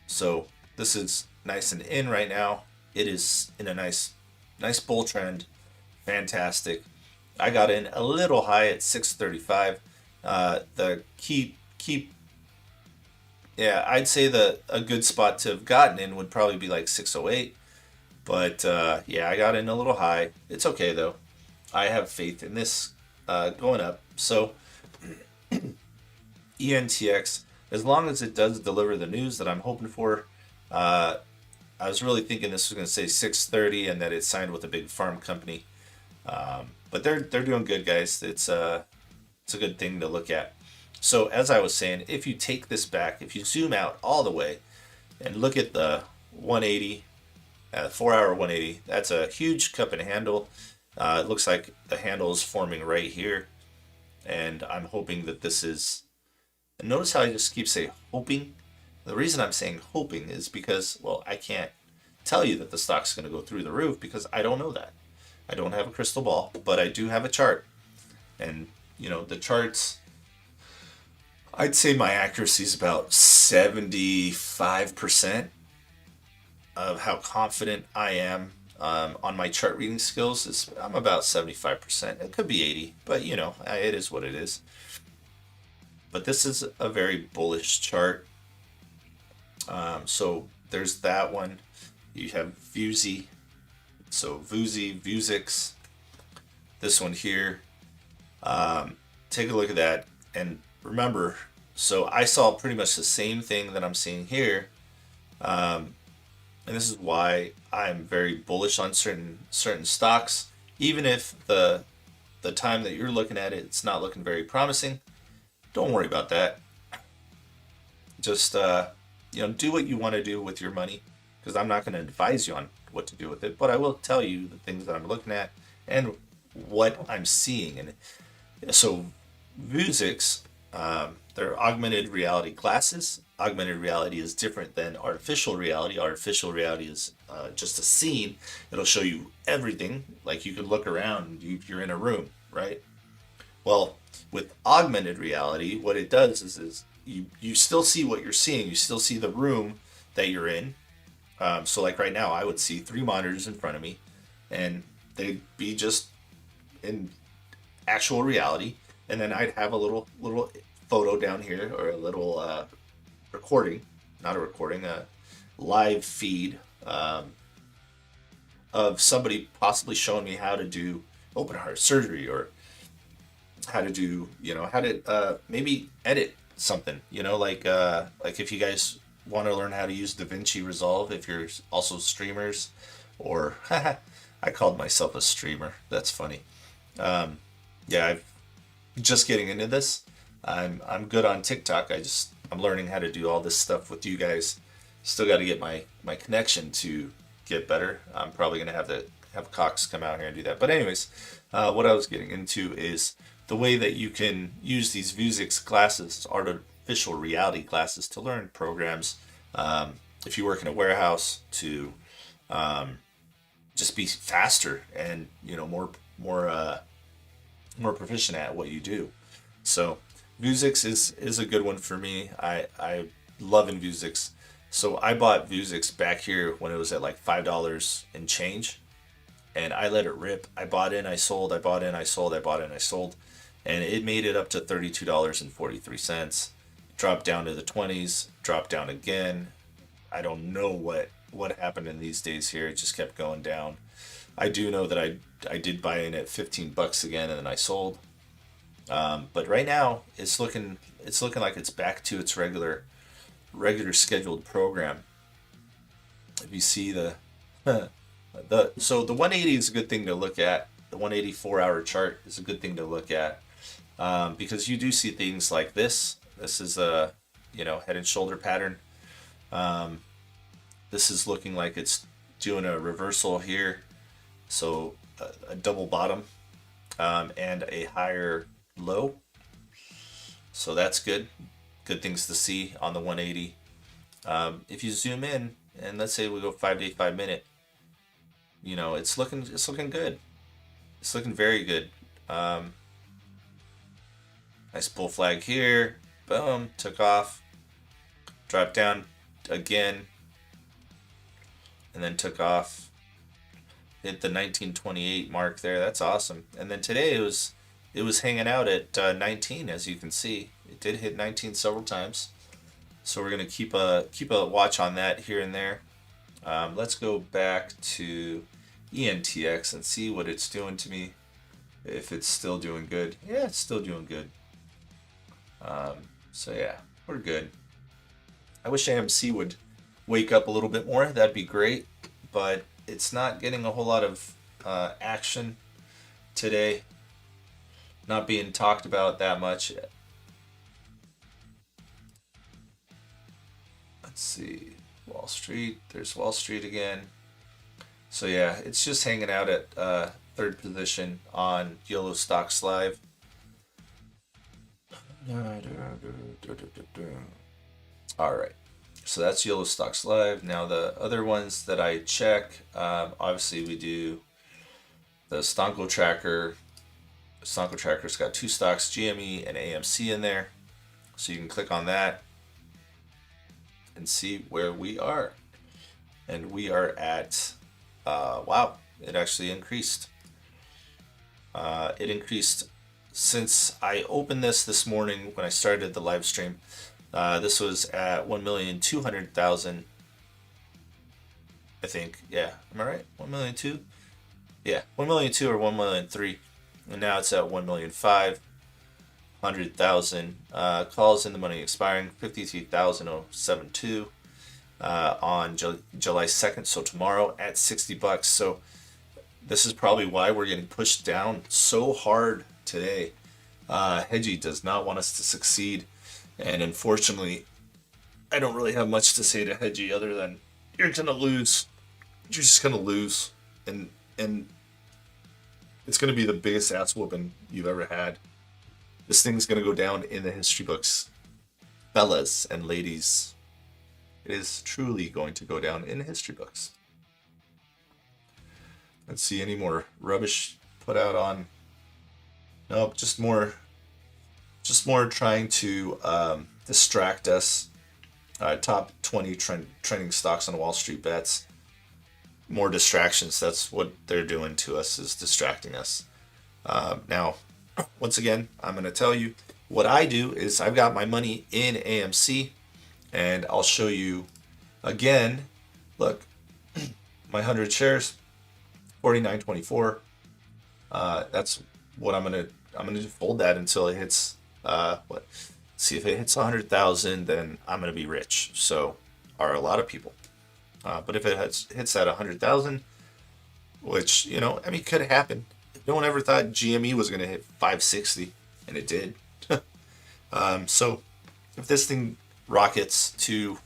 So this is nice and in right now. It is in a nice bull trend. Fantastic. I got in a little high at 635. The key, yeah, I'd say a good spot to have gotten in would probably be like 608. But yeah, I got in a little high. It's okay though. I have faith in this going up. So ENTX, as long as it does deliver the news that I'm hoping for, I was really thinking this was going to say 630 and that it signed with a big farm company. But they're doing good, guys. It's a good thing to look at. So as I was saying, if you take this back, if you zoom out all the way and look at the 180, 4-hour 180, that's a huge cup and handle. It looks like the handle is forming right here. And I'm hoping that this is, and notice how I just keep saying hoping. The reason I'm saying hoping is because, well, I can't tell you that the stock's going to go through the roof because I don't know that. I don't have a crystal ball, but I do have a chart. And, you know, the charts, I'd say my accuracy is about 75% of how confident I am on my chart reading skills. I'm about 75%. It could be 80, but, you know, it is what it is. But this is a very bullish chart. So there's that one. You have Vuzi, so Vuzi, Vuzix. This one here. Take a look at that, and remember. So I saw pretty much the same thing that I'm seeing here, and this is why I'm very bullish on certain stocks. Even if the time that you're looking at it, it's not looking very promising. Don't worry about that. Just you know, do what you want to do with your money, because I'm not going to advise you on what to do with it, but I will tell you the things that I'm looking at and what I'm seeing. And so Vuzix, they're augmented reality glasses. Augmented reality is different than artificial reality. Artificial reality is just a scene. It'll show you everything. Like you could look around, you're in a room, right? Well, with augmented reality, what it does is you still see what you're seeing. You still see the room that you're in. So like right now, I would see 3 monitors in front of me, and they'd be just in actual reality. And then I'd have a little photo down here, or a little recording, not a recording, a live feed of somebody possibly showing me how to do open heart surgery, or how to do, you know, how to maybe edit something, like if you guys want to learn how to use DaVinci Resolve, if you're also streamers, or I called myself a streamer. That's funny. Yeah, I'm just getting into this. I'm good on TikTok. I'm learning how to do all this stuff with you guys. Still got to get my connection to get better. I'm probably gonna have to have Cox come out here and do that. But anyways, what I was getting into is the way that you can use these Vuzix classes, artificial reality classes, to learn programs. If you work in a warehouse, to just be faster and more proficient at what you do. So Vuzix is a good one for me. I love in Vuzix. So I bought Vuzix back here when it was at like $5 and change, and I let it rip. I bought in, I sold, I bought in, I sold, I bought in, I sold, and it made it up to $32.43. Dropped down to the 20s, dropped down again. I don't know what happened in these days here. It just kept going down. I do know that I did buy in at $15 again, and then I sold. But right now it's looking like it's back to its regular scheduled program. If you see the so the 180 is a good thing to look at. The 184-hour chart is a good thing to look at, because you do see things like this. This is a head and shoulder pattern. This is looking like it's doing a reversal here, so a double bottom, and a higher low. So that's good. Good things to see on the 180. If you zoom in and let's say we go 5-day 5-minute, it's looking good. It's looking very good. Nice bull flag here. Boom, took off, dropped down again, and then took off. Hit the 1928 mark there. That's awesome. And then today it was hanging out at 19, as you can see. It did hit 19 several times. So we're gonna keep a watch on that here and there. Let's go back to ENTX and see what it's doing to me. If it's still doing good. Yeah, it's still doing good. So yeah, we're good. I wish AMC would wake up a little bit more. That'd be great. But it's not getting a whole lot of action today. Not being talked about that much. Let's see. Wall Street. There's Wall Street again. So yeah, it's just hanging out at third position on Yellow Stocks Live. All right. So that's Yellow Stocks Live. Now the other ones that I check, obviously we do the Stonko Tracker. Stonko Tracker's got two stocks, GME and AMC in there. So you can click on that and see where we are. And we are at, wow, it actually increased. It increased since I opened this morning when I started the live stream. This was at 1,200,000, I think. Yeah, am I right? 1,000,002? Yeah, 1,000,002 or 1,000,003, and now it's at 1,500,000. Calls in the money expiring 53,072 on July 2nd, so tomorrow at $60. So this is probably why we're getting pushed down so hard today. Hedgie does not want us to succeed. And unfortunately, I don't really have much to say to Hedgie other than you're gonna lose. You're just gonna lose, and it's gonna be the biggest ass whooping you've ever had. This thing's gonna go down in the history books, fellas and ladies. It is truly going to go down in the history books. Let's see any more rubbish put out on. Nope, just more trying to distract us. Top 20 trending stocks on Wall Street bets. More distractions. That's what they're doing to us, is distracting us. Now, once again, I'm going to tell you what I do is I've got my money in AMC, and I'll show you again. Look, my 100 shares, 49.24. That's what I'm gonna just hold that until it hits See, if it hits 100,000, then I'm gonna be rich. So, are a lot of people. But if it hits at 100,000, which I mean, could happen. No one ever thought GME was gonna hit 560, and it did. So, if this thing rockets to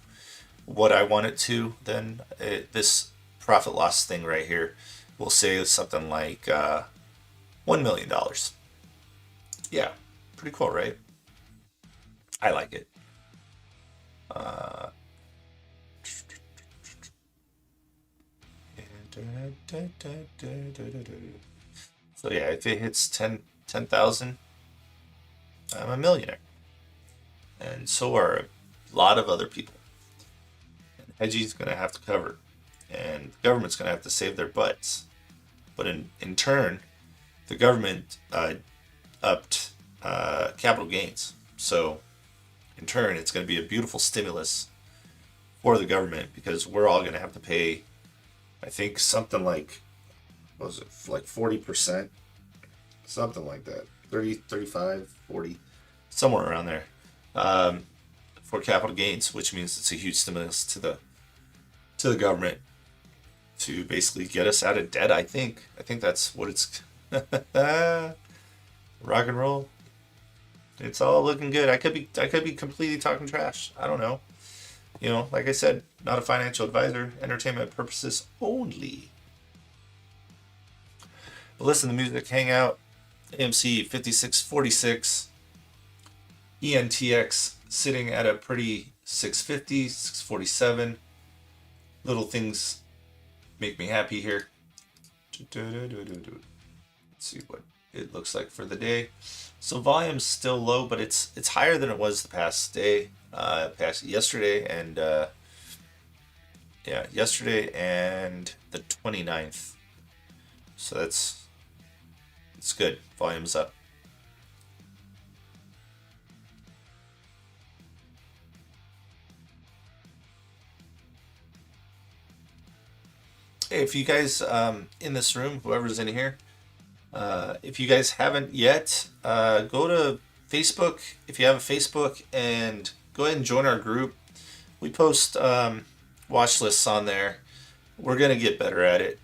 what I want it to, then this profit loss thing right here will say something like $1 million. Yeah, pretty cool, right? I like it. Uh, so yeah, if it hits 10,000, I'm a millionaire, and so are a lot of other people. And Hedgie's gonna have to cover, and the government's gonna have to save their butts. But in turn, the government upped capital gains. So in turn, it's going to be a beautiful stimulus for the government because we're all going to have to pay, I think, something like, what was it, like 40%? Something like that. 30, 35, 40, somewhere around there, for capital gains, which means it's a huge stimulus to the government to basically get us out of debt. I think that's what it's rock and roll. It's all looking good. I could be completely talking trash. I don't know. Like I said, not a financial advisor. Entertainment purposes only. But listen to music, hang out. AMC 5646. ENTX sitting at a pretty 650, 647. Little things make me happy here. Let's see what it looks like for the day. So volume's still low, but it's higher than it was the past day, past yesterday, and yesterday and the 29th. So it's good. Volume's up. Hey, if you guys in this room, whoever's in here, if you guys haven't yet, go to Facebook if you have a Facebook and go ahead and join our group. We post watch lists on there. We're gonna get better at it,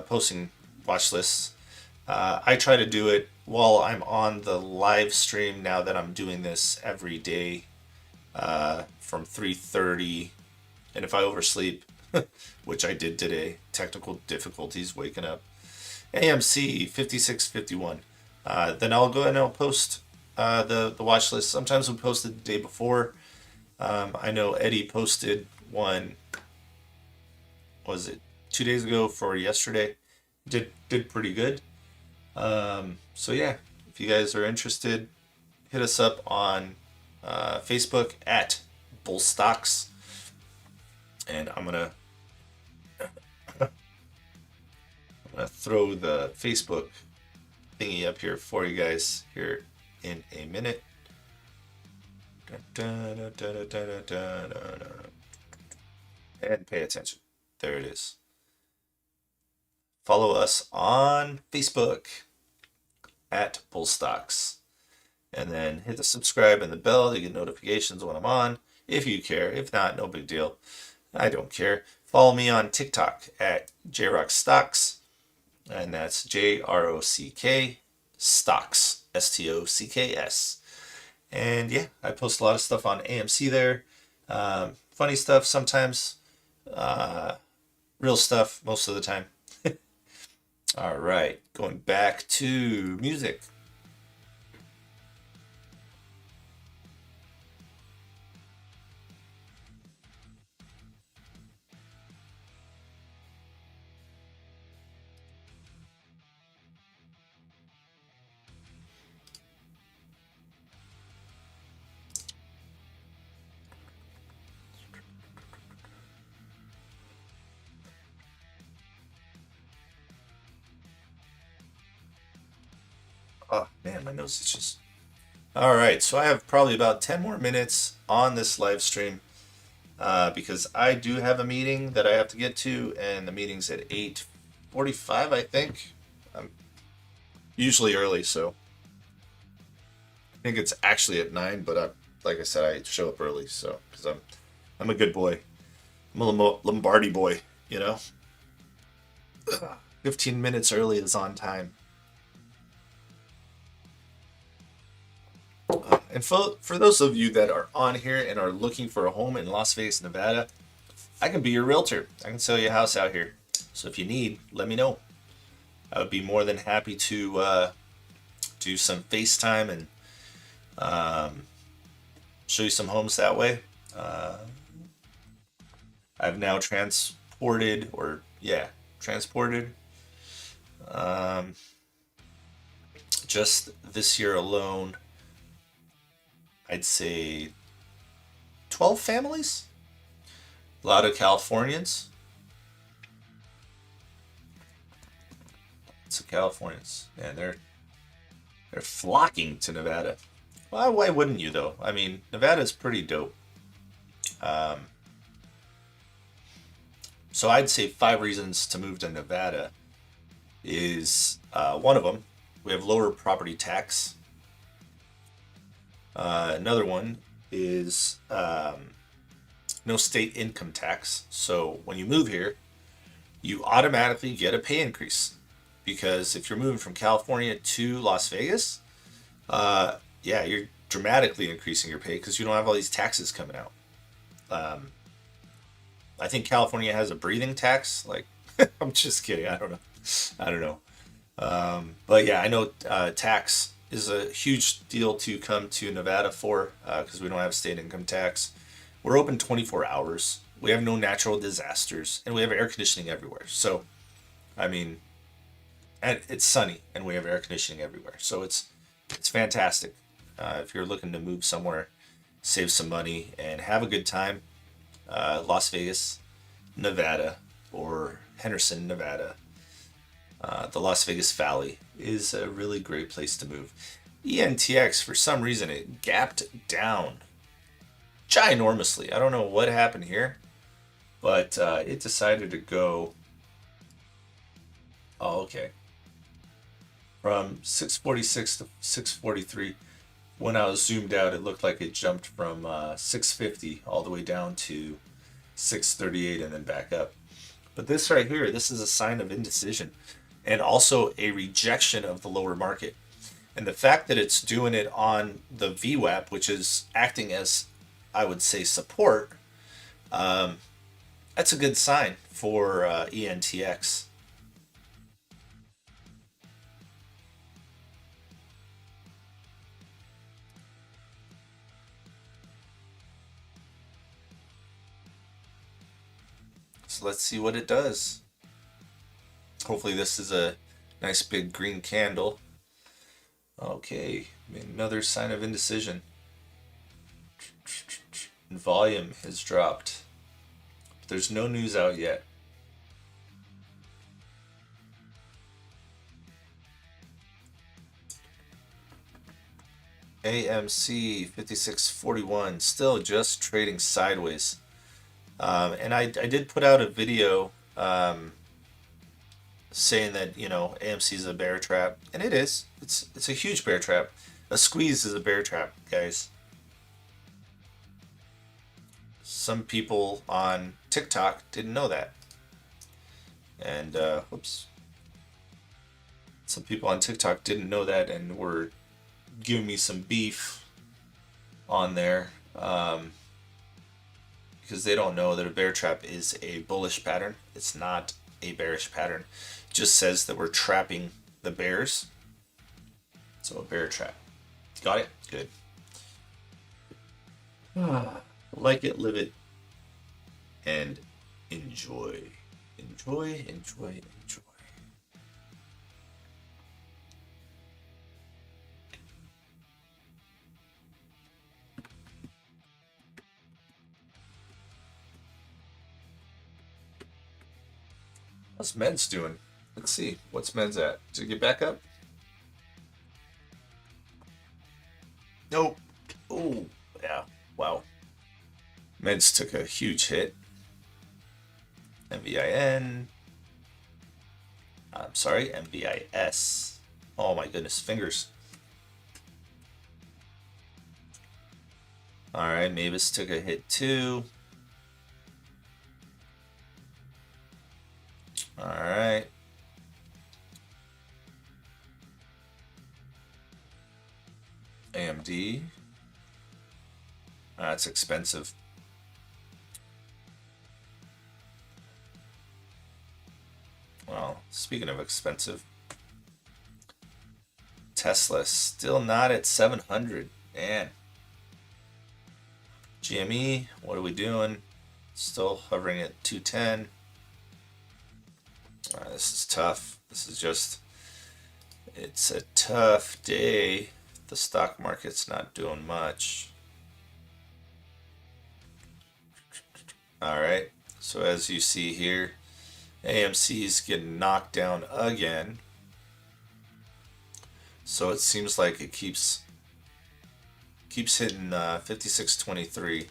posting watch lists. I try to do it while I'm on the live stream now that I'm doing this every day from 3:30, and if I oversleep, which I did today, technical difficulties waking up. AMC 5651. Then I'll go ahead and I'll post the watch list. Sometimes we post it the day before. I know Eddie posted one. Was it 2 days ago for yesterday? Did pretty good. So yeah, if you guys are interested, hit us up on Facebook at Bull Stocks, and I'm gonna throw the Facebook thingy up here for you guys here in a minute. And pay attention. There it is. Follow us on Facebook at Bullstocks. And then hit the subscribe and the bell to get notifications when I'm on, if you care. If not, no big deal. I don't care. Follow me on TikTok at JRockStocks. And that's JROCK Stocks, STOCKS. And yeah, I post a lot of stuff on AMC there. Funny stuff sometimes, real stuff most of the time. All right, going back to music. Oh man, my nose itches. All right, so I have probably about 10 more minutes on this live stream because I do have a meeting that I have to get to, and the meeting's at 8:45, I think. I'm usually early, so I think it's actually at 9, but like I said, I show up early, so because I'm a good boy. I'm a Lombardi boy, you know. 15 minutes early is on time. And for those of you that are on here and are looking for a home in Las Vegas, Nevada, I can be your realtor. I can sell you a house out here. So if you need, let me know. I would be more than happy to do some FaceTime and show you some homes that way. I've now transported just this year alone, I'd say 12 families. A lot of Californians. Lots of Californians. And they're flocking to Nevada. Well, why wouldn't you though? I mean, Nevada's pretty dope. So I'd say 5 reasons to move to Nevada is one of them. We have lower property tax. Another one is no state income tax. So when you move here, you automatically get a pay increase. Because if you're moving from California to Las Vegas, yeah, you're dramatically increasing your pay because you don't have all these taxes coming out. I think California has a breathing tax. Like, I'm just kidding. I don't know. But yeah, I know tax is a huge deal to come to Nevada for because we don't have state income tax. We're open 24 hours. We have no natural disasters, and we have air conditioning everywhere. So, I mean, and it's sunny, and we have air conditioning everywhere. So it's fantastic. If you're looking to move somewhere, save some money, and have a good time, Las Vegas, Nevada, or Henderson, Nevada, the Las Vegas Valley is a really great place to move. ENTX, for some reason, it gapped down ginormously. I don't know what happened here, but it decided to go. Oh, okay. From 646 to 643. When I was zoomed out, it looked like it jumped from 650 all the way down to 638 and then back up. But this right here, this is a sign of indecision and also a rejection of the lower market. And the fact that it's doing it on the VWAP, which is acting as, I would say, support, that's a good sign for ENTX. So let's see what it does. Hopefully this is a nice big green candle. Okay, another sign of indecision. Volume has dropped. But there's no news out yet. AMC 5641 still just trading sideways. And I did put out a video saying that AMC is a bear trap, and it is. It's a huge bear trap. A squeeze is a bear trap, guys. Some people on TikTok didn't know that, and whoops. Some people on TikTok didn't know that and were giving me some beef on there. Because they don't know that a bear trap is a bullish pattern. It's not a bearish pattern. It just says that we're trapping the bears. So a bear trap. Got it? Good. Like it, live it, and enjoy. Enjoy, enjoy, enjoy. How's Meds doing? Let's see. What's Meds at? Did it get back up? Nope. Oh, yeah. Wow. Meds took a huge hit. MVIN. I'm sorry, MVIS. Oh my goodness, fingers. All right, Mavis took a hit too. All right. AMD. That's expensive. Well, speaking of expensive, Tesla still not at 700. Man. GME, what are we doing? Still hovering at 210. This is tough. This is just, it's a tough day. The stock market's not doing much. All right. So as you see here, AMC's getting knocked down again. So it seems like it keeps hitting 56.23.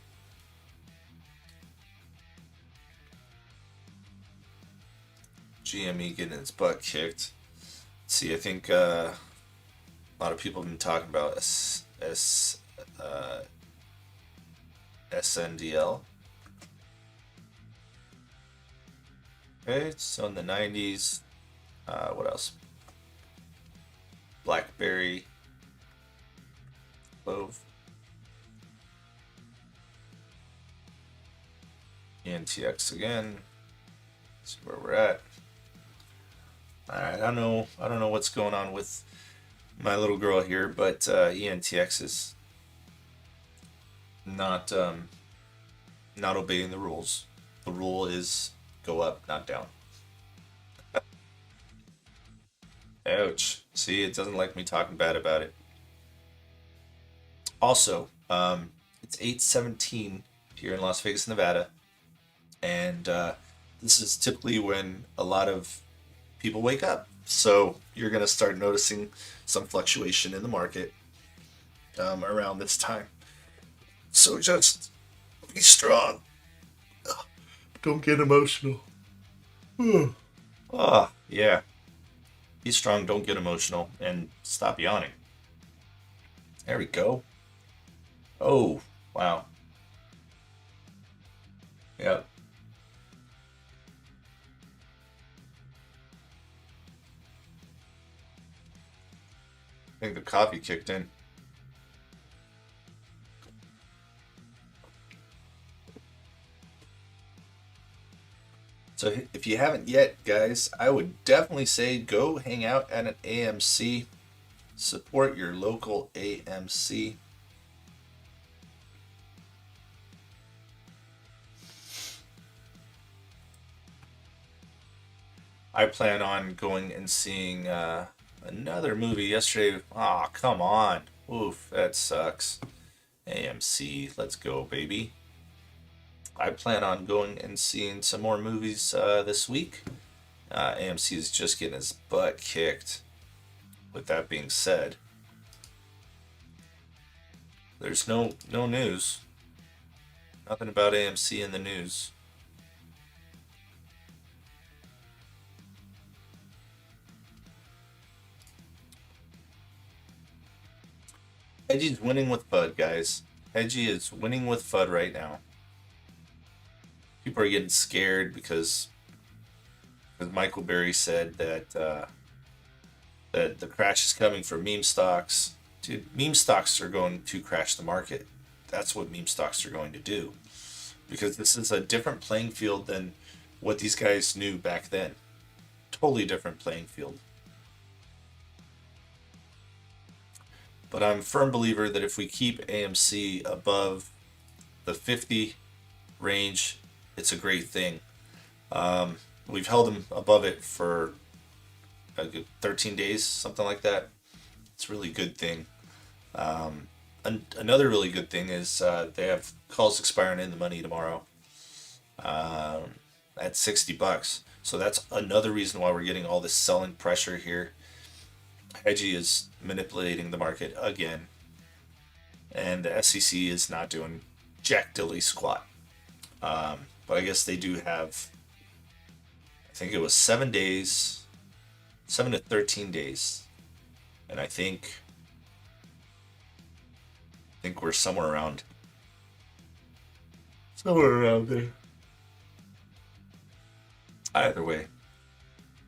GME getting its butt kicked. Let's see, I think a lot of people have been talking about SNDL. Okay, it's still in the 90s. What else? Blackberry. Clove. ENTX again. See where we're at. Alright, I don't know what's going on with my little girl here, but ENTX is not obeying the rules. The rule is go up, not down. Ouch. See, it doesn't like me talking bad about it. Also, it's 8:17 here in Las Vegas, Nevada, and this is typically when a lot of people wake up. So you're going to start noticing some fluctuation in the market around this time. So just be strong. Don't get emotional. Ah, yeah. Be strong, don't get emotional, and stop yawning. There we go. Oh, wow. Yep. I think the coffee kicked in. So if you haven't yet, guys, I would definitely say go hang out at an AMC. Support your local AMC. I plan on going and seeing another movie yesterday. Aw, oh, come on. Oof, that sucks. AMC, let's go, baby. I plan on going and seeing some more movies this week. AMC is just getting his butt kicked. With that being said, there's no news. Nothing about AMC in the news. Hedgie's winning with FUD, guys. Hedgie is winning with FUD right now. People are getting scared because Michael Berry said that that the crash is coming for meme stocks. Dude, meme stocks are going to crash the market. That's what meme stocks are going to do. Because this is a different playing field than what these guys knew back then. Totally different playing field. But I'm a firm believer that if we keep AMC above the 50 range, it's a great thing. We've held them above it for a good 13 days, something like that. It's a really good thing. Another really good thing is they have calls expiring in the money tomorrow at $60. So that's another reason why we're getting all this selling pressure here. Hedgie is manipulating the market again, and the SEC is not doing jack dilly squat. But I guess they do have, I think it was 7 days, 7 to 13 days, and I think we're somewhere around Somewhere around there. Either way.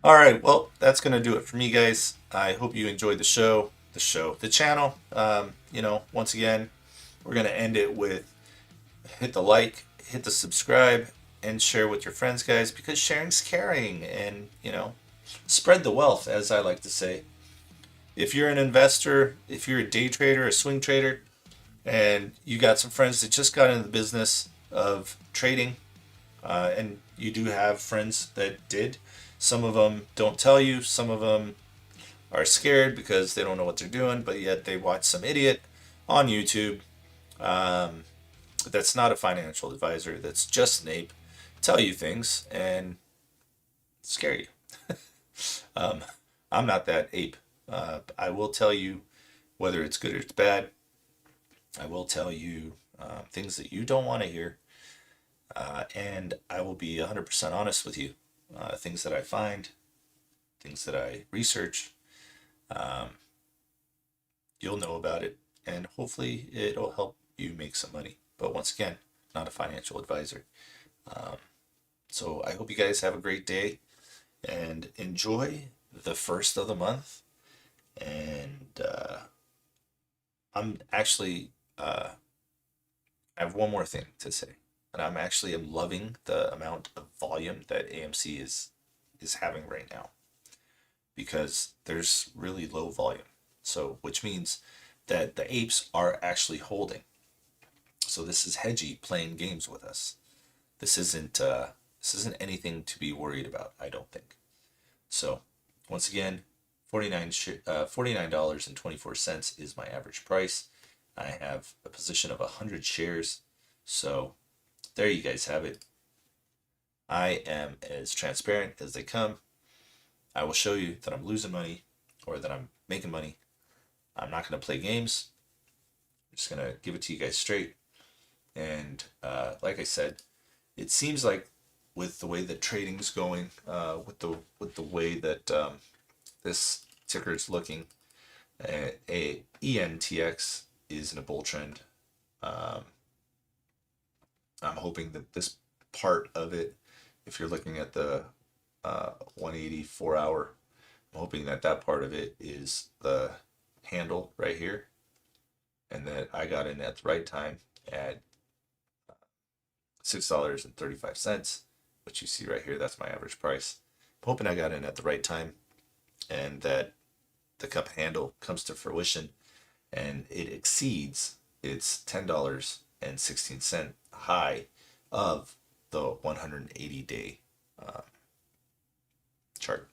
All right, well, that's going to do it for me, guys. I hope you enjoyed the channel. Once again, we're going to end it with hit the like, hit the subscribe, and share with your friends, guys, because sharing's caring. And, spread the wealth, as I like to say. If you're an investor, if you're a day trader, a swing trader, and you got some friends that just got into the business of trading, and you do have friends that did. Some of them don't tell you. Some of them are scared because they don't know what they're doing, but yet they watch some idiot on YouTube that's not a financial advisor, that's just an ape, tell you things and scare you. I'm not that ape. I will tell you whether it's good or it's bad. I will tell you things that you don't want to hear. And I will be 100% honest with you. Things that I find, things that I research, you'll know about it, and hopefully it'll help you make some money. But once again, not a financial advisor. So I hope you guys have a great day and enjoy the first of the month. And I'm actually, I have one more thing to say. And I'm loving the amount of volume that AMC is having right now, because there's really low volume. So which means that the apes are actually holding. So this is hedgy playing games with us. This isn't anything to be worried about, I don't think. So once again, $49.24 is my average price. I have a position of 100 shares. So there you guys have it. I am as transparent as they come. I will show you that I'm losing money or that I'm making money. I'm not going to play games. I'm just going to give it to you guys straight. And like I said, it seems like with the way that trading's going, with the way that this ticker is looking, a ENTX is in a bull trend. I'm hoping that this part of it, if you're looking at the 184 hour, I'm hoping that that part of it is the handle right here, and that I got in at the right time at $6.35, which you see right here. That's my average price. I'm hoping I got in at the right time, and that the cup handle comes to fruition and it exceeds its $10.16 high of the 180-day chart.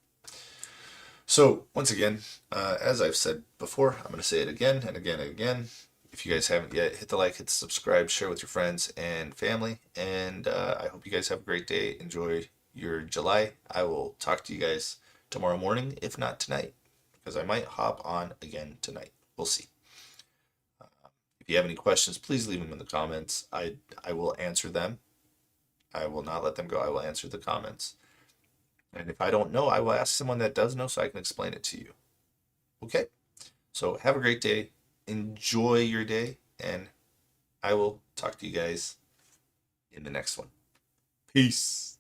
So once again, as I've said before, I'm going to say it again and again and again. If you guys haven't yet, hit the like, hit the subscribe, share with your friends and family. And I hope you guys have a great day. Enjoy your July. I will talk to you guys tomorrow morning, if not tonight, because I might hop on again tonight. We'll see. If you have any questions, please leave them in the comments. I will answer them. I will not let them go. I will answer the comments. And if I don't know, I will ask someone that does know so I can explain it to you. Okay? So have a great day. Enjoy your day. And I will talk to you guys in the next one. Peace.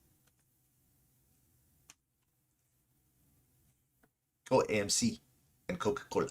Go AMC and Coca-Cola.